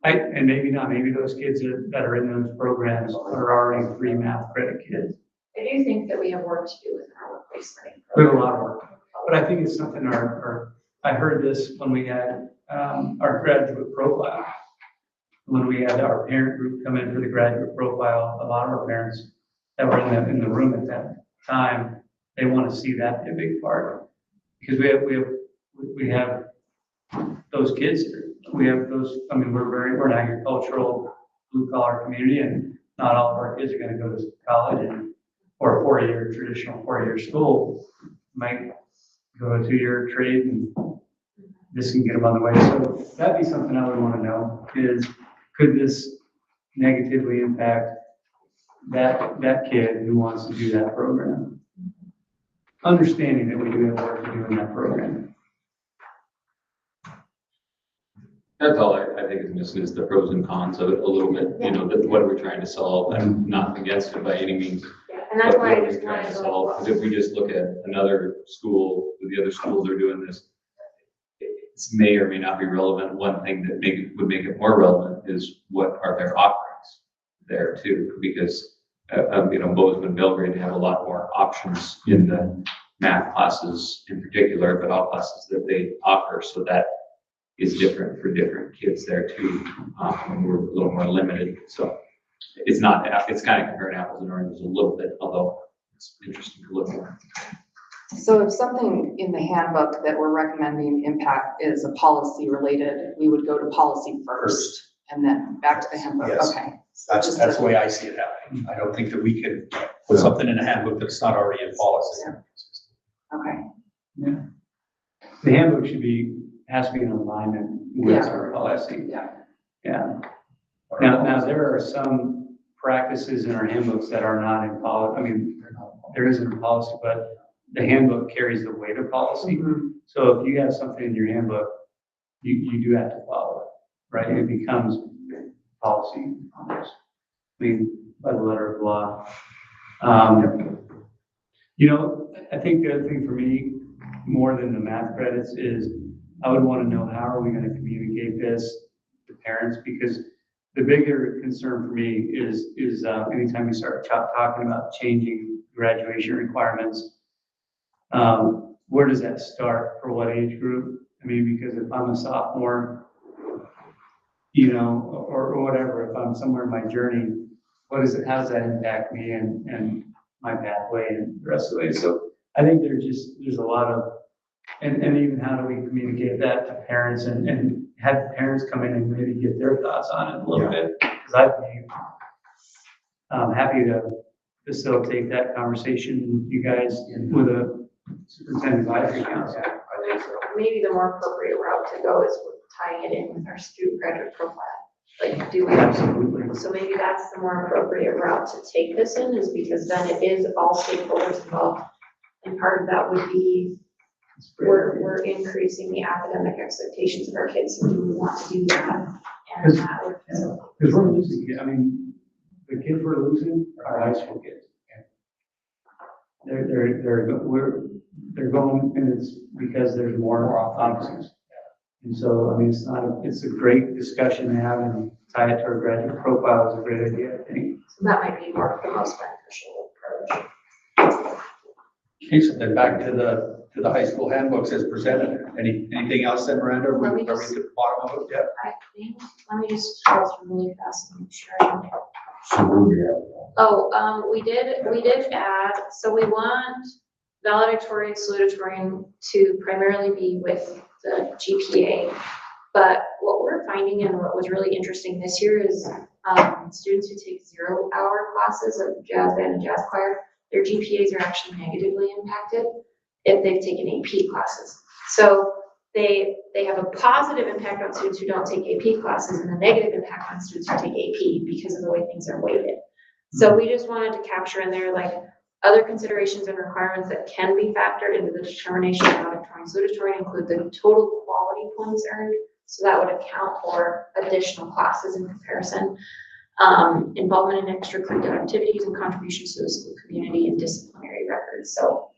And maybe not, maybe those kids that are in those programs are already 3 math credit kids. I do think that we have work to do with our work-based learning. We have a lot of work, but I think it's something I heard this when we had our graduate profile. When we had our parent group come in for the graduate profile, a lot of our parents that were in the room at that time, they want to see that be a big part. Because we have those kids, we have those, we're an agricultural blue collar community, and not all of our kids are going to go to college or a traditional 4-year school. Might go a 2-year trade and this can get them on the way. So that'd be something I would want to know is, could this negatively impact that kid who wants to do that program? Understanding that we do have work to do in that program. That's all I think is missing is the pros and cons of it a little bit, you know, what are we trying to solve? I'm not against it by any means. And that's But why what I are we just trying wanted to to solve? Because if we just look at another school, the other schools are doing this, it may or may not be relevant. One thing that would make it more relevant is what are their offerings there too? Because, you know, Bozeman, Belgrade have a lot more options in the math classes in particular, but all classes that they offer. So that is different for different kids there too. And we're a little more limited. So it's not, it's kind of comparing apples and oranges a little bit, although it's interesting to look at. So if something in the handbook that we're recommending impact is a policy related, we would go to policy first and then back to the handbook. Yes. Okay. That's the way I see it happening. I don't think that we can put something in a handbook that's not already in policy. Okay. Yeah. The handbook has to be in alignment with Yeah. our policy. Yeah. Yeah. Now there are some practices in our handbooks that are not in policy. I mean, there isn't a policy, but the handbook carries the weight of policy. So if you have something in your handbook, you do have to follow it, right? It becomes policy almost. I mean, by the letter of law. You know, I think the other thing for me, more than the math credits, is I would want to know how are we going to communicate this to parents, because the bigger concern for me is anytime we start talking about changing graduation requirements, where does that start for what age group? I mean, because if I'm a sophomore, you know, or whatever, if I'm somewhere in my journey, how does that impact me and my pathway and the rest of the way? So I think there's a lot of, and even how do we communicate that to parents and have parents come in and maybe get their thoughts on it a little bit? Because I'd be happy to facilitate that conversation with you guys with a superintendent advisory council. I think so. Maybe the more appropriate route to go is with tying it in with our student graduate profile. Like, do we? Absolutely. So maybe that's the more appropriate route to take this in, is because then it is all stakeholders involved. And part of that would be, we're increasing the academic expectations of our kids, so do we want to do that? And that would. Because we're losing, I mean, the kids we're losing are high school kids. They're going, and it's because there's more options. And so, I mean, it's a great discussion to have, and tie it to our graduate profile is a great idea, I think. So that might be more the most beneficial approach. Okay, so then back to the high school handbooks as presented. Anything else then, Miranda? Are we at the bottom of it yet? I think, let me just scroll through really fast and make sure. Oh, we did add, so we want valedictorian, salutatorian to primarily be with the GPA. But what we're finding and what was really interesting this year is students who take 0-hour classes of jazz band and jazz choir, their GPAs are actually negatively impacted if they've taken AP classes. So they have a positive impact on students who don't take AP classes and a negative impact on students who take AP because of the way things are weighted. So we just wanted to capture in there like other considerations and requirements that can be factored into the determination of valedictorian, salutatorian, include the total quality points earned. So that would account for additional classes in comparison. Involvement in extracurricular activities and contributions to the school community and disciplinary records. So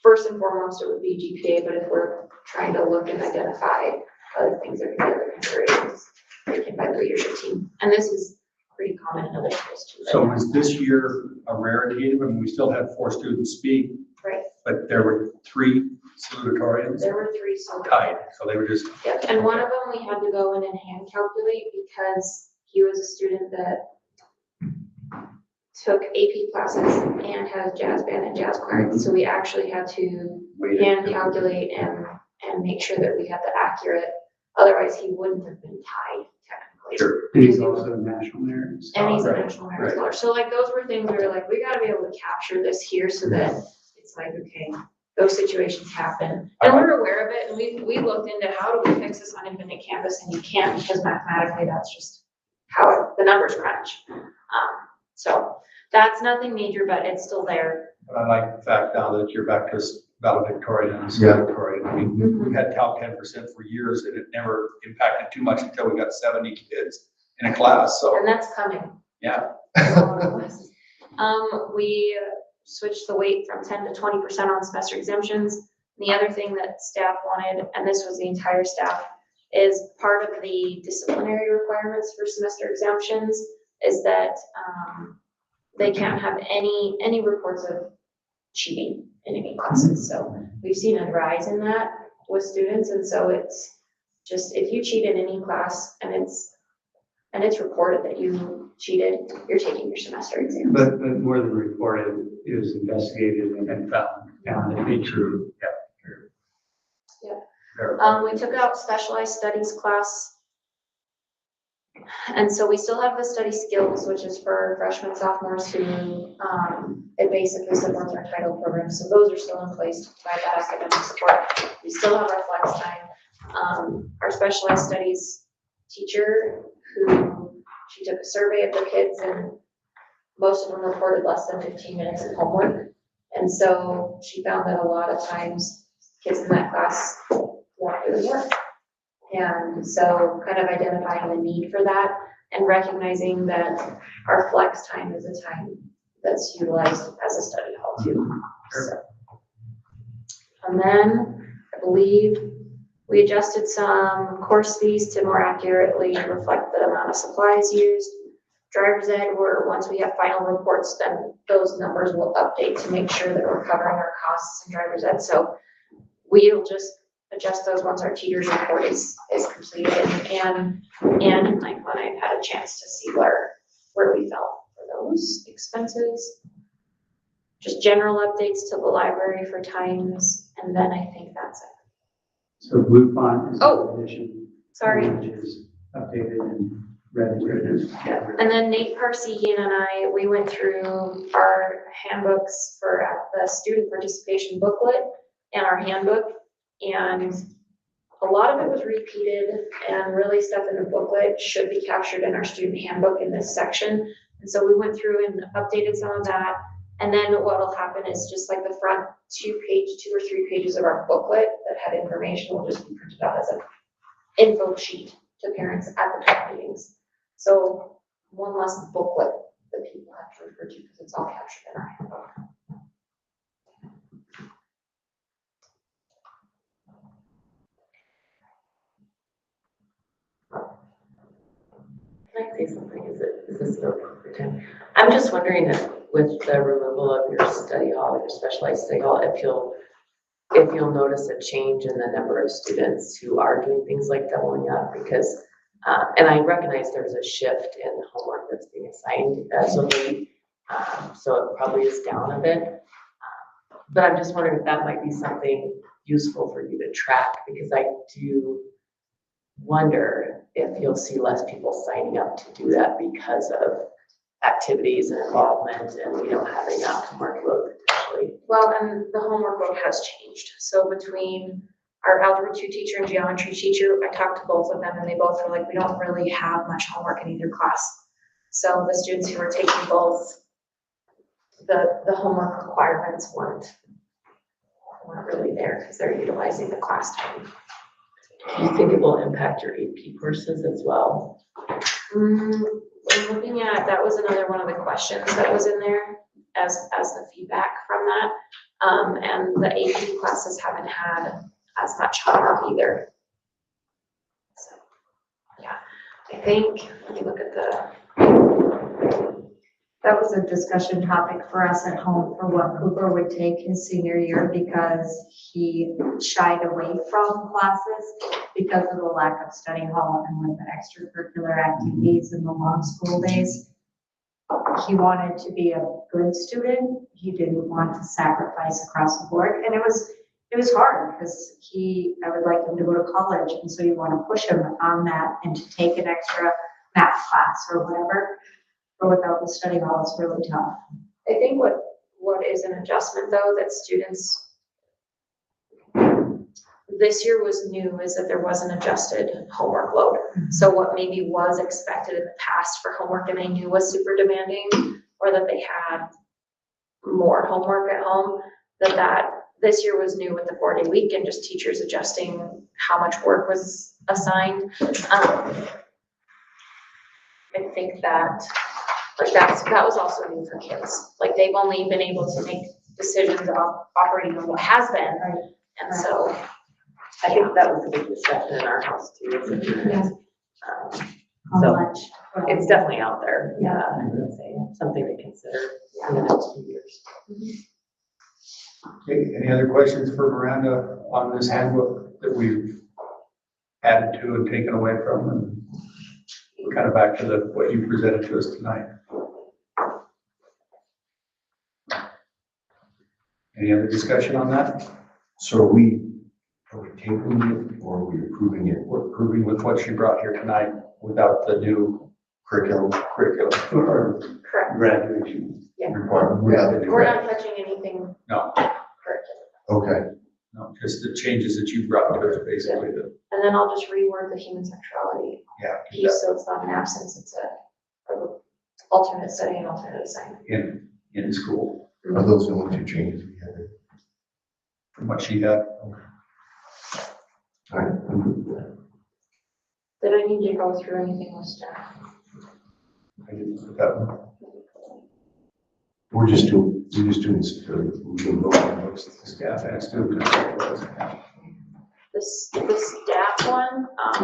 first and foremost, it would be GPA, but if we're trying to look and identify other things that can be other considerations taken by the leadership team. And this is pretty common in other schools too. So was this year a rarity? I mean, we still had 4 students speak. Right. But there were 3 salutatorians. There were 3 so tied, so they were just. Yep, and one of them we had to go in and hand calculate because he was a student that took AP classes and has jazz band and jazz choir. So we actually had to hand calculate and make sure that we had the accurate, otherwise he wouldn't have been tied technically. Sure. And he's also a national merit. And he's a national merit scholar. So like those were things we were like, we gotta be able to capture this here so that it's like, okay, those situations happen. And we're aware of it, and we looked into how do we fix this on Infinite Campus, and you can't, because mathematically, that's just how the numbers crunch. So that's nothing major, but it's still there. But I like the fact now that you're back to valedictorian and Yeah. valedictorian. I mean, we had Cal 10% for years, and it never impacted too much until we got 70 kids in a class, so, And that's coming. yeah. We switched the weight from 10 to 20% on semester exemptions. The other thing that staff wanted, and this was the entire staff, is part of the disciplinary requirements for semester exemptions is that, they can't have any reports of cheating in any classes. So we've seen a rise in that with students. And so it's just, if you cheat in any class and it's reported that you cheated, you're taking your semester exam. But more than reported, it was investigated and found to be true. We took out specialized studies class. And so we still have the study skills, which is for freshmen, sophomores who, it basically supports our title program. So those are still in place to provide that academic support. We still have our flex time. Our specialized studies teacher, she took a survey of the kids, and most of them reported less than 15 minutes of homework. And so she found that a lot of times kids in that class weren't doing work. And so kind of identifying the need for that and recognizing that our flex time is a time that's utilized as a study hall too. So. And then I believe we adjusted some course fees to more accurately reflect the amount of supplies used. Driver's ed, once we have final reports, then those numbers will update to make sure that we're covering our costs in driver's ed. So we'll just adjust those once our teacher's report is completed, and like when I've had a chance to see where we fell for those expenses. Just general updates to the library for times, and then I think that's it. So blue font is Oh, addition. Sorry. Which is updated and red is written. And then Nate Parsegian and I, we went through our handbooks for the student participation booklet and our handbook. And a lot of it was repeated, and really stuff in the booklet should be captured in our student handbook in this section. And so we went through and updated some of that. And then what will happen is just like the front 2 or 3 pages of our booklet that had information will just be printed out as an info sheet to parents at the top meetings. So one less booklet that people have to refer to because it's all captured in our handbook. Can I say something? Is this an appropriate time? I'm just wondering if with the removal of your study hall, your specialized study hall, if you'll notice a change in the number of students who are doing things like doubling up, because, and I recognize there's a shift in homework that's being assigned as a week, so it probably is down a bit. But I'm just wondering if that might be something useful for you to track, because I do wonder if you'll see less people signing up to do that because of activities and involvement and, having that homework load potentially. Well, and the homework load has changed. So between our Algebra 2 teacher and Geometry teacher, I talked to both of them, and they both were like, we don't really have much homework in either class. So the students who were taking both, the homework requirements weren't really there because they're utilizing the class time. Do you think it will impact your AP courses as well? When looking at, that was another one of the questions that was in there as the feedback from that. And the AP classes haven't had as much homework either. So, yeah, I think, let me look at that was a discussion topic for us at home for what Cooper would take his senior year, because he shied away from classes because of the lack of study hall and with the extracurricular activities and the long school days. He wanted to be a good student. He didn't want to sacrifice across the board. And it was hard because I would like him to go to college. And so you want to push him on that and to take an extra math class or whatever. But without the study hall, it's really tough. I think what is an adjustment though that students this year was new is that there was an adjusted homework load. So what maybe was expected in the past for homework and they knew was super demanding, or that they had more homework at home, that this year was new with the 4-day week and just teachers adjusting how much work was assigned. I think that, like, that was also new for kids. Like, they've only been able to make decisions about operating on what has been. And so, I think that was a big discussion in our house too. So it's definitely out there. Yeah, I would say something to consider in the next few years. Okay, any other questions for Miranda on this handbook that we've added to and taken away from? And we're kind of back to what you presented to us tonight. Any other discussion on that? So are we tabling it or are we approving it? We're approving with what she brought here tonight without the new Curriculum? or correct. graduation Yeah. requirement. We're not touching anything. No, Correct. Okay. no, just the changes that you brought to us, basically. And then I'll just reword the human sexuality Yeah. piece, so it's not an absence, it's a alternate setting and alternate assignment. In school, Are those the only two changes we had? from what she had. All right. I'm good with that. Did I need to go through anything with staff? I didn't put that one. We're just doing, we can vote on books. The staff has to. The staff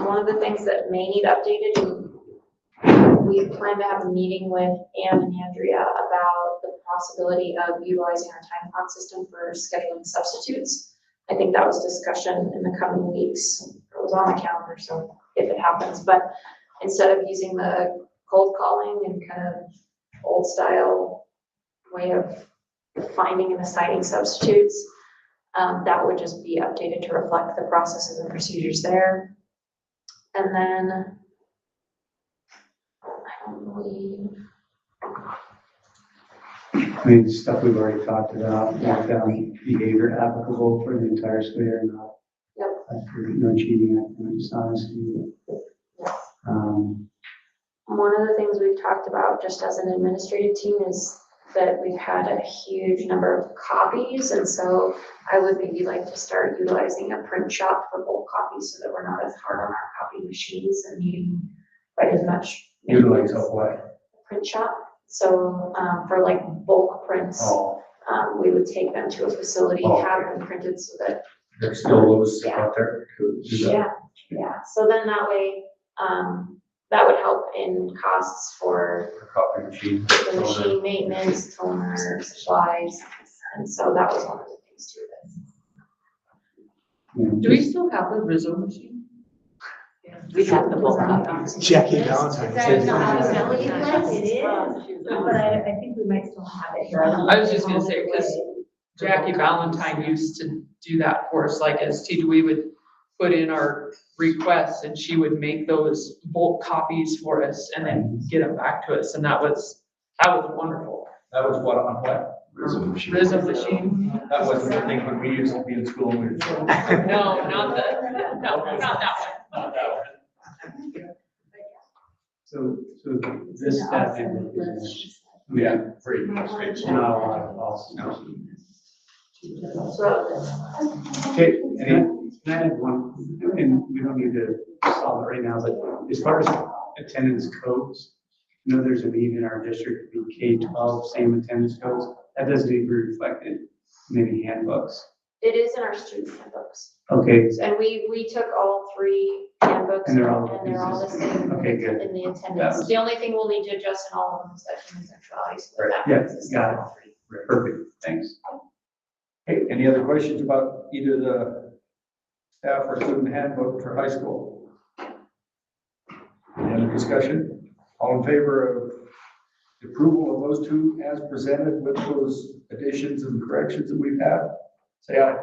one of the things that may need updated, and we plan to have a meeting with Anne and Andrea about the possibility of utilizing our time clock system for scheduling substitutes. I think that was discussion in the coming weeks. It was on the calendar, so if it happens, but instead of using the cold calling and kind of old style way of finding and assigning substitutes, that would just be updated to reflect the processes and procedures there. And then, I don't believe, I mean, stuff we've already talked about, like, behavior applicable for the entire school year, not, Yep. for no cheating, dishonesty. one of the things we've talked about just as an administrative team is that we've had a huge number of copies, and so I would maybe like to start utilizing a print shop for bulk copies so that we're not as hard on our copy machines and needing quite as much. Utilize of what? Print shop, so, for like bulk prints, Oh, we would take them to a facility, Oh, have them printed so that, there's still those Yeah. out there to do that. yeah, so then that way, that would help in costs for For copy machine. the machine maintenance, toner, supplies, and so that was one of the things too. Do we still have the Rizzo machine? We have the bulk copies. Jackie Valentine. Is that not a Melody list? It is, but I think we might still have it here. I was just gonna say, because Jackie Valentine used to do that for us, like as teacher, we would put in our requests and she would make those bulk copies for us and then get them back to us, and that was wonderful. That was what on what? Rizzo machine. Rizzo machine. That wasn't the thing when we used to be in school. We were children. No, not that one. Not that one. So this staff handbook is. Yeah, pretty Not straight. a lot of policy. So, Okay, can I add one, and we don't need to solve it right now, but as far as attendance codes, you know, there's a need in our district to be K-12, same attendance codes. That doesn't need to be reflected in any handbooks. it is in our student handbooks, Okay, and we took all 3 handbooks And they're all the same. Okay, good. In the attendance, the only thing we'll need to adjust in all of them is that human sexuality, so that Yeah, happens in got it. all 3. perfect, thanks. Okay, any other questions about either the staff or student handbook for high school? Any other discussion? All in favor of the approval of those 2 as presented with those additions and corrections that we've had? Say aye.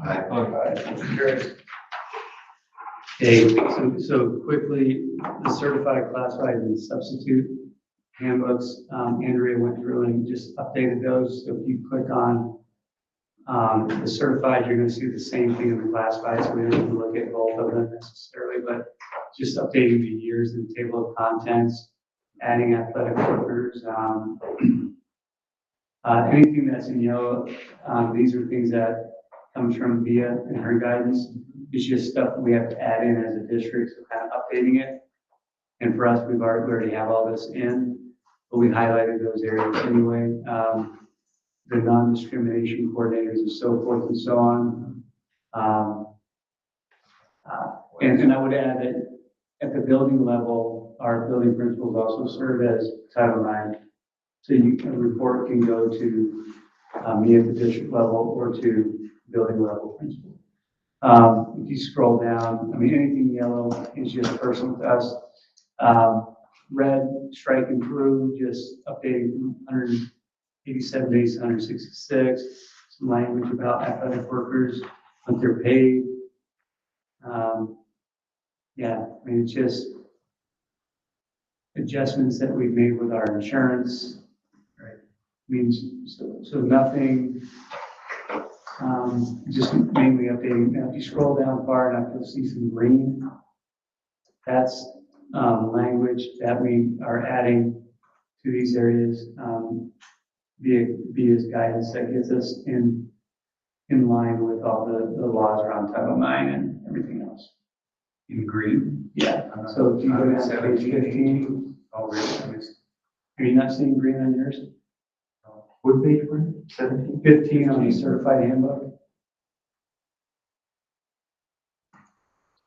Aye. Aye, motion carries. Okay, so quickly, the certified, classified, and substitute handbooks, Andrea went through and just updated those. So if you click on The certified, you're gonna see the same thing in the classified, so we don't need to look at both of them necessarily, but just updating the years in the table of contents, adding athletic workers, anything that's in yellow, these are things that comes from Via and her guidance. It's just stuff we have to add in as a district, so kind of updating it. And for us, we already have all this in, but we highlighted those areas anyway. The non-discrimination coordinators and so forth and so on. And I would add that at the building level, our building principals also serve as Title IX. So a report can go to me at the district level or to building level principal. If you scroll down, I mean, anything yellow is just personal to us. Red, strike and through, just updating from 187 days to 166. Some language about athletic workers, what they're paid. Yeah, I mean, it's just adjustments that we've made with our insurance. Right. Means, so nothing, just mainly updating. Now, if you scroll down far enough, you'll see some green. That's language that we are adding to these areas via guidance that gets us in line with all the laws around Title IX and everything else. In green? Yeah, so if you go down to page 15. Oh, really? Are you not seeing green on yours? What page were you? 17? 15 on the certified handbook.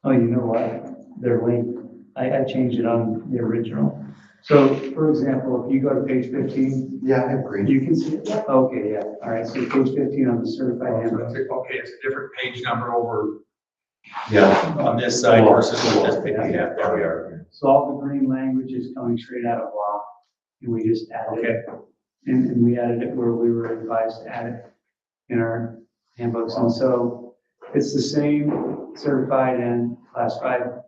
Oh, you know what? They're linked. I changed it on the original. So, for example, if you go to page 15. Yeah, I have green. You can see it? Okay, yeah. All right, so page 15 on the certified handbook. Okay, it's a different page number over Yeah. on this side versus what this page. Yeah, there we are. So all the green language is coming straight out of law, and we just added it. And we added it where we were advised to add it in our handbooks. And so it's the same certified and classified.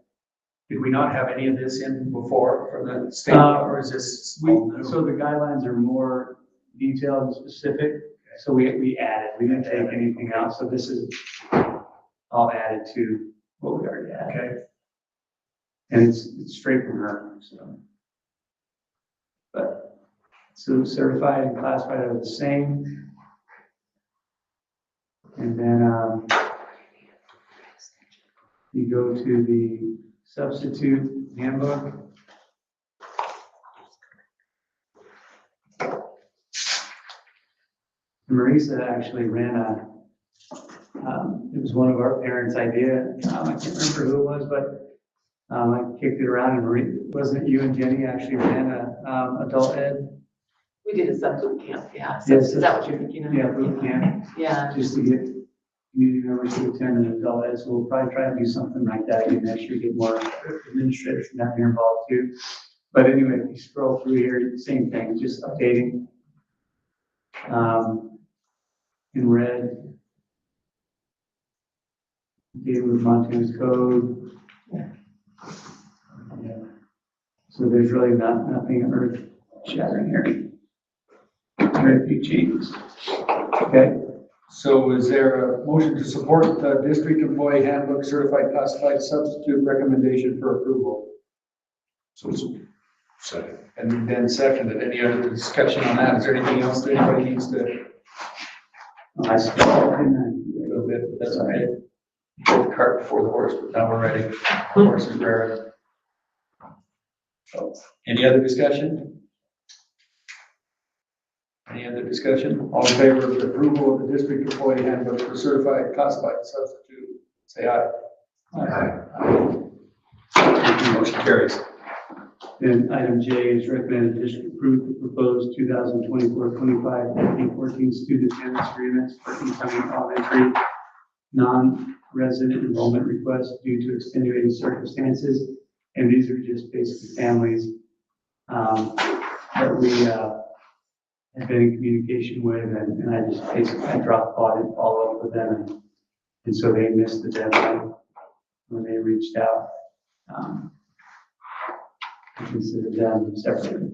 Did we not have any of this in before from the state, or is this? So the guidelines are more detailed and specific, so we added, we didn't take anything out, so this is all added to what we already had. Okay. And it's straight from her, so. But, so certified and classified are the same. And then, you go to the substitute handbook. Marisa actually ran it was one of our parents' idea. I can't remember who it was, but I kicked it around and wasn't it you and Jenny actually ran a adult ed? We did a sub-boot camp, yeah. So Yes, is that what you're thinking of? Yeah, boot camp. Yeah. Just to get community members to attend an adult ed. So we'll probably try to do something like that again next year, get more administrators down here involved too. But anyway, if you scroll through here, same thing, just updating. In red, deal with Montana's code. Yeah. So there's really nothing earth shattering here. Very few changes. Okay. So is there a motion to support the district employee handbook certified classified substitute recommendation for approval? So second. And then seconded. Any other discussion on that? Is there anything else that anybody needs to? I scrolled in A little bit, that's all right. Put the cart before the horse, but now we're ready. The horse is ready. Any other discussion? Any other discussion? All in favor of the approval of the district employee handbook for certified classified substitute, say aye. Aye. Motion carries. Then item J is recommended district approve the proposed 2024-25 14 student attendance agreements for incoming elementary non-resident enrollment requests due to extenuating circumstances. And these are just basically families that we have been in communication with, and I just basically dropped follow up with them, and so they missed the deadline when they reached out. I consider them separately.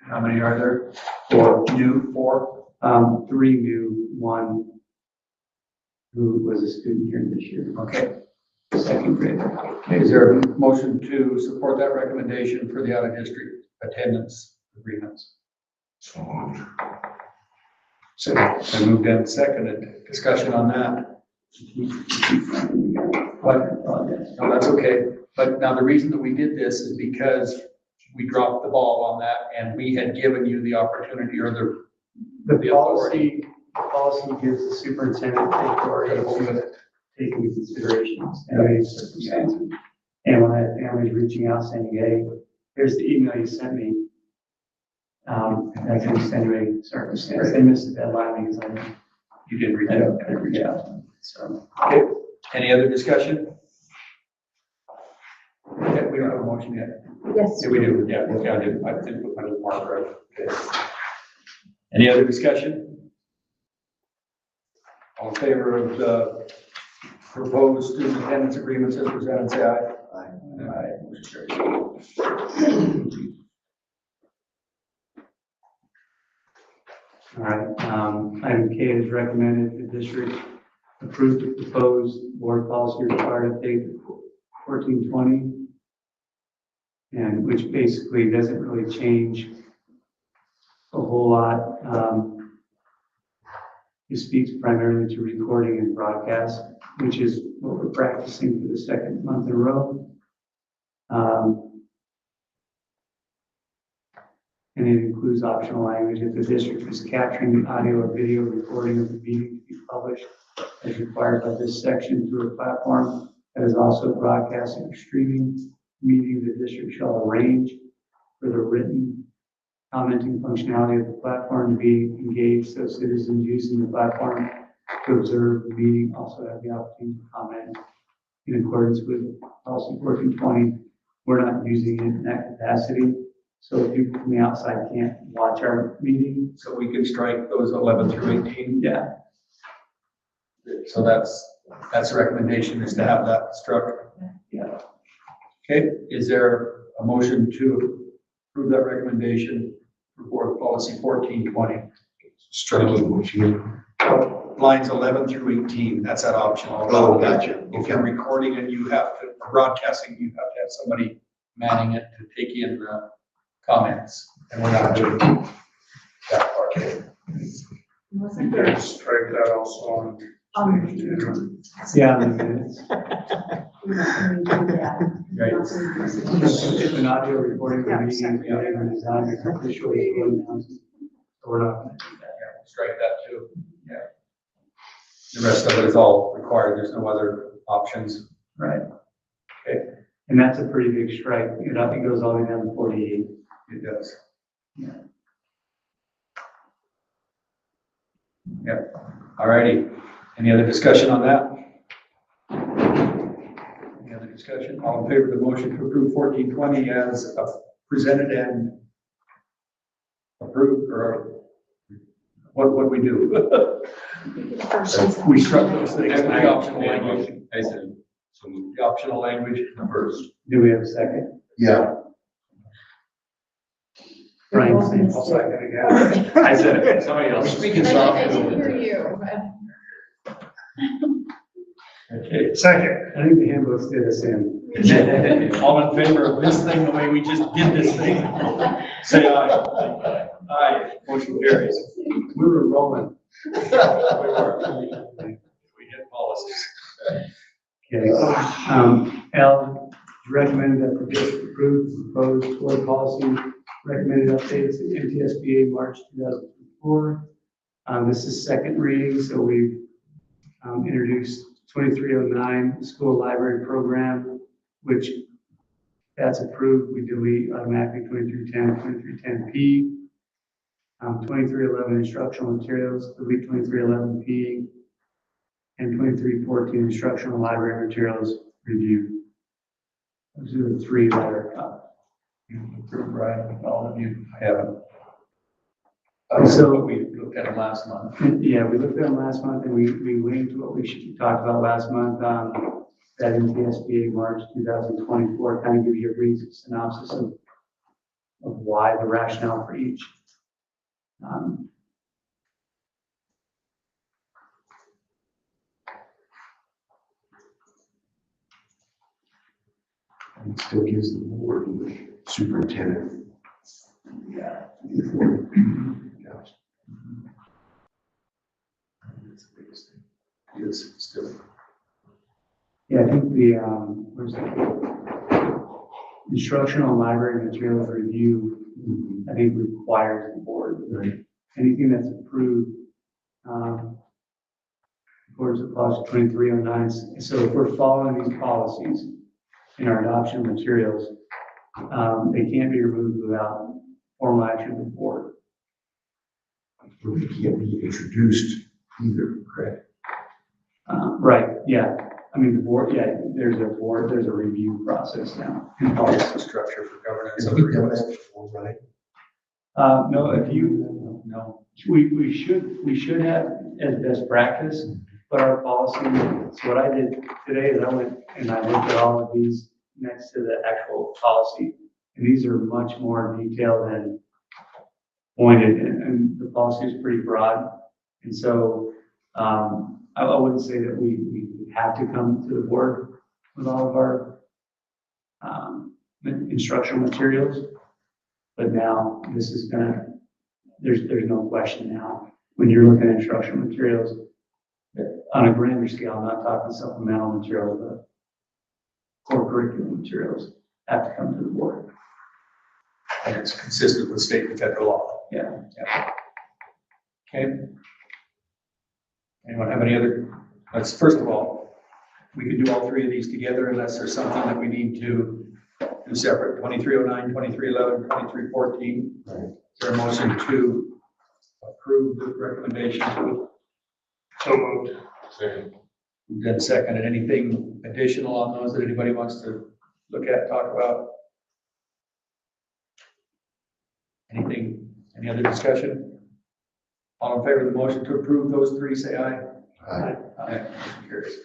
How many are there? Four. New, four? Three new, one who was a student here this year, Okay. second grade. Okay, is there a motion to support that recommendation for the out-of-district attendance agreements? So moved. So, I moved and seconded. Discussion on that? What? No, that's okay. But now the reason that we did this is because we dropped the ball on that and we had given you the opportunity or The policy gives the superintendent the authority to take into consideration families' circumstances. And when I had families reaching out saying, hey, here's the email you sent me. And I can extenuate circumstance. They missed the deadline because You didn't read I it. didn't reach out. So. Okay, any other discussion? Okay, we don't have a motion yet. Yes. Yeah, we do, yeah, I didn't put my little marker out. Okay. Any other discussion? All in favor of the proposed student attendance agreements as presented, say aye. Aye. Aye, motion carries. All right, item K is recommended the district approve the proposed board policy required update 1420. And which basically doesn't really change a whole lot. It speaks primarily to recording and broadcast, which is what we're practicing for the second month in a row. And it includes optional language if the district is capturing the audio or video recording of the meeting to be published as required by this section through a platform that is also broadcasting or streaming meeting. The district shall arrange for the written commenting functionality of the platform to be engaged so citizens using the platform to observe the meeting also have the opportunity to comment in accordance with policy 1420. We're not using it in that capacity. So people from the outside can't watch our meeting. So we can strike those 11 through 18. Yeah. So that's the recommendation is to have that struck. Yeah. Okay, is there a motion to approve that recommendation for board policy 1420? Striking which you. Lines 11 through 18, that's that optional. Oh, gotcha. If you're recording and you have to, or broadcasting, you have to have somebody manning it to take in the comments. And we're not doing that part. Strike that also on. Yeah, in the minutes. Right. If an audio recording of the meeting is on your official recording announcement, we're not going to do that. Yeah, strike that too. Yeah. The rest of it is all required. There's no other options. Right. Okay. And that's a pretty big strike. It goes all the way down to 48. It does. Yeah. Yeah. All righty. Any other discussion on that? Any other discussion? All in favor of the motion to approve 1420 as presented and approved, or what we do? We struck those things, the optional language. I said, so moved. The optional language first. Do we have a second? Yeah. Brian, saying, I'll second again. I said it, somebody else. Speaking softly. you. Okay. Second. I think the handbooks did us in. All in favor of this thing, the way we just did this thing, say aye. Aye, motion carries. We were rolling. We were. We hit policies. Okay. L, recommended that the district approve the proposed board policy recommended updates to NTSBA March 2024. This is second reading, so we've introduced 2309 school library program, which that's approved. We delete automatically 2310, 2310P. 2311 instructional materials, delete 2311P, and 2314 instructional library materials review. Those are the three that are Approved, Brian, all of you haven't. So- We looked at it last month. Yeah, we looked at them last month and we linked to what we talked about last month, that NTSBA March 2024, kind of give you a brief synopsis of why the rationale for each. And it still gives the board and the superintendent. Yeah. Gosh. That's the biggest thing. It's still. Yeah, I think the, where's that? Instructional and library materials review, I think requires the board. Right. Anything that's approved, according to clause 2309. So if we're following these policies in our adoption materials, they can't be removed without formal action of the board. Well, they can't be introduced either, correct? Right, yeah. I mean, the board, yeah, there's a review process now. What's the structure for governance Have of the we done request? that before, right? No, no, we should have as best practice, but our policy, so what I did today is I went and I looked at all of these next to the actual policy. And these are much more detailed and pointed, and the policy is pretty broad. And so, I wouldn't say that we have to come to the board with all of our, instructional materials. But now this is there's no question now, when you're looking at instructional materials, that on a grander scale, I'm not talking supplemental materials, but core curriculum materials have to come to the board. And it's consistent with state and federal law. Yeah. Okay. Anyone have any other, first of all, we can do all three of these together unless there's something that we need to do separate. 2309, 2311, 2314. Right. Is there a motion to approve the recommendation? So moved. Second. Then second, and anything additional on those that anybody wants to look at, talk about? Anything, any other discussion? All in favor of the motion to approve those three, say aye. Aye. Aye. Motion carries.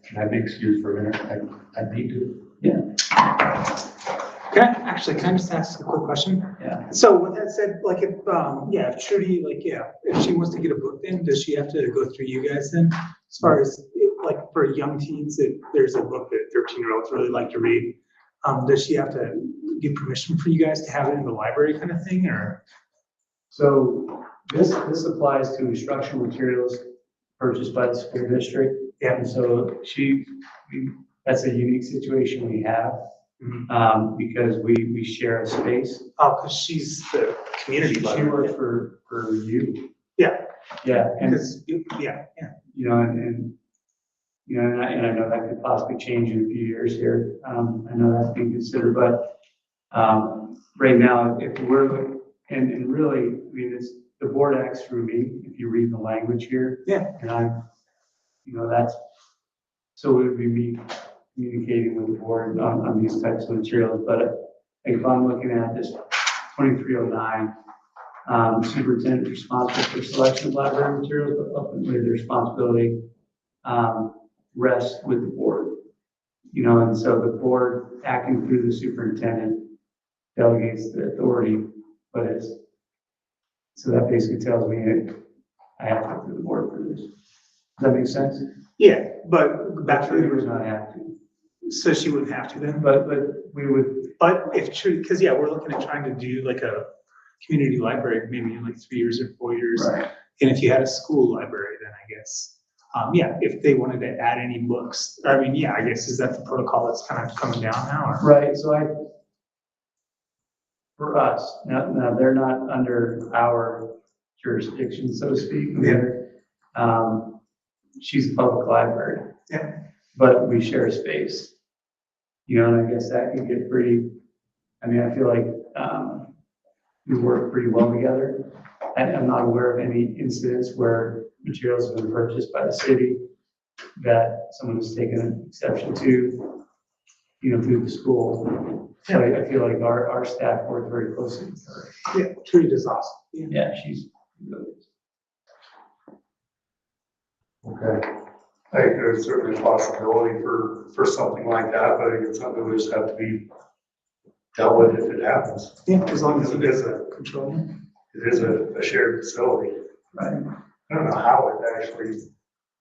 Can I be excused for a minute? I need to. Can I just ask a quick question? Yeah. So with that said, like if, if Trudy, if she wants to get a book then, does she have to go through you guys then? As far as, like, for young teens, there's a book that 13-year-olds really like to read. Does she have to get permission for you guys to have it in the library kind of thing, or? So this applies to instructional materials purchased by the school district. Yeah. And so that's a unique situation we have, because we share a space. Oh, because she's the community She library. works for you. Yeah. Yeah, and Yeah. you know, and I know that could possibly change in a few years here. I know that's being considered, but right now, if we're, and really, I mean, it's, the board acts through me, if you read the language here. Yeah. And that's, so it would be me communicating with the board on these types of materials, but if I'm looking at this 2309, superintendent responsible for selection of library materials, but ultimately the responsibility rests with the board. And so the board acting through the superintendent delegates the authority, but so that basically tells me I have to go through the board for this. Does that make sense? Yeah, but back Trudy to, does not have to, so she wouldn't have to then? but we would, But if Trudy, because we're looking at trying to do like a community library, maybe in like 3 years or 4 years. right. And if you had a school library, then I guess, if they wanted to add any books, I mean, I guess, is that the protocol that's kind of coming down now? Or? Right, so for us, now they're not under our jurisdiction, so to speak. She's a public library. Yeah. But we share a space. And I guess that could get pretty, I feel like, we work pretty well together. I'm not aware of any incidents where materials have been purchased by the city that someone has taken an exception to, through the school. So I feel like our staff work very closely with her. Yeah, Trudy does awesome. Yeah, she's really. Okay. I think there's certainly a possibility for something like that, but I think it's something that we just have to be dealt with if it happens. Yeah, as long as it is a control. it is a shared facility. Right. I don't know how it actually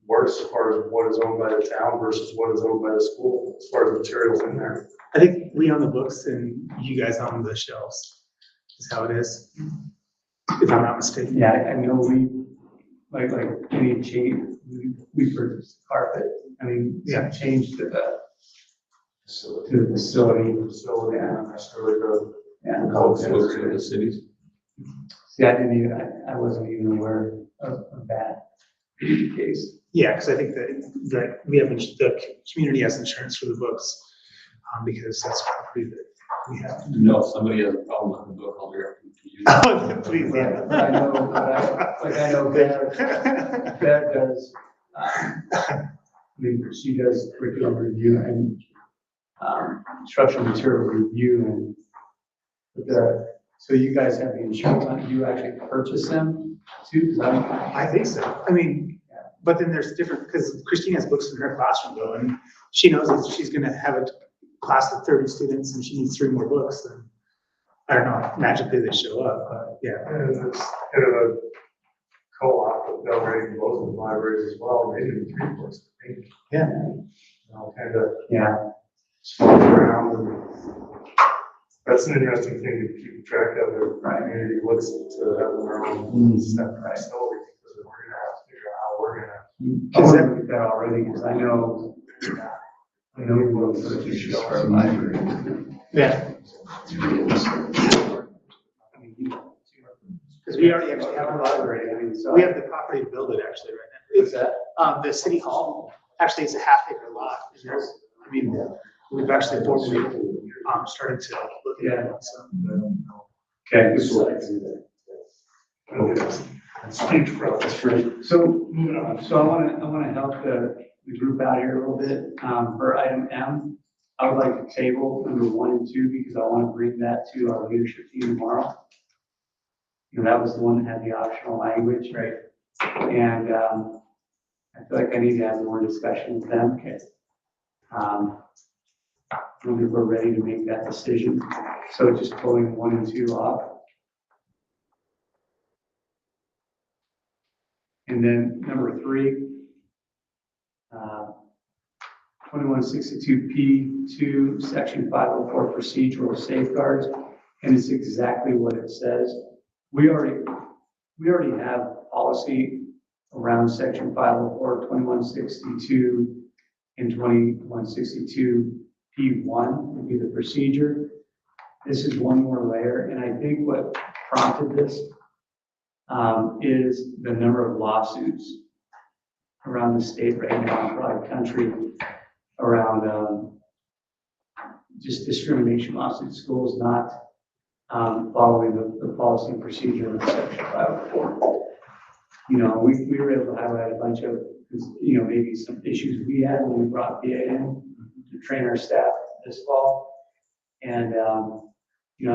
works as far as what is owned by the town versus what is owned by the school, as far as materials in there. I think we own the books and you guys own the shelves, is how it is, if I'm not mistaken. Yeah, I know we, like any change, we purchased carpet, I mean, yeah, changed to the facility. Facility, not necessarily the. Yeah. Books to the cities. See, I wasn't even aware of that case. Yeah, because I think that we have, the community has insurance for the books, because that's property that we have. No, if somebody has a problem with the book, I'll be happy to use it. Oh, please, yeah. But I know Bev does, I mean, she does curriculum review and, instructional material review and so you guys have the insurance on, do you actually purchase them too? 'Cause I think so. I mean, but then there's different, because Christine has books in her classroom though, and she knows that she's gonna have a class of 30 students and she needs 3 more books, then I don't know, magically they show up, but yeah. And it's kind of a co-op with Belgrade and Bozeman libraries as well, maybe 3 books. I think. Yeah. You know, kind of. Yeah. Swap around and that's an interesting thing to keep track of. The community looks to have their own separate facility because we're gonna have to figure out how we're gonna. I want to do that already, because I know we will put a show our library. Yeah. Because we already actually have a library, I mean, so we have the property to build it actually right now. What's that? The city hall, actually it's a half-acre lot, and there's, I mean, we've actually formally, started to look at it, so. Okay. It's huge progress. So, so I wanna help the group out here a little bit, for item M. I would like to table number 1 and 2 because I wanna bring that to our leadership team tomorrow. You know, that was the one that had the optional language. Right. And, I feel like I need to have more discussion with them. Okay. When we're ready to make that decision. So just pulling 1 and 2 off. And then number 3, 2162P2, section 504 procedural safeguards. And it's exactly what it says. We already have policy around section 504, 2162, and 2162 P1 would be the procedure. This is one more layer, and I think what prompted this is the number of lawsuits around the state right now, around the country, around just discrimination lawsuits, schools not following the policy and procedure in section 504. You know, we were able to highlight a bunch of, you know, maybe some issues we had when we brought PA in to train our staff this fall. And, you know,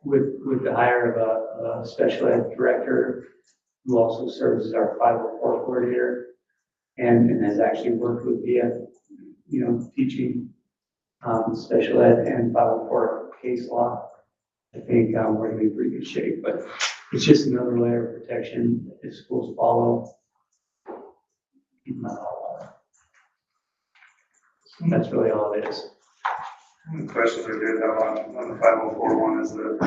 with the hire of a special ed director who also serves as our 504 coordinator and has actually worked with BF, you know, teaching special ed and 504 case law. I think we're gonna be in pretty good shape, but it's just another layer of protection that if schools follow. Not all of it. That's really all it is. The questions we did have on the 504 one is the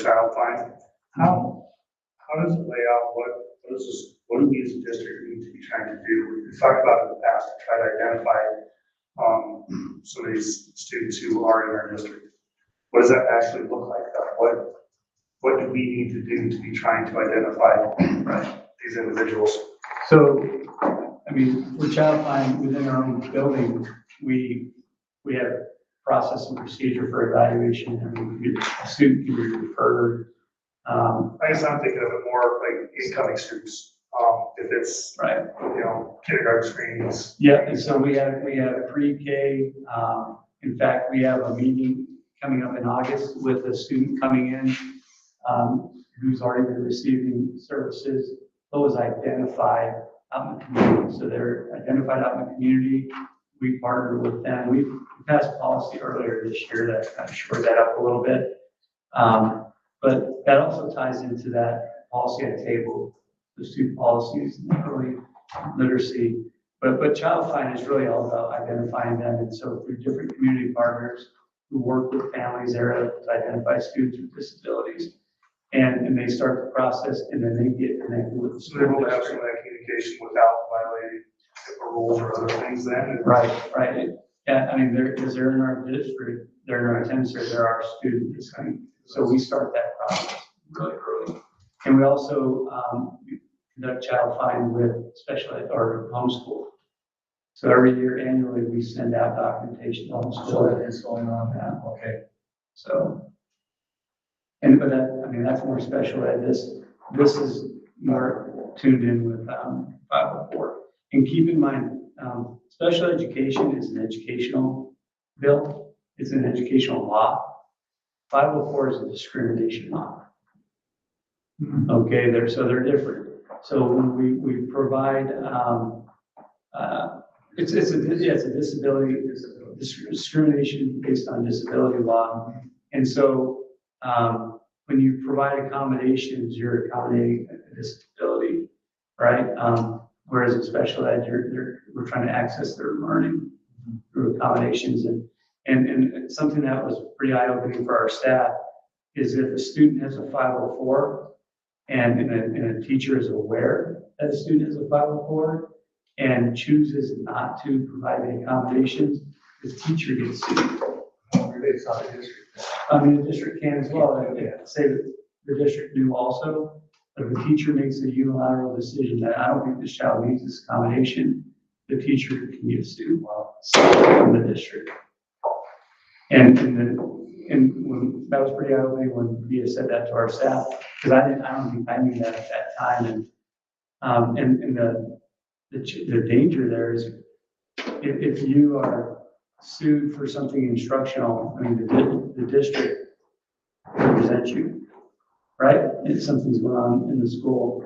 child fine. How does it lay out, what do we as a district need to be trying to do? We've talked about it in the past, to try to identify some of these students who are in our district. What does that actually look like? What do we need to do to be trying to identify these individuals? So, I mean, with child fine within our own building, we have process and procedure for evaluation. I mean, a student can be referred. I guess I'm thinking of it more like incoming students. If it's right, you know, kindergarten screenings. Yeah, and so we have pre-K. In fact, we have a meeting coming up in August with a student coming in who's already been receiving services. Those identified out in the community. So they're identified out in the community. We partner with them. We passed policy earlier this year that kind of shored that up a little bit. But that also ties into that policy I tabled, the student policies, and early literacy. But Child Find is really all about identifying them. And so through different community partners who work with families there to identify students with disabilities. And they start the process and then they get connected with the So they school will have some district. of that communication without violating HIPAA rules or other things then. Right. Yeah, I mean, because they're in our district, they're in our attendance, they're our students. So we start that process really early. And we also conduct Child Find with special ed or homeschool. So every year annually, we send out documentation to homeschool. So that is going on now, okay. So, but that, I mean, that's more special ed. This is more tuned in with 504. And keep in mind, special education is an educational bill. It's an educational law. 504 is a discrimination law. Okay, they're different. So when we provide, it's a disability, discrimination based on disability law. And so, when you provide accommodations, you're accommodating a disability, right? Whereas in special ed, we're trying to access their learning through accommodations. And something that was pretty eye-opening for our staff is if a student has a 504 and a teacher is aware that a student has a 504 and chooses not to provide the accommodations, the teacher gets sued. It's not a district. I mean, the district can as well. Say that the district knew also, but if the teacher makes a unilateral decision that I don't think this child needs this accommodation, the teacher can get sued from the district. And when, that was pretty eye-opening when Via said that to our staff, because I don't think I knew that at that time. And the danger there is if you are sued for something instructional, I mean, the district represents you, right? If something's going on in the school,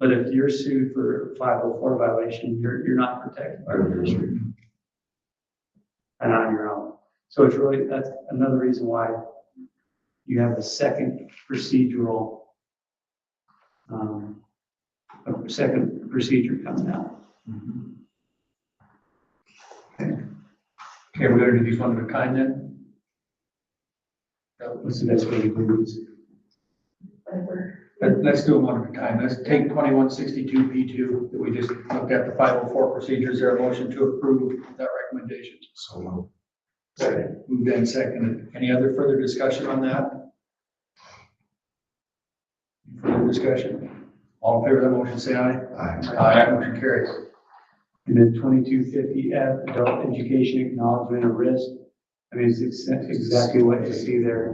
but if you're sued for 504 violation, you're not protected by the district and on your own. So it's really, that's another reason why you have a second procedural, a second procedure coming out. Okay, we're gonna do these one at a time then? What's the best way to do this? Let's do them one at a time. Let's take 2162 P2 that we just looked at, the 504 procedures. There a motion to approve that recommendation? So moved. Second. Moved and seconded. Any other further discussion on that? Further discussion? All in favor of that motion, say aye. Aye. Aye, motion carries. And then 2250F, adult education acknowledgement of risk. I mean, it's exactly what you see there.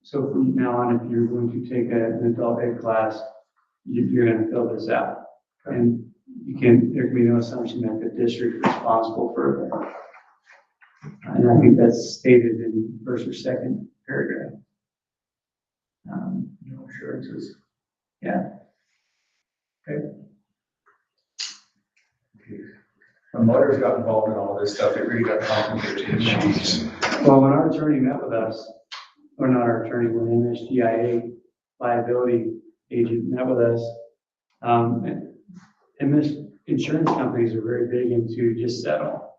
So from now on, if you're going to take an adult ed class, you're going to fill this out. And there can be no assumption that the district is responsible for it. And I think that's stated in first or second paragraph. No assurances. Yeah. Okay. When lawyers got involved in all this stuff, it really got complicated. Well, when our attorney met with us, or not our attorney, when MSGIA liability agent met with us, and this insurance companies are very big into just settle.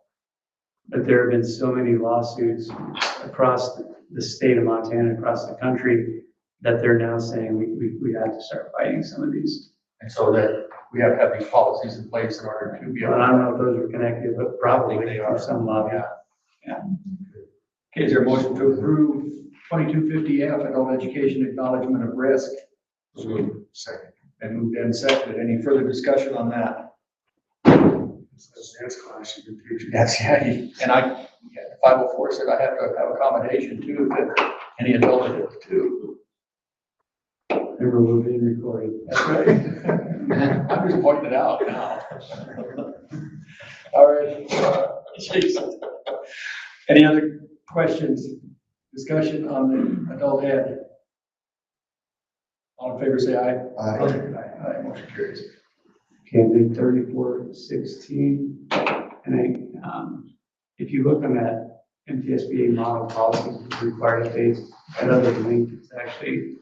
But there have been so many lawsuits across the state of Montana, across the country, that they're now saying we have to start fighting some of these. And so that we have to have these policies in place in order to be able I to. don't know if those are connected, but probably They are. some level. Yeah. Okay, is there a motion to approve 2250F, adult education acknowledgement of risk? Second. And moved and seconded. Any further discussion on that? Dance class you can teach. That's, and 504 said I have to have accommodation too, that any adult too. Remember, we're being recorded. That's right. I'm just pointing it out now. All right. Jesus. Any other questions, discussion on the adult ed? All in favor, say aye. Aye. Aye, motion carries. Okay, then 3416, and if you look on that MTSBA model policy, it's required to phase that other link is actually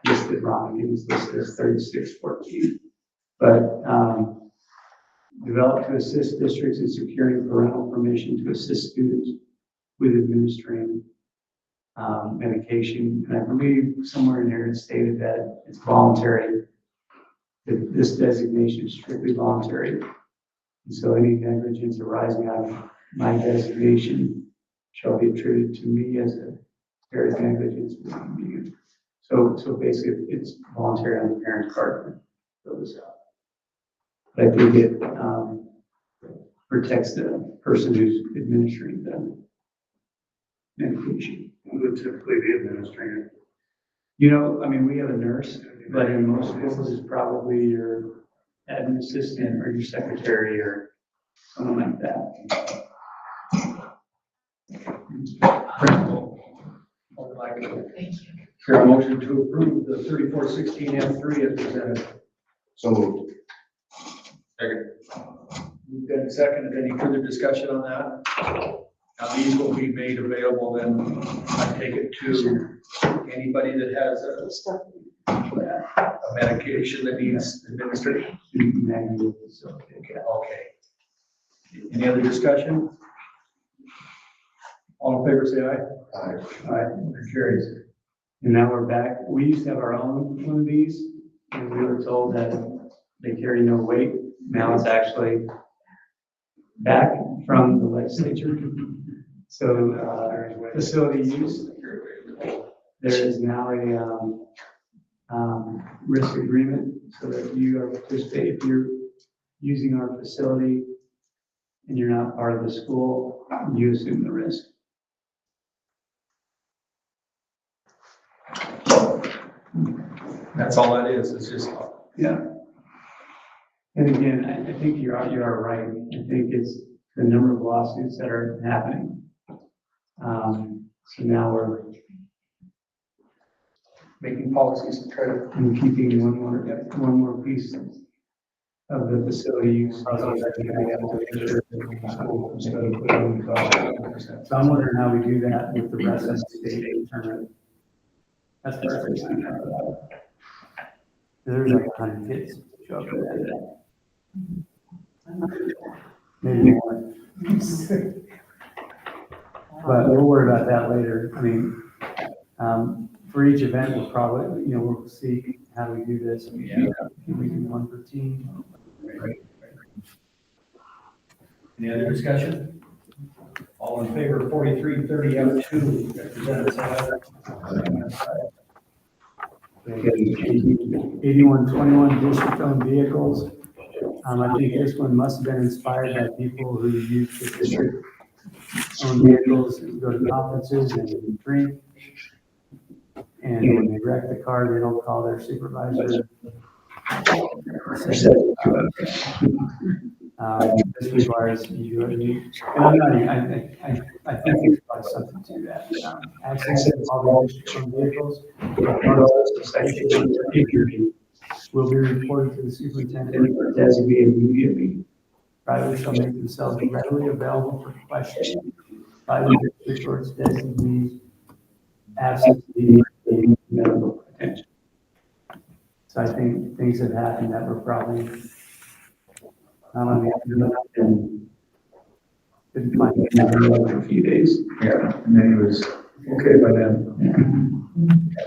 listed wrong. It was listed as 3614. But developed to assist districts in securing parental permission to assist students with administering medication. And I believe somewhere in here it stated that it's voluntary, that this designation is strictly voluntary. And so any negligence arising out of my designation shall be attributed to me as a area of negligence. So basically it's voluntary on the parent's part to fill this out. But I think it protects the person who's administering the medication. Who would typically be administering it? You know, I mean, we have a nurse, but in most schools it's probably your admin assistant or your secretary or someone like that. Principal. Thank you. Is there a motion to approve the 3416F3 as presented? So moved. Second. Moved and seconded. Any further discussion on that? Now, these will be made available then, I take it to anybody that has a medication that needs administration. Okay. Any other discussion? All in favor, say aye. Aye. Aye, motion carries. And now we're back. We used to have our own one of these, and we were told that they carry no weight. Now it's actually back from the legislature. So, facility use, there is now a risk agreement so that you are participating. If you're using our facility and you're not part of the school, you assume the risk. That's all that is. It's just, Yeah. And again, I think you are right. I think it's the number of lawsuits that are happening. So now we're making policies to try to. and keeping one more piece of the facility use. So I'm wondering how we do that with the rest of the state in terms of. That's perfect. There's like 100 kids show up for that. Maybe more. But we'll worry about that later. I mean, for each event, we'll probably, we'll see how do we do this. Can we do one per team? Any other discussion? All in favor of 4330F2, represented, say aye. 8121 district-owned vehicles. I think this one must have been inspired by people who use the district-owned vehicles to go to conferences and drink. And when they wreck the car, they don't call their supervisor. This requires you do it. And I think there's probably something to that. Accidents involving district-owned vehicles will be reported to the superintendent or designated immediately. Drivers shall make themselves readily available for questioning by the district or its designees absent the medical attention. So I think things have happened that were probably not on the afternoon and didn't find it for a few days. Yeah, and then he was okay by then. Yeah.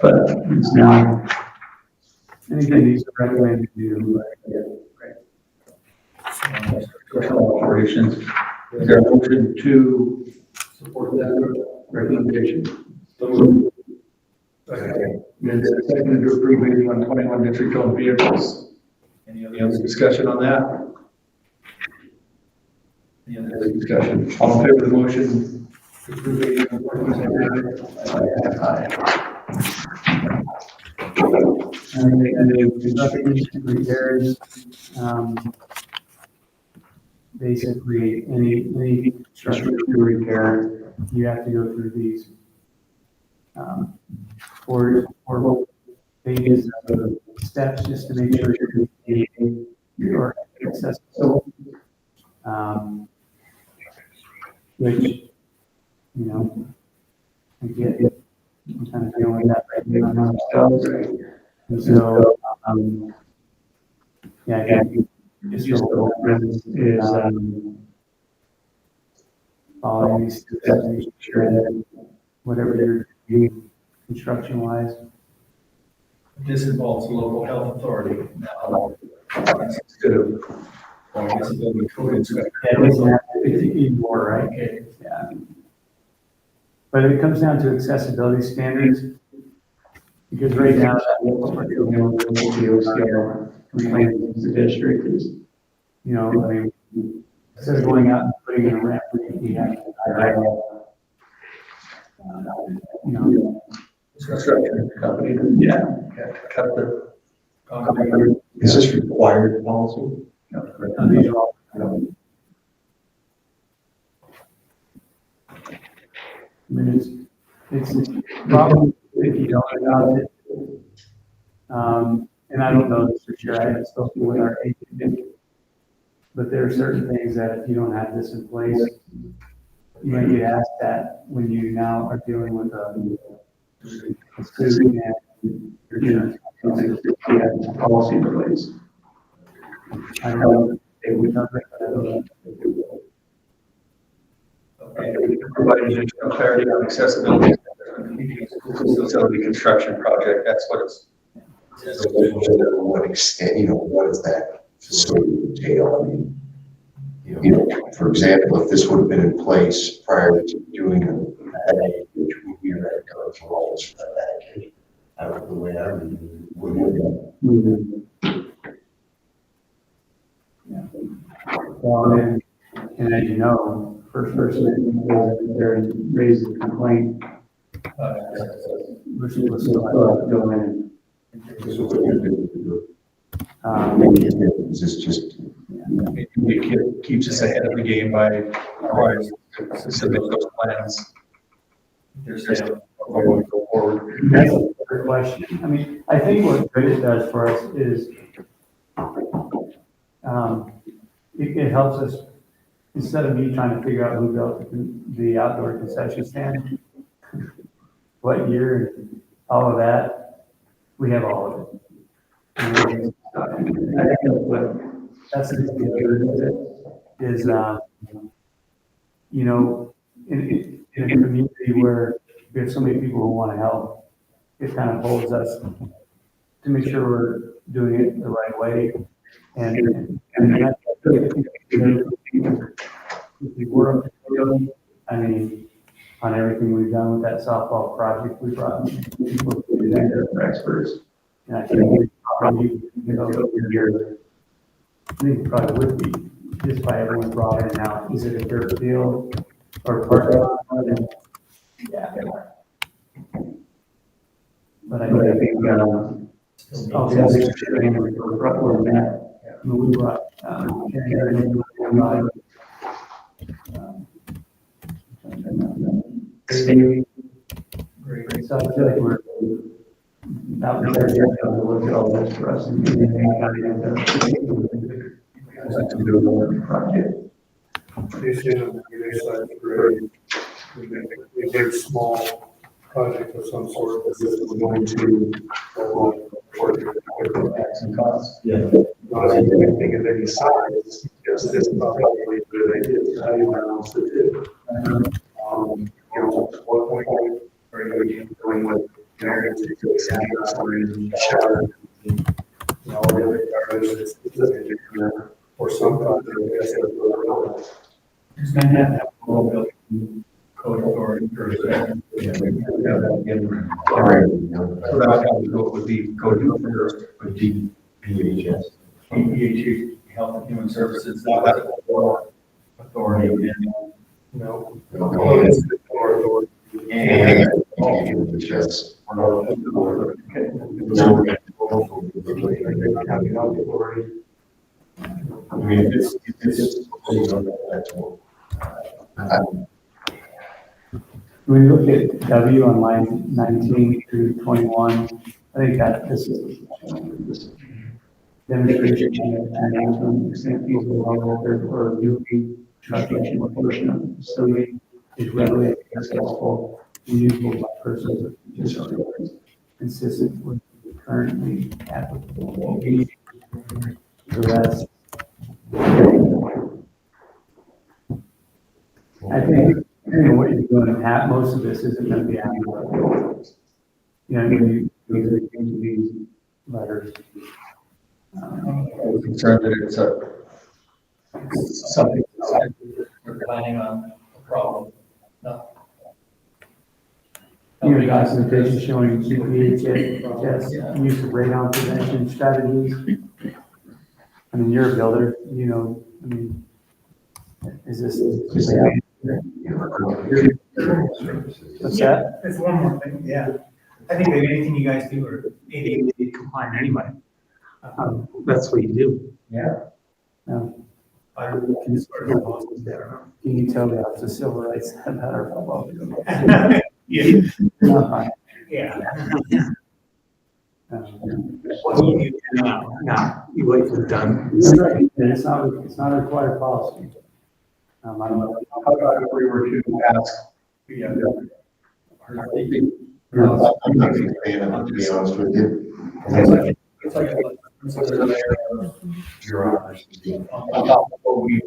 But it's now anything he's recommended to do. Special operations. Is there a motion to support that recommendation? Okay. Then second to approve 8121 district-owned vehicles. Any other discussion on that? Any other discussion? All in favor of the motion to approve 8121? Aye. And they conducted repairs, basically any structure to repair, you have to go through these four pages of steps just to make sure you're accessible. Which, I get I'm kind of feeling that right now ourselves. And so, yeah, I think just the whole premise is, following these steps, making sure that whatever you're doing construction wise. This involves local health authority. Now, instead of, well, I guess it's building code inspector. Yeah, it doesn't have to, it's even more, right? Okay. Yeah. But it comes down to accessibility standards. Because right now, that we're dealing with the OCR complaints in the district is, you know, I mean, instead of going out and putting in a ramp, we have to hire, you know. Construction company. Yeah. Cut the. Is this required policy? These are all. I mean, it's probably if you don't about it. And I don't know this for sure, I haven't spoken with our agent. But there are certain things that if you don't have this in place, you might get asked that when you now are dealing with a student and your insurance company, you have a policy in place. I don't know if they would not, but I don't know if they will. Okay, providing additional clarity on accessibility. Facility construction project, that's what it's. What extent, you know, what does that facility entail? I mean, you know, for example, if this would have been in place prior to doing a, which we were at going through all this for that, I don't know the way I would. Yeah. Well, and as you know, first person that goes there and raises a complaint, we're supposed to go in. Is this just? It keeps us ahead of the game by requiring specific those plans. There's going to go forward. That's a good question. I mean, I think what good it does for us is, it helps us, instead of me trying to figure out who built the outdoor concession stand, what year, and all of that, we have all of it. And I think that's the good of it, is, you know, in a community where we have so many people who want to help, it kind of holds us to make sure we're doing it the right way. And that's good. We work, I mean, on everything we've done with that softball project, we brought people to do that, they're experts. And I think we probably, you know, here, I think it probably would be, just by everyone brought in now, is it a dirt field or parking lot? Yeah. But I think, oh, yeah, we brought, Great. So I feel like we're, that was our job to look at all this for us and do the project. A very small project of some sort, this is going to, Some costs. yeah. Not anything of any size, just this probably a good idea, how you announce it. You know, what point are you going with parents to go and shower? You know, all the other garbage that's or some project, I guess, It's going to have a little building code authority for that. So that would be code authority would be PHS. PHS, Health and Human Services, that has more authority and, no. I mean, it's When we look at W on line 19 through 21, I think that this is demonstration and announcement extent feasible or viewing construction portion of the facility is readily accessible and usable by persons just consistent with the currently applicable. So that's. I think, what you're doing, most of this isn't gonna be applicable. You know, these are these letters. I'm concerned that it's something we're planning on a problem. No. Your documentation showing GPA test, use of radon prevention strategies. I mean, you're a builder, you know, I mean, is this? What's that? There's one more thing, yeah. I think that anything you guys do are ADA compliant anyway. That's what you do. Yeah. Can you tell me how the civil rights have had our football? Yeah. No, you wait till it's done. It's not a required policy. I don't know. How about if we were to ask? I'm not a big fan of it, to be honest with you. It's like a layer of bureaucracy. on top of what we do.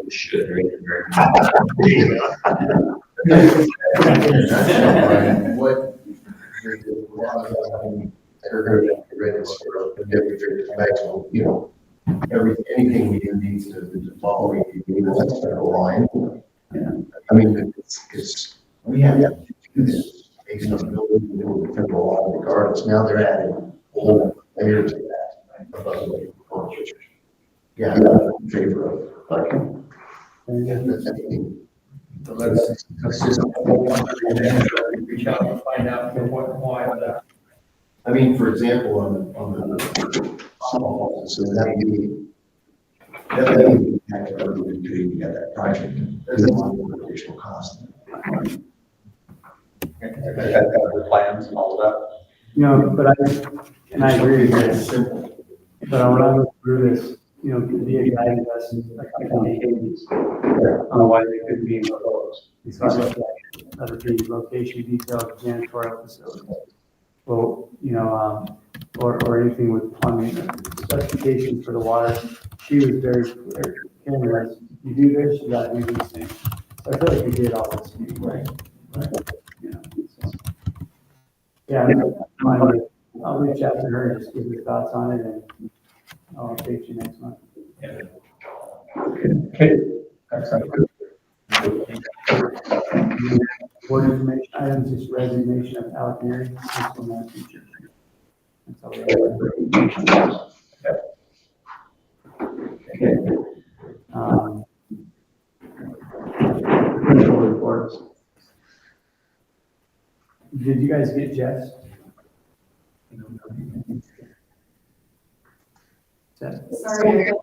Should, What they're going to get ready for the demonstrated maximum, you know, anything we do needs to follow the federal line. I mean, it's, we have to do this based on building the federal law regardless. Now they're adding a whole layer to that. Yeah, I'm in favor of, but that's anything. So let's just reach out and find out what, why that. I mean, for example, on the small, so that would be until you get that project. There's a lot of additional cost. The plans and all of that. You know, but I agree with this. But when I look through this, you know, could be a guiding lesson, like on the cadence, on why they couldn't be enclosed. So I look at other things, location details, janitorial facilities. Well, you know, or anything with plumbing, specifications for the water. She was very clear. Karen was, you do this, you gotta do these things. So I feel like we did all this. Right. You know, so. Yeah, I'll reach out to her and just give her thoughts on it, and I'll update you next month. Yeah. Okay. Excellent. Board information items, just resignation of Alec Mary, principal math teacher. That's all we have. Principal reports. Did you guys get Jeff's? Sorry. Or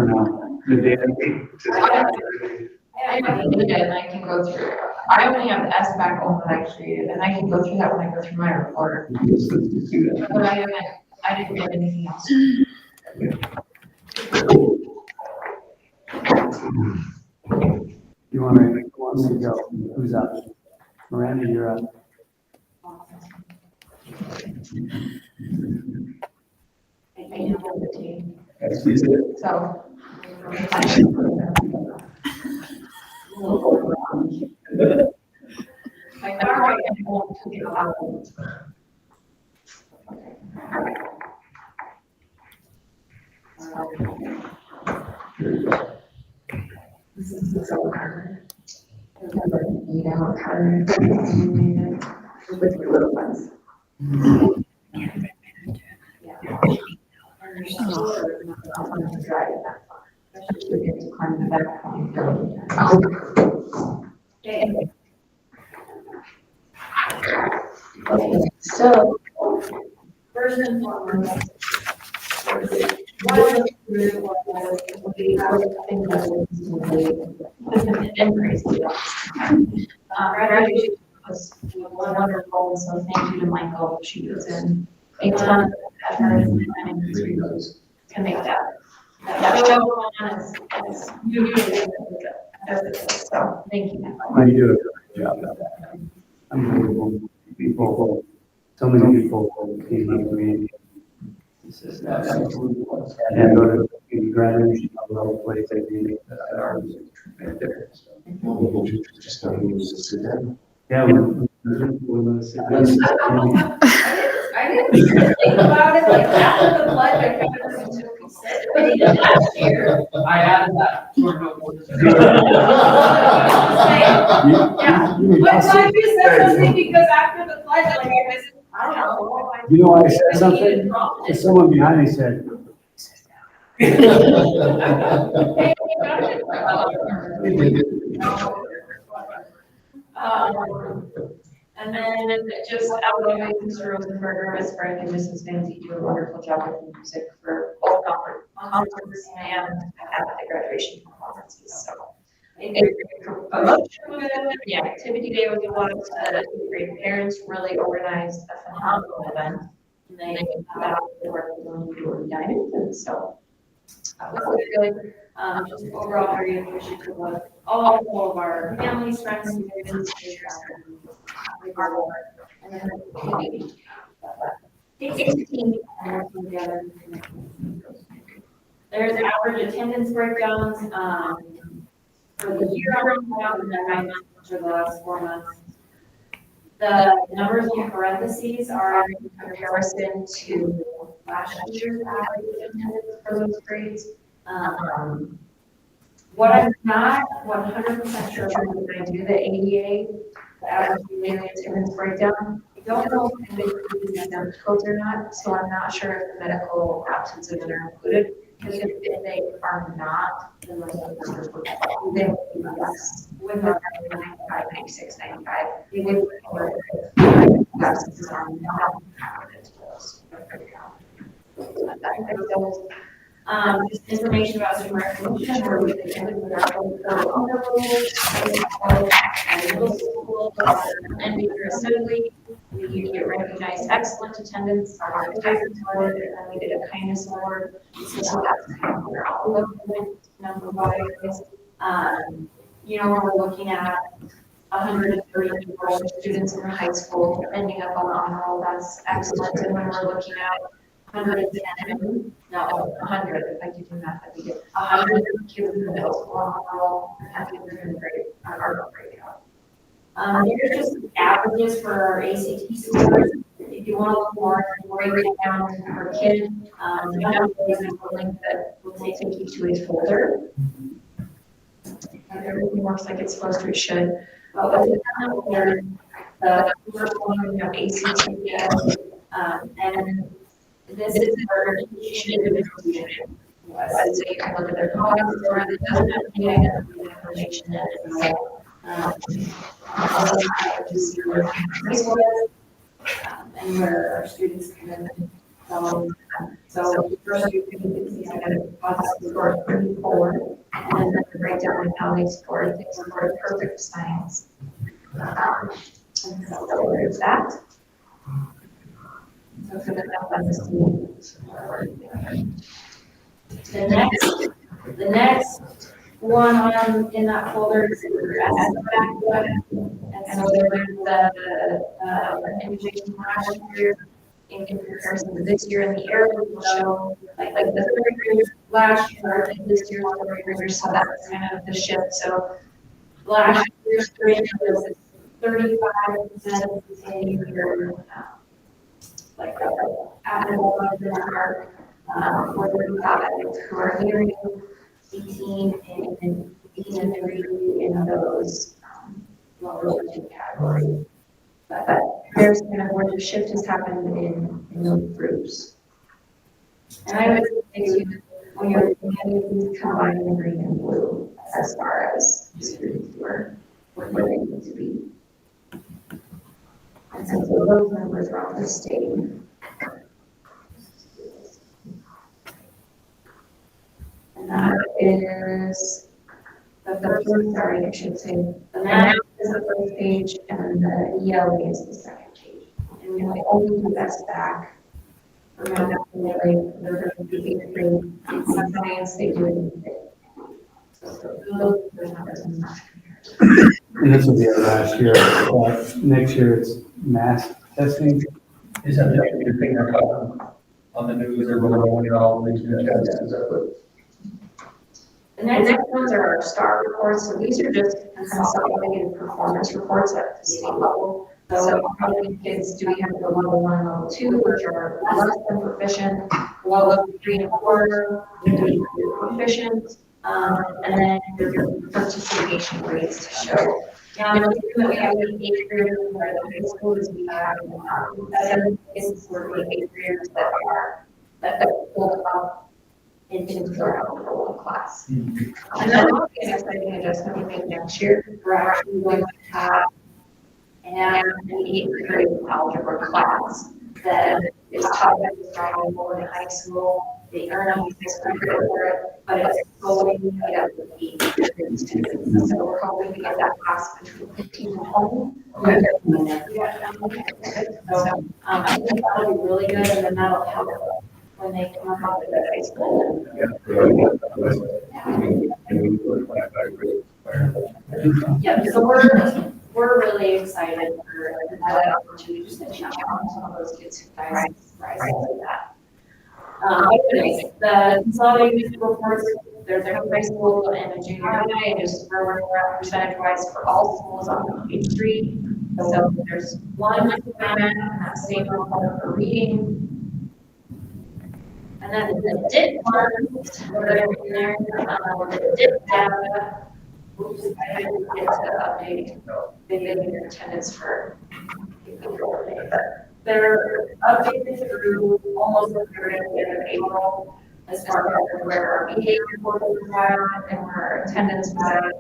no? The data. I can go through, I only have the SBAC one that I created, and I can go through that when I go through my report. But I didn't get anything else. You want to, who wants to go? Who's up? Miranda, you're up. So. Like, all right, I won't take it out. This is so hard. You know, hard. With your little ones. Yeah. We get to climb the back one. Okay. Okay, so first and foremost, what through what we graduation was wonderful, and so thank you to Michael. She was in a ton of effort and to make that show go on as usually. So thank you. I do a great job of that. Unbelievable people, so many people came up to me. And go to graduation of the whole place, I think, that I was right there. Just don't use this to them. Yeah. We're sit down. I didn't think about it like after the pledge, I kind of took consideration last year. I added that. Yeah, but glad you said something because after the pledge, like I don't know. You know why I said something? Because someone behind me said, And then just outgoing Mr. Rosenberger, Miss Frank, and Mrs. Manzi do a wonderful job with the music for both conference and at the graduation performances, so. The activity day was a lot of great parents really organized a phenomenal event. And they got the work on the door dining, and so. It was good. Just overall very appreciative of all of our families, friends, and administrators. And then the community. Takes a team and working together. There's average attendance breakdowns, for the year around and then 9 months for the last 4 months. The numbers in parentheses are in comparison to last year's average attendance for those grades. What I'm not 100% sure about when I do the ADA, the average daily attendance breakdown, I don't know if they use exempt codes or not, so I'm not sure if the medical absences are included. Because if they are not, then those numbers would be less. With our 95, 96, 95, they would be absences are not counted. Just information about student recognition, where we ended with our honor roll, middle school, and we were assembly. We get recognized excellent attendance, our advertising award, and then we did a kindness award. So that's kind of where all of them number wise. You know, we're looking at 130 students in the high school ending up on the honor roll. That's excellent. And when we're looking at 110, no, 100, if I could do math, I'd be good. 100 kids in the middle school on the roll, I think we're doing great, our breakout. Here's just averages for our ACT scores. If you want to look more, break it down per kid. We have a link that will take you to a folder. And everything works like it's supposed to, it should. But with the first one, we have ACT, and this is for each individual. So you can look at their columns, or it doesn't have any information in it. So, just your high school and where our students can follow. So first you can see a positive score 34, and then the breakdown of how they scored. They scored perfect science. And so there's that. So for the next one on in that folder is back, and so there's the imaging last year in comparison to this year, and the arrow will show like the third graders last year and this year's third graders, so that's kind of the shift. So last year's grade was 35% of the same year, like at the mark, for 35 who are hearing 18 and 3 in those lower two categories. But there's kind of where the shift has happened in those groups. And I would say too, when you're looking at these combining green and blue as far as students who are where they need to be. And so those numbers are on the state. And that is the first, sorry, I should say, the math is the first page and the ELA is the second page. And we only do this back. They're going to do eighth grade, in science, they do it in fifth. So those numbers are not compared. And this will be our last year. Next year it's mass testing. Is that the new thing they're talking on the news, they're rolling out all these new tests, is that what? The next ones are our STAR reports, so these are just consolidated performance reports at the state level. So how many kids do we have at the level 1, level 2, which are less than proficient, level 3 and 4, proficient, and then the participation rates to show. Now, the reason that we have the 8th graders where the high school is we have 7 kids who are 8th graders that pull up into our whole class. And then an exciting adjustment we make next year, we're actually going to have an 8th grade algebra class that is taught at the starting level in high school. They earn a high school credit for it, but it's solely made up of 8th grade students. So we're hoping to get that class between 15 and 20. So I think that'll be really good, and then that'll help when they come up with the high school. Yeah, so we're really excited for that opportunity to challenge some of those kids who rise to that. The consolidated reports, there's a high school and a junior high, just where we're at percentage wise for all schools on page 3. So there's one same report for reading. And then the DIP ones, in there, the DIP data. Oops, I didn't get to update the attendance for control day, but they're updated through almost the end of April as far as where our behavior report is at and where our attendance is at.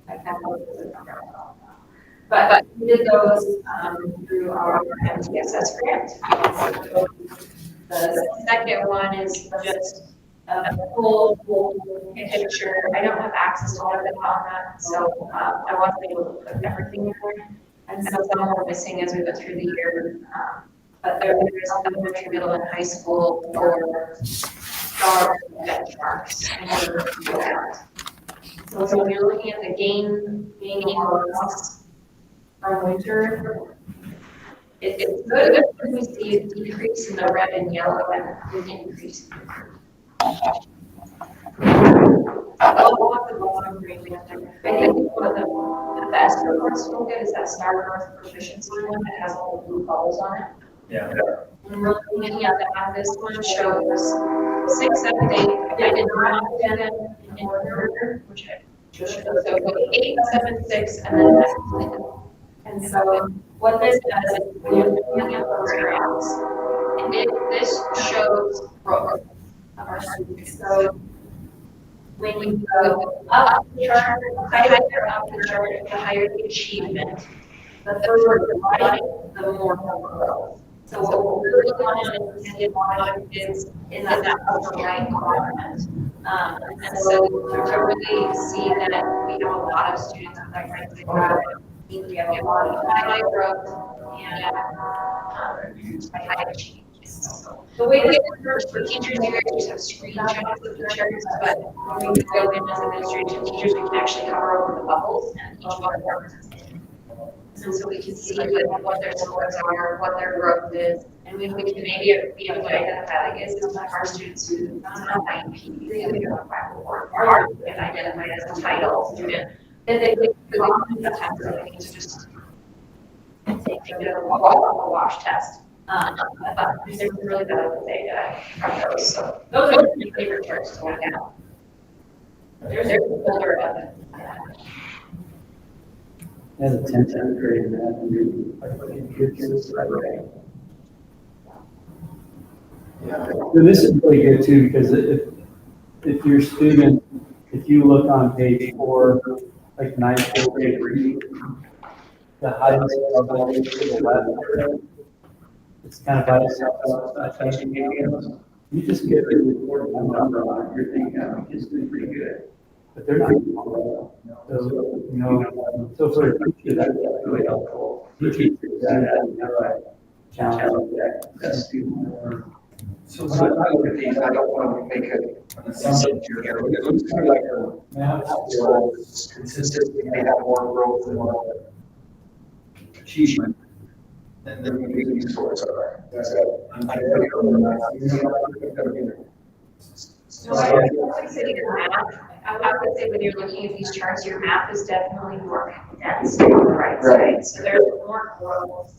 I can't look at the number. But we did those through our MTSS grant. The second one is just a full picture. I don't have access to all of it on that, so I wasn't able to put everything in there. And so some were missing as we went through the year. But there's elementary, middle, and high school for STAR benchmarks. So when you're looking at the gain loss from winter, it's good when we see a decrease in the red and yellow and an increase in the I think one of the best reports we'll get is that STAR North proficiency one that has all the blue bubbles on it. Yeah. And we're looking at that, this one shows 6, 7, 8. I did not get it in order, which I just showed. So 8, 7, 6, and then 9. And so what this does is when you're looking at those graphs, this shows growth of our students. So when you go up the chart, the higher they're up the chart, the higher the achievement. The further the right, the more the growth. So what we're really want is in that upper right quadrant. And so to really see that we have a lot of students with that right to grow, we have a lot of high growth and high achievement. The way that it works for teachers, you guys just have screenshots of the charts, but when we go in as administrative teachers, we can actually hover over the bubbles and each one represents it. And so we can see what their scores are, what their growth is, and we can maybe be able to identify, like, is this one of our students who doesn't have IEP, they have a 504, or get identified as a title student, then they go on the test, so they need to just take a wash test. But there's really valuable data from those. So those are my favorite charts to look at. There's a folder of it. As a 10th grade, math and so this is really good too, because if your student, if you look on page 4, like 9th grade reading, the highest level is to the left. It's kind of by itself, it's not touching any of us. You just get a report on number on it, you're thinking, oh, it's doing pretty good. But they're not. So, you know, so for a teacher, that's really helpful. Teachers that, challenge that student more. So when I look at these, I don't want to make an assumption here, but it looks to me like our math skill is consistent, they have more growth and more achievement than the reading scores are. That's it. No, I would say your math, I would say when you're looking at these charts, your math is definitely more condensed on the right side. So there's more growth.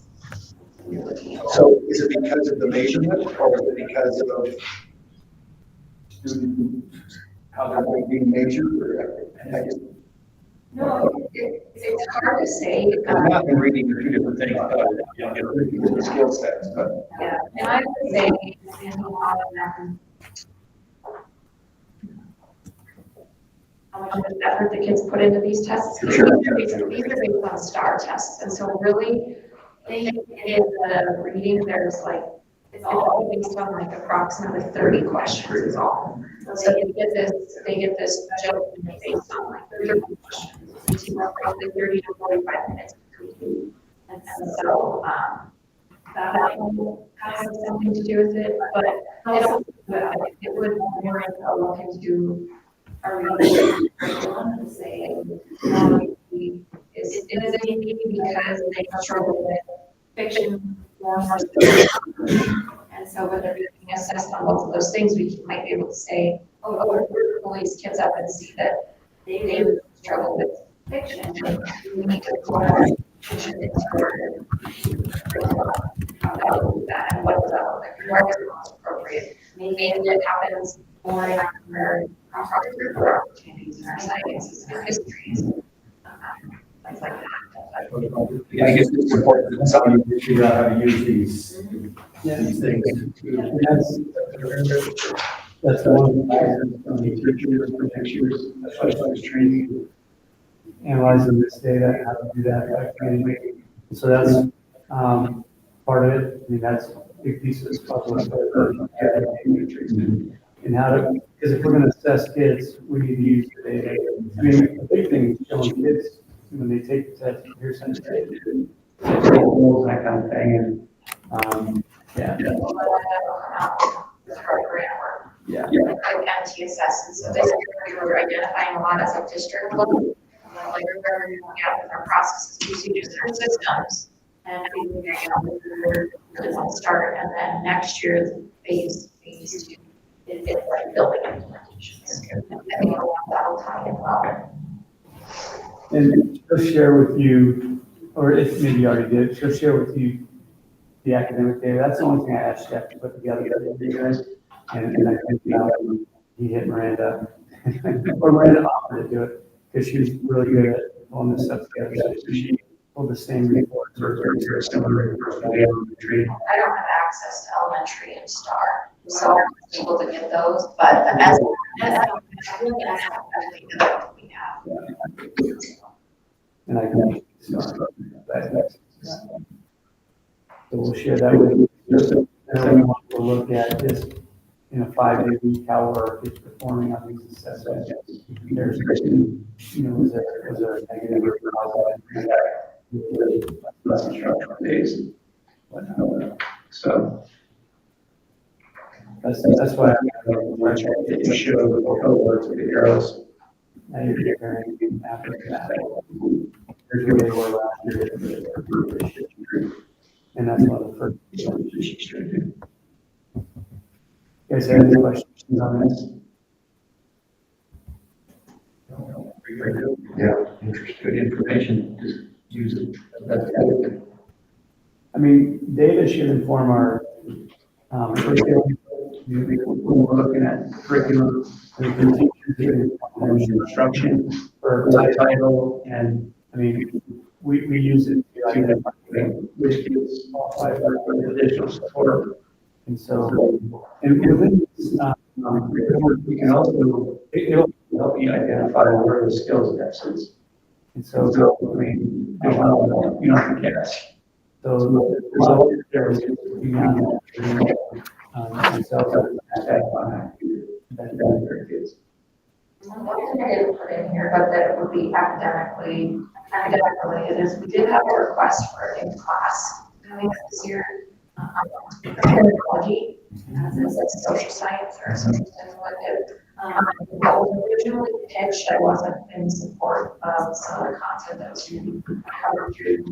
So is it because of the measurement or is it because of student, how they're being measured or? No, it's hard to say. Math and reading are two different things, but you know, different skill sets, but. Yeah, and I would say, understanding a lot of them. How much of the effort the kids put into these tests. Sure. These are based on STAR tests, and so really, in the reading, there's like, it's all based on like approximately 30 questions is all. So they get this joke based on like 30 questions. It's probably 30 to 45 minutes to complete. And so, that has something to do with it, but it would more look into our reading curriculum and say, is it maybe because they struggle with fiction more and so when they're being assessed on both of those things, we might be able to say, oh, we're pulling these kids up and see that they struggle with fiction. We need to pull out fiction into that and what does that look like? Where is it most appropriate? Maybe it happens more in our opportunities in our sciences and our histories. Things like that. I guess it's important that somebody figure out how to use these things. That's one of the items from the teachers, for next year's specialized training, analyzing this data, how to do that effectively. So that's part of it. I mean, that's a big piece of this puzzle. And how to, because if we're going to assess kids, we need to use the data. I mean, the big thing is showing kids when they take the test, here's some data, that kind of thing. And yeah. Yeah. Like MTSS, and so this year we were identifying a lot as a district level, like where we're looking at with our processes, procedures, and our systems. And we really want to start, and then next year, phase two, is like building implementations. I think a lot of that will tie in well. And she'll share with you, or if maybe you already did, she'll share with you the academic data. That's the only thing I asked Jeff to put together for you guys. And I think he hit Miranda, or Miranda offered to do it, because she was really good at pulling this stuff together. So she pulled the same reports, or very similar reports for the elementary. I don't have access to elementary and STAR, so I'm able to get those, but as I think that we have. And I can start that. So we'll share that with you. And then we want to look at just in a 5-day week, how our kids performing on these assessments. There's, you know, was there a negative or positive? Less instructional days. So that's why I'm trying to show the cohorts with the arrows. Now you're comparing after that. Here's where they were last year. And that's one of the first things she's trying to do. You guys have any questions on this? Yeah, good information, just use it. That's good. I mean, data should inform our curriculum. We're looking at curriculum, and teachers instruction for title, and I mean, we use it to identify which kids qualify for additional support. And so, and within this, we can also, it'll help you identify where the skills deficits. And so, I mean, you don't have to guess. So, the result there is beyond that. And so that's fun. That's very good. One thing I didn't put in here, but that would be academic related, is we did have a request for a new class coming up this year. Pedagogy, it's like social science or social science related. What was originally pitched, I wasn't in support of some of the content that was covered through.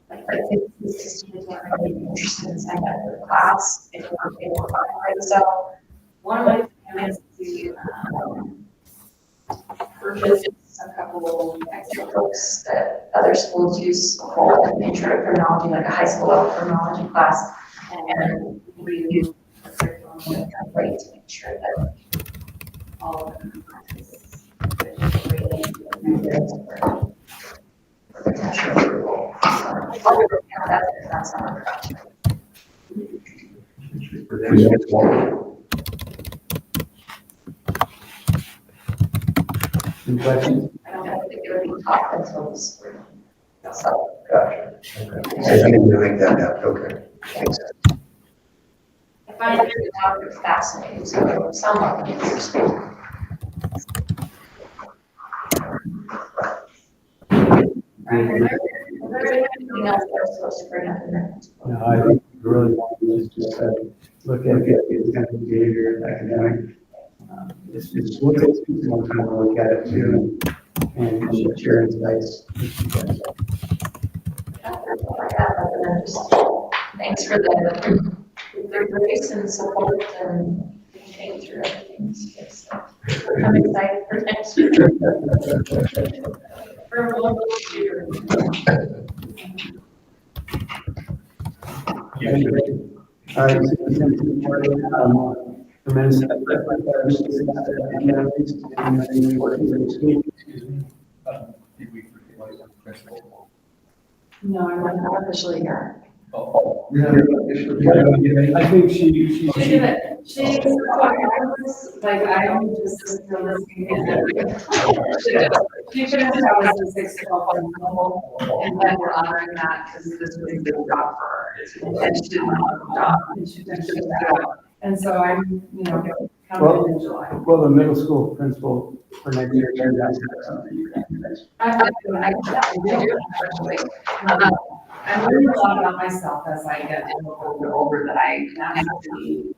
Like, I think the students are really interested in signing up for the class, if we're able to find it. So one of my plans is to purchase a couple extra books that other schools use for intro to criminology, like a high school level criminology class, and review the curriculum with that way to make sure that all of the classes for potential approval. That's not a project. Any questions? I don't think it would be taught until the spring. So, Gotcha. Okay. I didn't make that up, okay. Makes sense. I find the topic fascinating, so some of them interesting. Anything else that we're supposed to bring up in there? No, I think we really want to just look at kids' kind of behavior, academic. We'll take some more time to look at it too and share insights. Thanks for the grace and support and thinking through everything. I'm excited for next year. For a little year. All right, tremendous. No, I'm not officially here. I think she. Like, I'm just listening. She finished, I was in 612 and then we're honoring that because this is a big job for her. And she didn't have a job, and she didn't do that. And so I'm, coming in July. Well, the middle school principal for next year. I do, actually. I'm learning a lot about myself as I get older that I naturally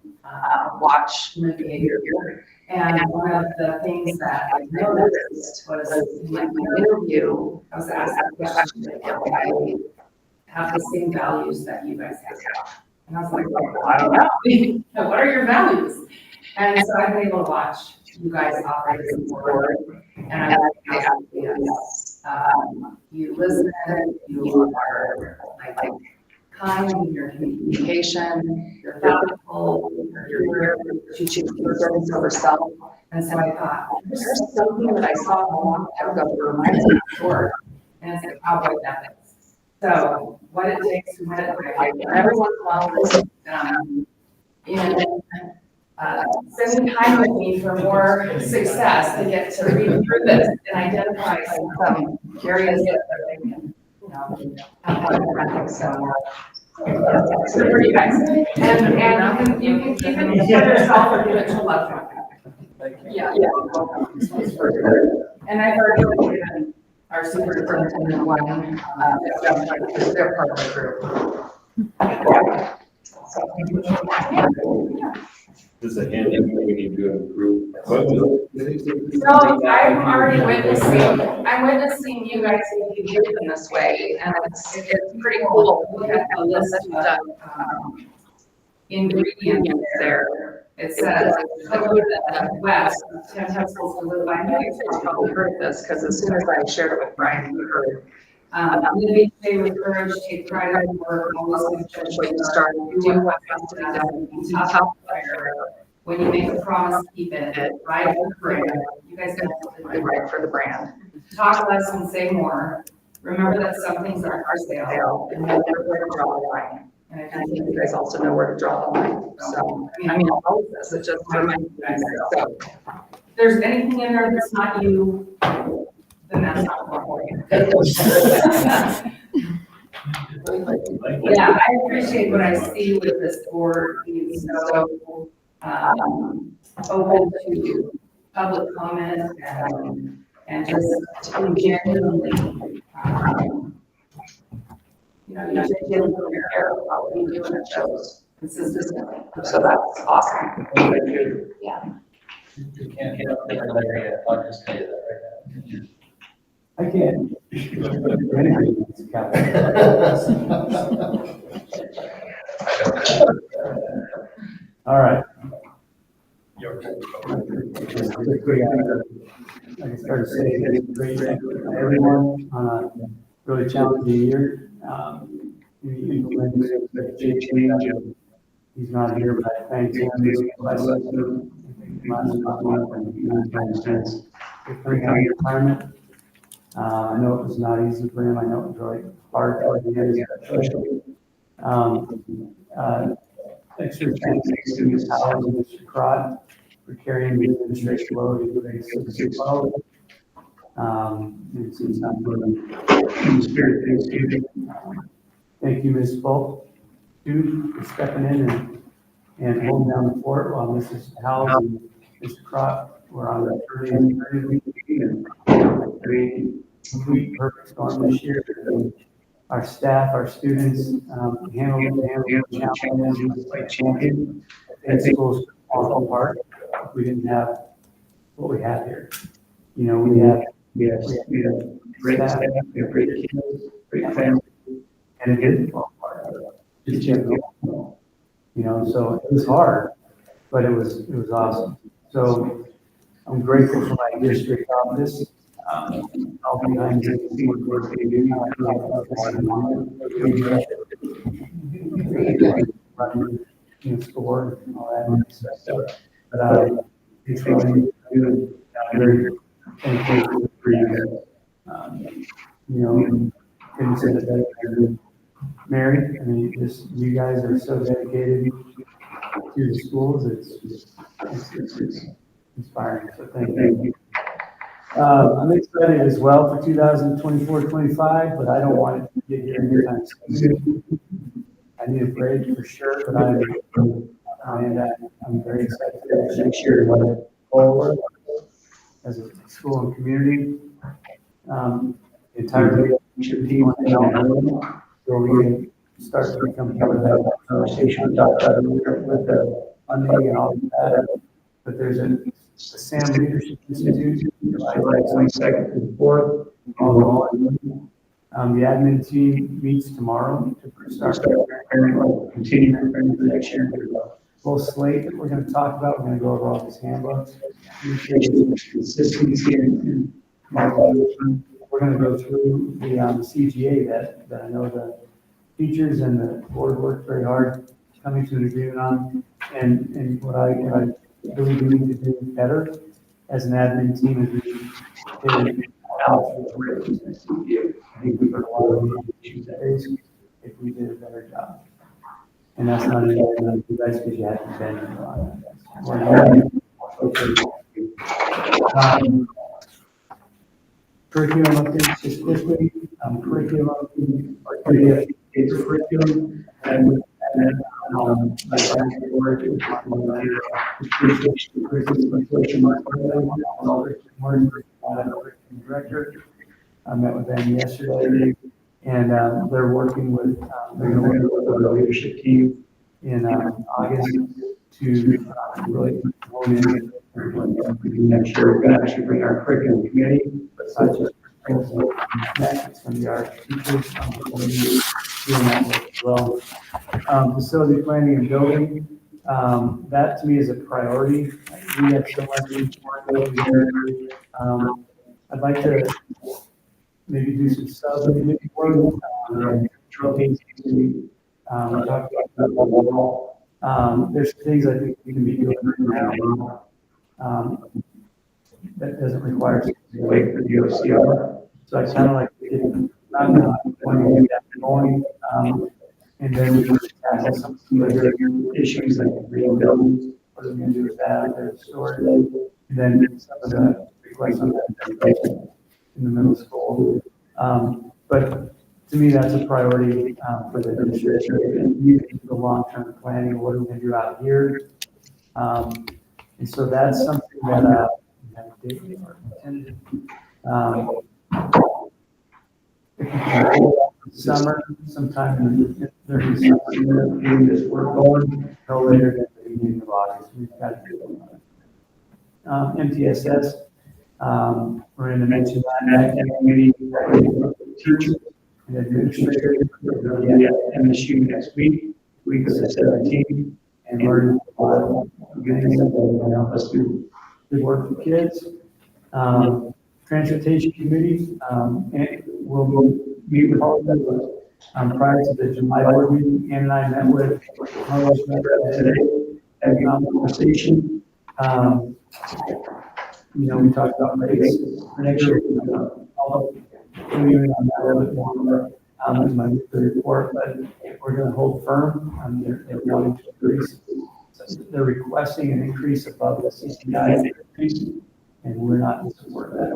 watch my behavior. And one of the things that I noticed was in my interview, I was asked that question, I have the same values that you guys have. And I was like, well, I don't know. What are your values? And so I've been able to watch you guys operate as a board. And I like yes. You listen, you are like kind in your communication, you're thoughtful, you're teaching presence over self. And so I thought, there's something that I saw a long time ago that reminds me of work. And it's like cowboy ethics. So what it takes to win it, every once in a while, spending time with me for more success to get to read through this and identify some areas that they can, so for you guys. And you can keep it for yourself or give it to a loved one. Yeah. And I heard even our superintendent one, they're part of the group. This is a hand in we need to improve. So I'm already I'm witnessing you guys behave in this way, and it's pretty cool. We have a list of ingredients there. It says, West, 10 pencils to live by. You probably heard this because as soon as I shared it with Brian, we heard. Live each day with courage, take pride in your work, always with judgment, start do what has to be done, be tough fire. When you make a promise, keep it, ride for the brand. You guys got to right for the brand. Talk less and say more. Remember that some things aren't for sale. And know where to draw the line. And I think you guys also know where to draw the line. So, I mean, all of this, it just reminds you guys. So, if there's anything in there that's not you, then that's not for you. Yeah, I appreciate what I see with this board being so, open to public comment and just genuinely, just genuinely care about what we do and it shows consistently. So that's awesome. Yeah. You can't get up there, Larry, I'll just tell you that right now. I can't. All right. Like I started saying, it's great for everyone on a really challenging year. He's not here, but I thank him. Retirement. I know it was not easy for him. I know it was really hard for him. Extra thanks to Ms. Howard and Mr. Crott for carrying the administration load in grade 6 through 12. It's not good. In the spirit, Thanksgiving. Thank you, Ms. Folk, too, for stepping in and holding down the fort while Mrs. Howard and Mr. Crott were on the early and complete perfect storm this year. Our staff, our students, handled the challenges like champion. And schools fall apart if we didn't have what we have here. We have great staff, we have great kids, great families, and it didn't fall apart. Just so it was hard, but it was awesome. So I'm grateful for my district office. I'll be behind the scenes work they do. Store and all that stuff. But it's really good. I'm very thankful for you guys. Couldn't say that better. Mary, I mean, you guys are so dedicated to the schools. It's inspiring. So thank you. I'm excited as well for 2024-25, but I don't want it to get here anytime soon. I need a break for sure, but I'm very excited for next year to let it forward as a school and community. The entire leadership team where we can start to become part of that conversation with the funding and all of that. But there's the SAM Leadership Institute, July 22nd to 4th. The admin team meets tomorrow to start preparing, continue preparing for next year. Full slate that we're going to talk about. We're going to go over all these handbooks. Consistency and we're going to go through the CGA that I know the teachers and the board worked very hard coming to an agreement on, and what I believe we need to do better as an admin team is we did out for the CGA. I think we've heard a lot of issues that is if we did a better job. And that's not anything on you guys because you haven't been in a lot. Curriculum updates just quickly. Curriculum, it's a curriculum, and then I thank the board to talk about later. Director. I met with them yesterday, and they're working with the leadership team in August to really hone in. Next year, we're going to actually bring our curriculum committee, but it's not just principals, it's going to be our teachers doing that work as well. Facility planning and building, that to me is a priority. We have so much work there. I'd like to maybe do some subcommittee work. There's things I think we can be doing right now. That doesn't require us to wait for the OCR. So I kind of like to get when we get that going, and then we can tackle some of the issues like green buildings. What are we going to do with that? There's storage, and then some of the requests on that in the middle school. But to me, that's a priority, for the administration, and even the long-term planning, what are we gonna do out here? And so that's something that, we have a date or intended. If we can hold off the summer, sometime during the summer, getting this work going, no later than the beginning of August, we've got to do it. MTSS, we're going to mention that committee, teachers and administrators, we're going to be at MSU next week, week of the 17th, and learn a lot of good things that will help us do good work for kids. Transportation committee, and we'll meet with all of them prior to the July board meeting. Ann and I met with Carlos today, had a conversation. You know, we talked about rates for next year. I'll continue on that a little bit more in my weekly report, but we're going to hold firm. They're wanting to increase. They're requesting an increase above the CCI increase, and we're not in support of that.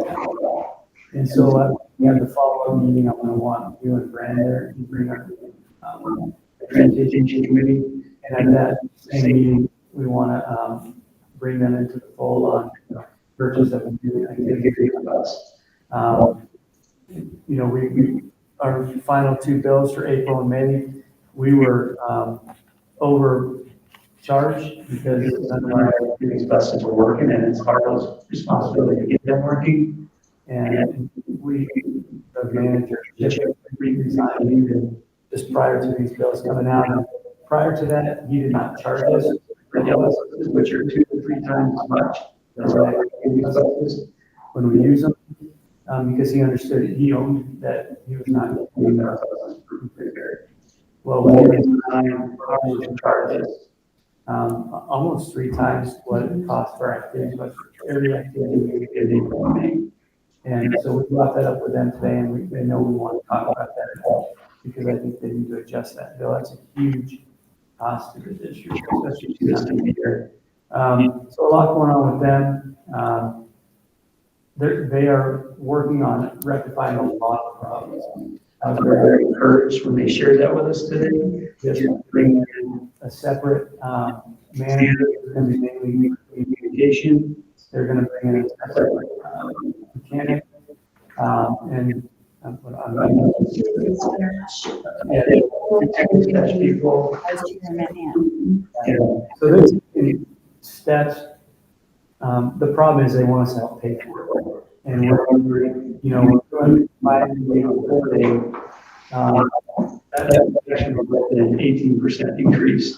And so we have the follow-up meeting. I'm going to want you and Brand there to bring up the transportation committee, and at that same meeting, we want to bring them into the fold on purchase of a new activity bus. You know, we our final two bills for April and May, we were overcharged because none of our these buses were working, and it's Carl's responsibility to get them working. And we, the manager, resigned even just prior to these bills coming out. And prior to that, he did not charge us for the buses, which are 2 to 3 times as much as buses when we use them, because he understood it. He owned that he was not doing that. Well, we designed cars and charges almost 3 times what it costs for activities, but for every activity we did in April and May. And so we brought that up with them today, and they know we want to talk about that at all, because I think they need to adjust that bill. That's a huge cost to the district, especially to the year. So a lot going on with them. They are working on rectifying a lot of problems. I was very encouraged when they shared that with us today. Just bringing in a separate manager who's going to be mainly communication. They're going to bring in a separate mechanic, and people. So there's steps. The problem is they want us to help pay for it, and we're, you know, we're going to buy that actually resulted in an 18% increase,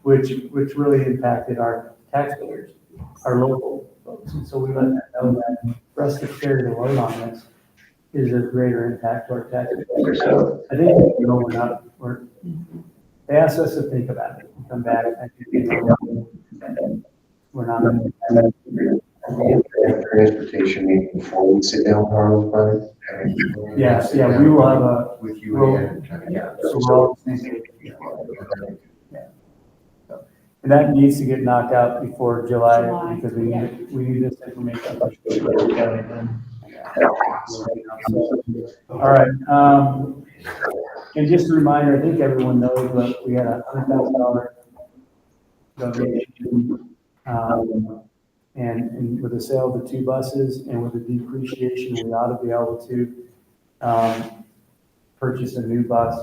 which really impacted our taxpayers, our local folks. And so we let them know that for us to carry the load on this is a greater impact to our taxpayers. So I think, you know, they asked us to think about it and come back. I think we're not. Transportation meeting before we sit down, Carlos, probably. Yes, yeah, we will have a. With you and. So we're all thinking. And that needs to get knocked out before July, because we need this information. All right, and just a reminder, I think everyone knows, but we had a $100,000 donation. And with the sale of the 2 buses and with the depreciation, we ought to be able to purchase a new bus,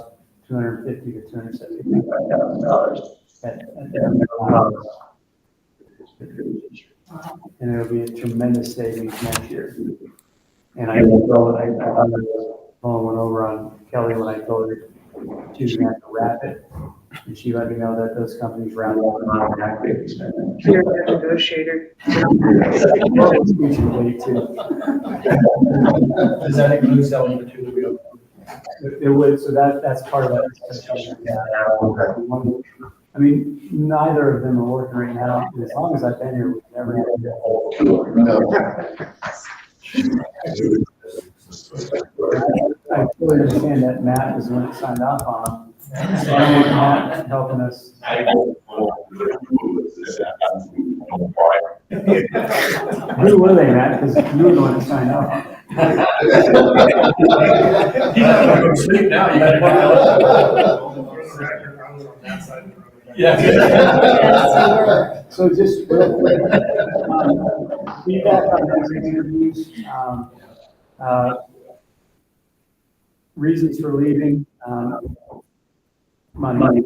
$250,000 to $275,000. And it'll be a tremendous savings next year. And I went over on Kelly when I told her she was going to have to wrap it. And she let me know that those companies round up and on exactly what they spend. You're a negotiator. Does that include selling the 2 wheel? It would, so that's part of that. I mean, neither of them are working right now. As long as I've been here, we've never had I fully understand that Matt was the one that signed off on them. So I want Matt helping us. Who were they, Matt? Because you were the one that signed off on it. He's not gonna go sleep now, you gotta Yeah. So just real quick, feedback on these interviews, reasons for leaving, money,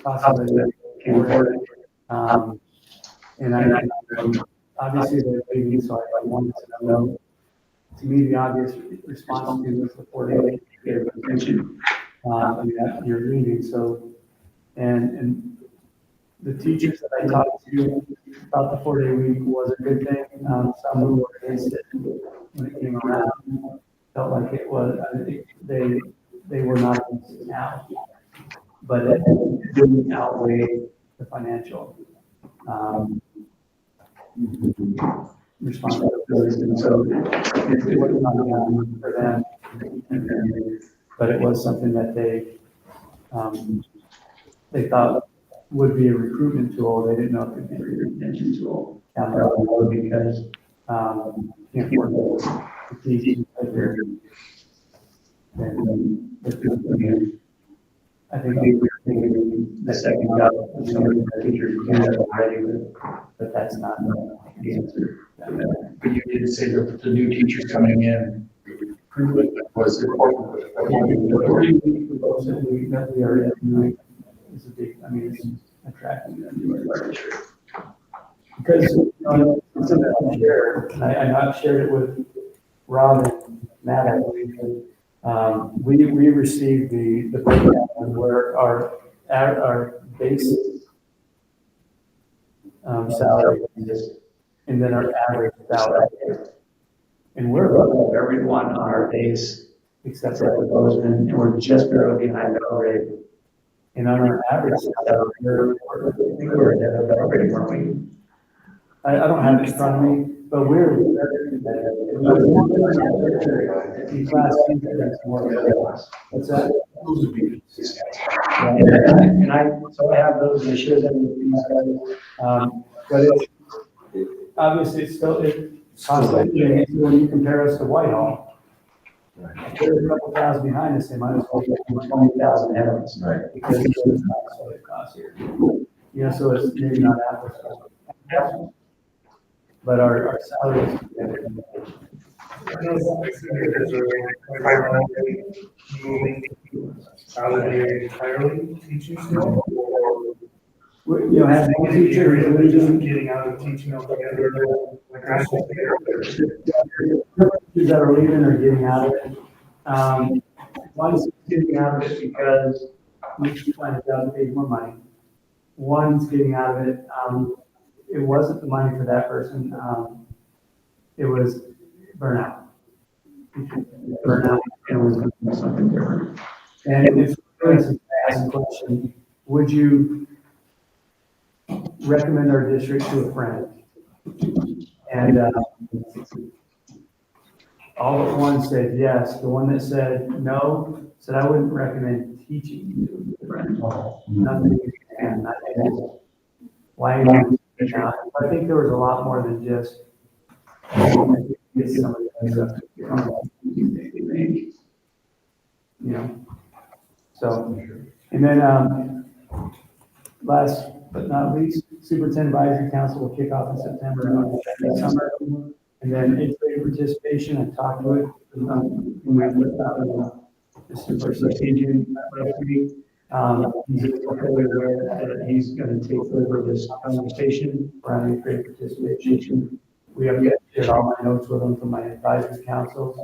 possibly that can't afford it. And obviously they're leaving, so I wanted to know, to me, the obvious response to this report is get attention. I mean, you're leaving, so, and the teachers that I talked to about the 4-day week was a good thing. Some who were against it when it came around felt like it was, they were not against it now, but it didn't outweigh the financial responsibilities, and so it was not done for them, but it was something that they thought would be a recruitment tool. They didn't know it could be a retention tool down the road because can't afford to teach and I think we were thinking the second job of somebody that teachers do that already, but that's not the answer. But you did say that the new teachers coming in was important. We are doing is a big, I mean, it's attracting them to our district. Because, something that I shared, and I've shared it with Rob and Matt, I believe, we received the breakdown on where our base salary is, and then our average salary is. And we're above everyone on our base except for the Bozeman, and we're just barely behind Belgrade. And on our average salary, I think we're ahead of Belgrade, weren't we? I don't have it in front of me, but we're very competitive. In class, what's that? So I have those, and I share them with these guys. But obviously, it's still, constantly, when you compare us to Whitehall, they're a couple thousand behind us, they might as well get 20,000 ahead of us. Right. Because it's not what it costs here. So it's maybe not apples to apples. But our salaries. Salary entirely teaching still? Has one teacher really just getting out of teaching altogether? Teachers that are leaving or getting out of it. One's getting out of it because we keep finding out to pay more money. One's getting out of it. It wasn't the money for that person. It was burnout. Burnout, and it was going to be something different. And if you ask the question, would you recommend our district to a friend? And all but one said yes. The one that said no said I wouldn't recommend teaching you to a friend. Nothing and not why. I think there was a lot more than just get some of the stuff. So, and then last but not least, Superintendent Advisory Council will kick off in September and summer. And then eighth grade participation, I talked to it. He's fully aware that he's going to take over this conversation around eighth grade participation. We have yet shared all my notes with him from my advisory councils.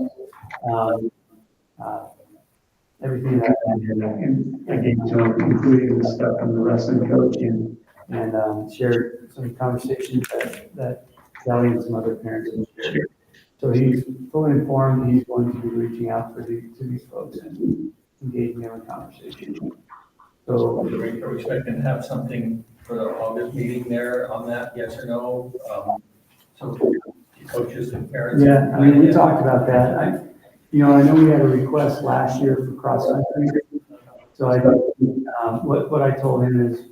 Everything that I gave to him, including the stuff on the wrestling coach, and shared some conversations that Kelly and some other parents have shared. So he's fully informed. He's going to be reaching out to these folks and engaging them in conversation. So Are we expecting to have something for the August meeting there on that, yes or no? So coaches and parents? yeah, I mean, we talked about that. I know we had a request last year for cross country. So what I told him is,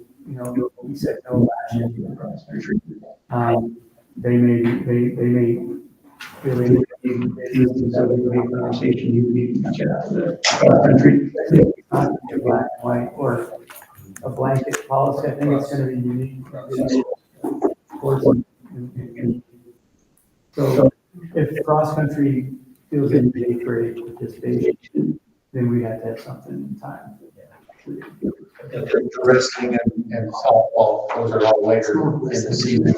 we said no last year for cross country. They may feel they need So there would be a conversation, you would need to check out the country. Not a black and white or a blanket policy. I think it's gonna be unique. So if cross-country feels in the eighth grade participation, then we have to have something in time. The wrestling and softball, those are all later in the season.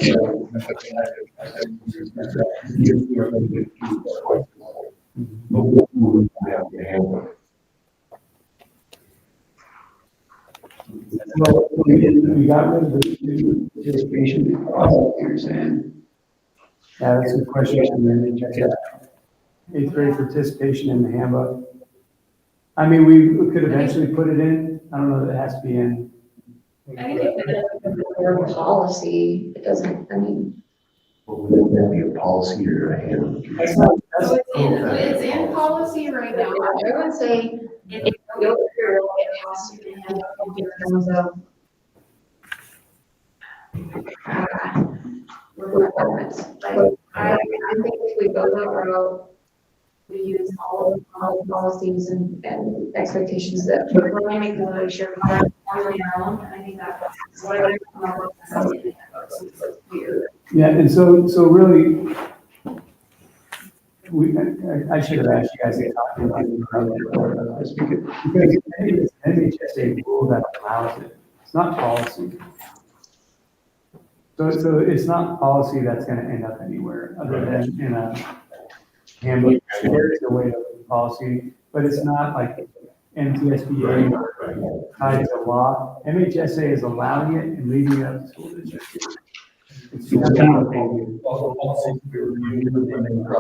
Well, we got rid of the student participation, you're saying. Yeah, that's a good question, and then check it out. Eighth grade participation in the handbook. I mean, we could eventually put it in, I don't know that it has to be in. I think if it's a board policy, it doesn't, I mean. Would that be a policy or a handbook? So it's in policy right now. I would say if you go through, it has to be in terms of requirements. Like, I think if we go that route, we use all the policies and expectations that we're going to make the really sure we have on our own. And I think that's what I would come up with. Yeah, and so really, I should have asked you guys to talk about this because it's an NHSA rule that allows it. It's not policy. So it's not policy that's gonna end up anywhere other than in a handbook. There is a way of policy, but it's not like NTSBA tied to law. MHSA is allowing it and leaving it up to school districts. It's not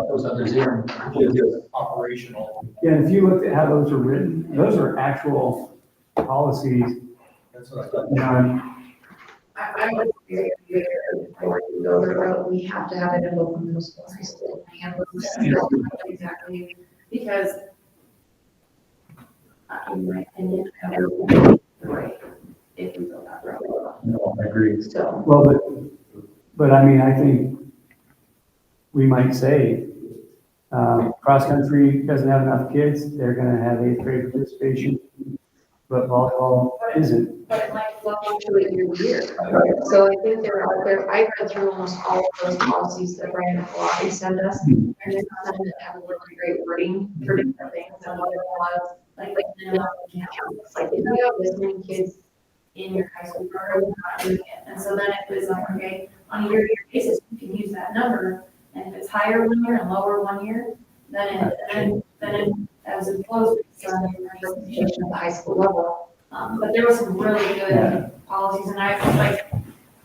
Those others here, it's operational. Yeah, and if you looked at how those are written, those are actual policies. That's what I thought. I would say before you go the road, we have to have it in local middle school, high school, handbooks. Exactly, because in my opinion, I would be right if we go that road. No, I agree. So. Well, but I mean, I think we might say, cross-country doesn't have enough kids, they're gonna have eighth grade participation, but volleyball isn't. But it might fluctuate year to year. So I think they're out there, I read through almost all of those policies that Brandon Pilates sent us. And there's some that have really great wording for different things. And one of them was like, if you have this many kids in your high school program, you're not doing it. And so then it was like, okay, on a year-to-year basis, you can use that number. And if it's higher 1 year and lower 1 year, then it as it flows based on your participation at the high school level. But there was some really good policies, and I was like,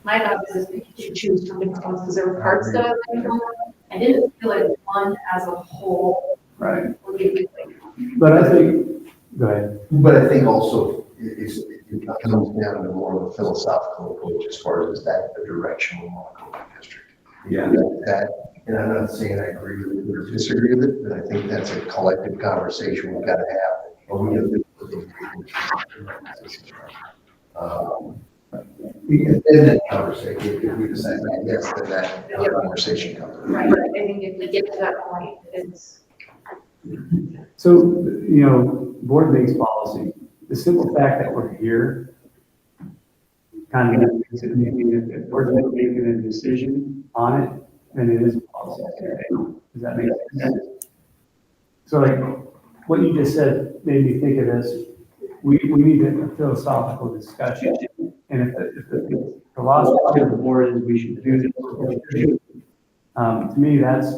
my job is to choose from different ones, because there were parts that I liked from them. I didn't feel like one as a whole. Right. Would be like. But I think, go ahead. But I think also it comes down to more of a philosophical approach as far as that the direction we want to go in the district. Yeah. And I'm not saying I agree with it or disagree with it, but I think that's a collective conversation we've got to have. Or we have to. We can end that conversation if we decide yes, then that conversation comes. Right, but I think if we get to that point, it's. So, board makes policy. The simple fact that we're here kind of makes it, if we're making a decision on it, then it is a policy. Does that make sense? So like, what you just said made me think of this. We need a philosophical discussion. And if the philosophy of the board is we should do this, to me, that's,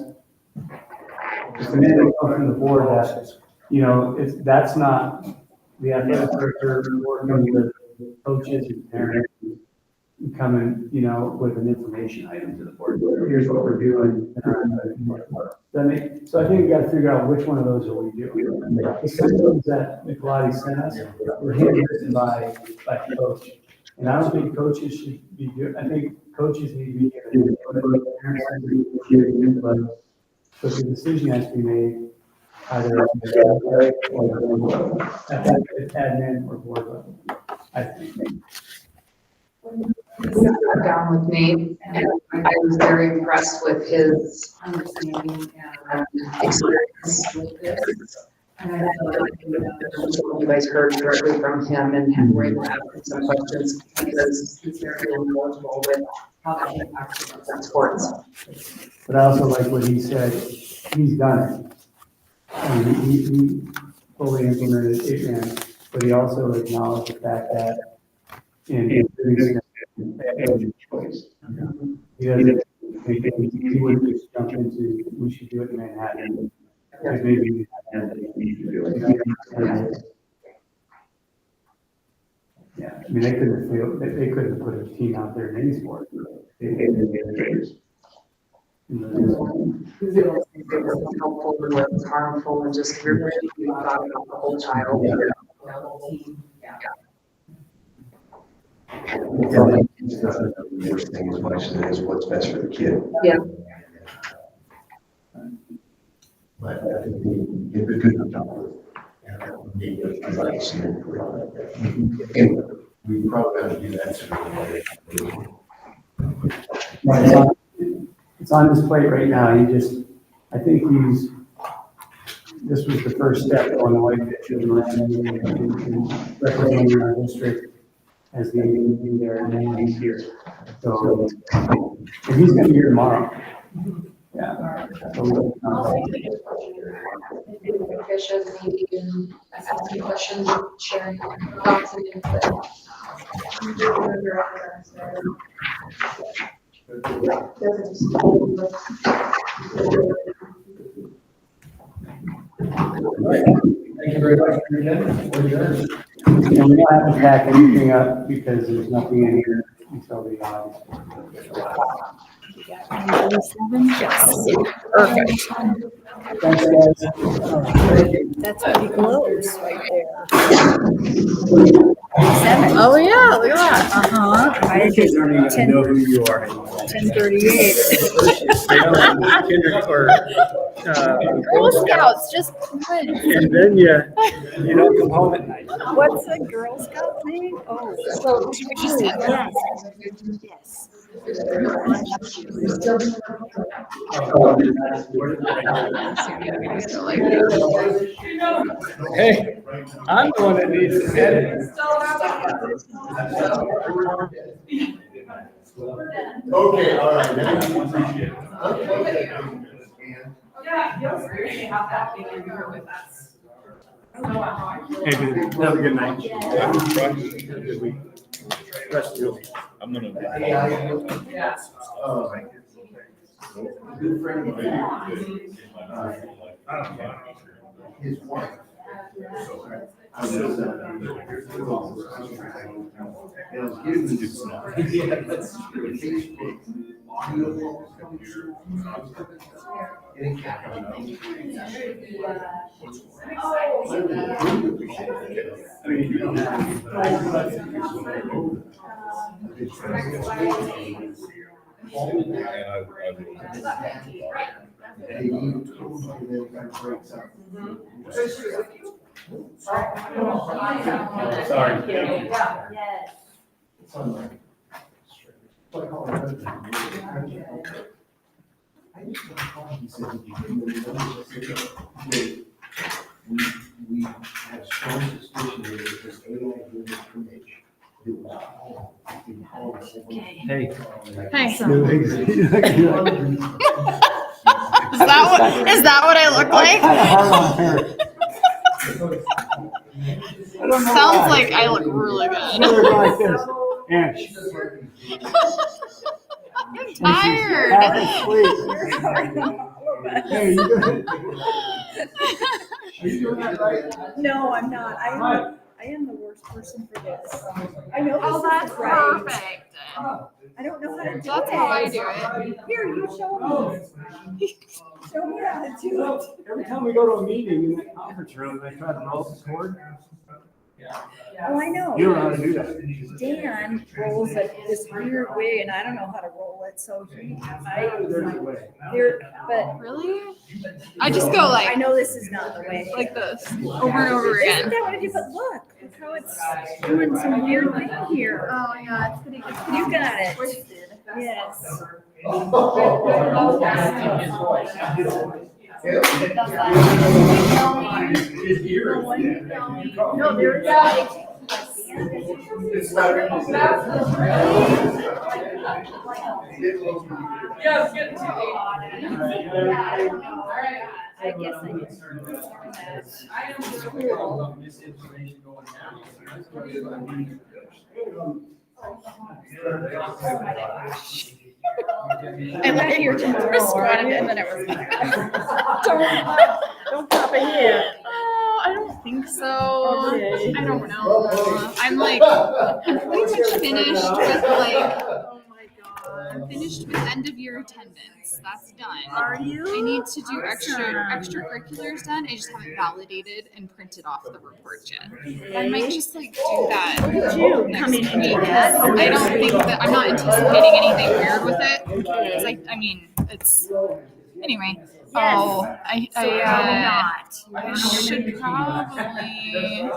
it's an input from the board that, that's not the athletic director working with coaches and parents coming, with an information item to the board. Here's what we're doing. So I think we got to figure out which one of those are we doing. The systems that Nicolati sent us were handwritten by the coach. And I don't think coaches should be doing, I think coaches need to be given input. So the decision has to be made either at admin or board level, I think. sat down with Nate, and I was very impressed with his understanding and experience with this. And I feel like you guys heard directly from him and were able to ask some questions because he's very knowledgeable with how that impacts sports. But I also like what he said, he's done it. And he fully implemented it, and, but he also acknowledged the fact that in every choice. He doesn't, he wouldn't just jump into, we should do it in Manhattan. Because maybe we have to do it. Yeah, I mean, they couldn't put a team out there in any sport. They helpful and what's harmful and just really thought about the whole child. The whole team. The worst thing as much as it is what's best for the kid. Yeah. But I think we did a good job with the advice and input. Anyway, we probably got to do that sooner or later. It's on his plate right now. I think this was the first step on the way to representing our district as the AD there, and then he's here. So, and he's gonna be here tomorrow. Yeah. Fishes, maybe asking questions, sharing thoughts and input. Thank you very much for your attendance. We're adjourned. And we don't have to pack anything up because there's nothing in here until the August. Yes. Perfect. Thanks, guys. That's pretty close right there. Oh, yeah, look at that. Uh-huh. My kids aren't even gonna know who you are. 10:38. Girl Scouts, just quit. And then you don't come home at night. What's the Girl Scout name? Oh, so yes. Yes. Hey, I'm the one that needs to edit. Okay, all right. Now Yeah, you'll really have that feeling here with us. I don't know how I feel. Hey, dude, have a good night. Good week. Rest of your week. I'm gonna. Yeah. good friend of mine, his wife. I was giving Facebook audio and it I mean, you don't Sorry. Yes. We have strong suspicion that it was AI driven image. It was all. Hey. Hey. Is Is that what I look like? Sounds like I look really good. I'm tired. Hey, you good? Are you doing that right? No, I'm not. I am the worst person for this. I know Oh, this that's is right. perfect. I don't know how to do it. That's how I do it. Here, you show me. Show me how to do it. Every time we go to a meeting in that conference room, they try to roll the cord. Oh, I know. You don't know how to do that. Dan rolls it this weird way and I don't know how to roll it, so but. Really? I just go like. I know this is not the way. Like this, over and over again. Isn't that what I do? But look how it's doing some weird thing here. Oh, yeah, it's pretty good. You got it. Yes. No, there is. Yeah, it's getting too late. I guess I I went here tomorrow, squatted and then it was. don't pop it here. Oh, I don't think so. Okay. I don't know. I'm pretty much finished with I'm finished with end of year attendance. That's done. Are you? I need to do extracurriculars done. I just haven't validated and printed off the report yet. I might just do that. Come in and do that. I don't think that I'm not anticipating anything weird with it. 'Cause I mean, it's anyway. Yes. Oh, So I should probably.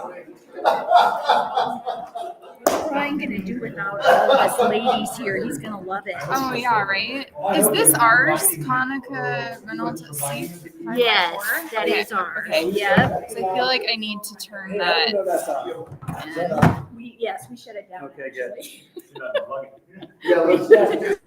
What am I gonna do without all of us ladies here? He's gonna love it. Oh yeah, right. Is this ours, Conica Reynolds Safe? Yes, that Okay, is ours. Okay. Yep. So I feel like I need to turn that. Yes, we shut it down. Okay, good. actually. Yeah, let's,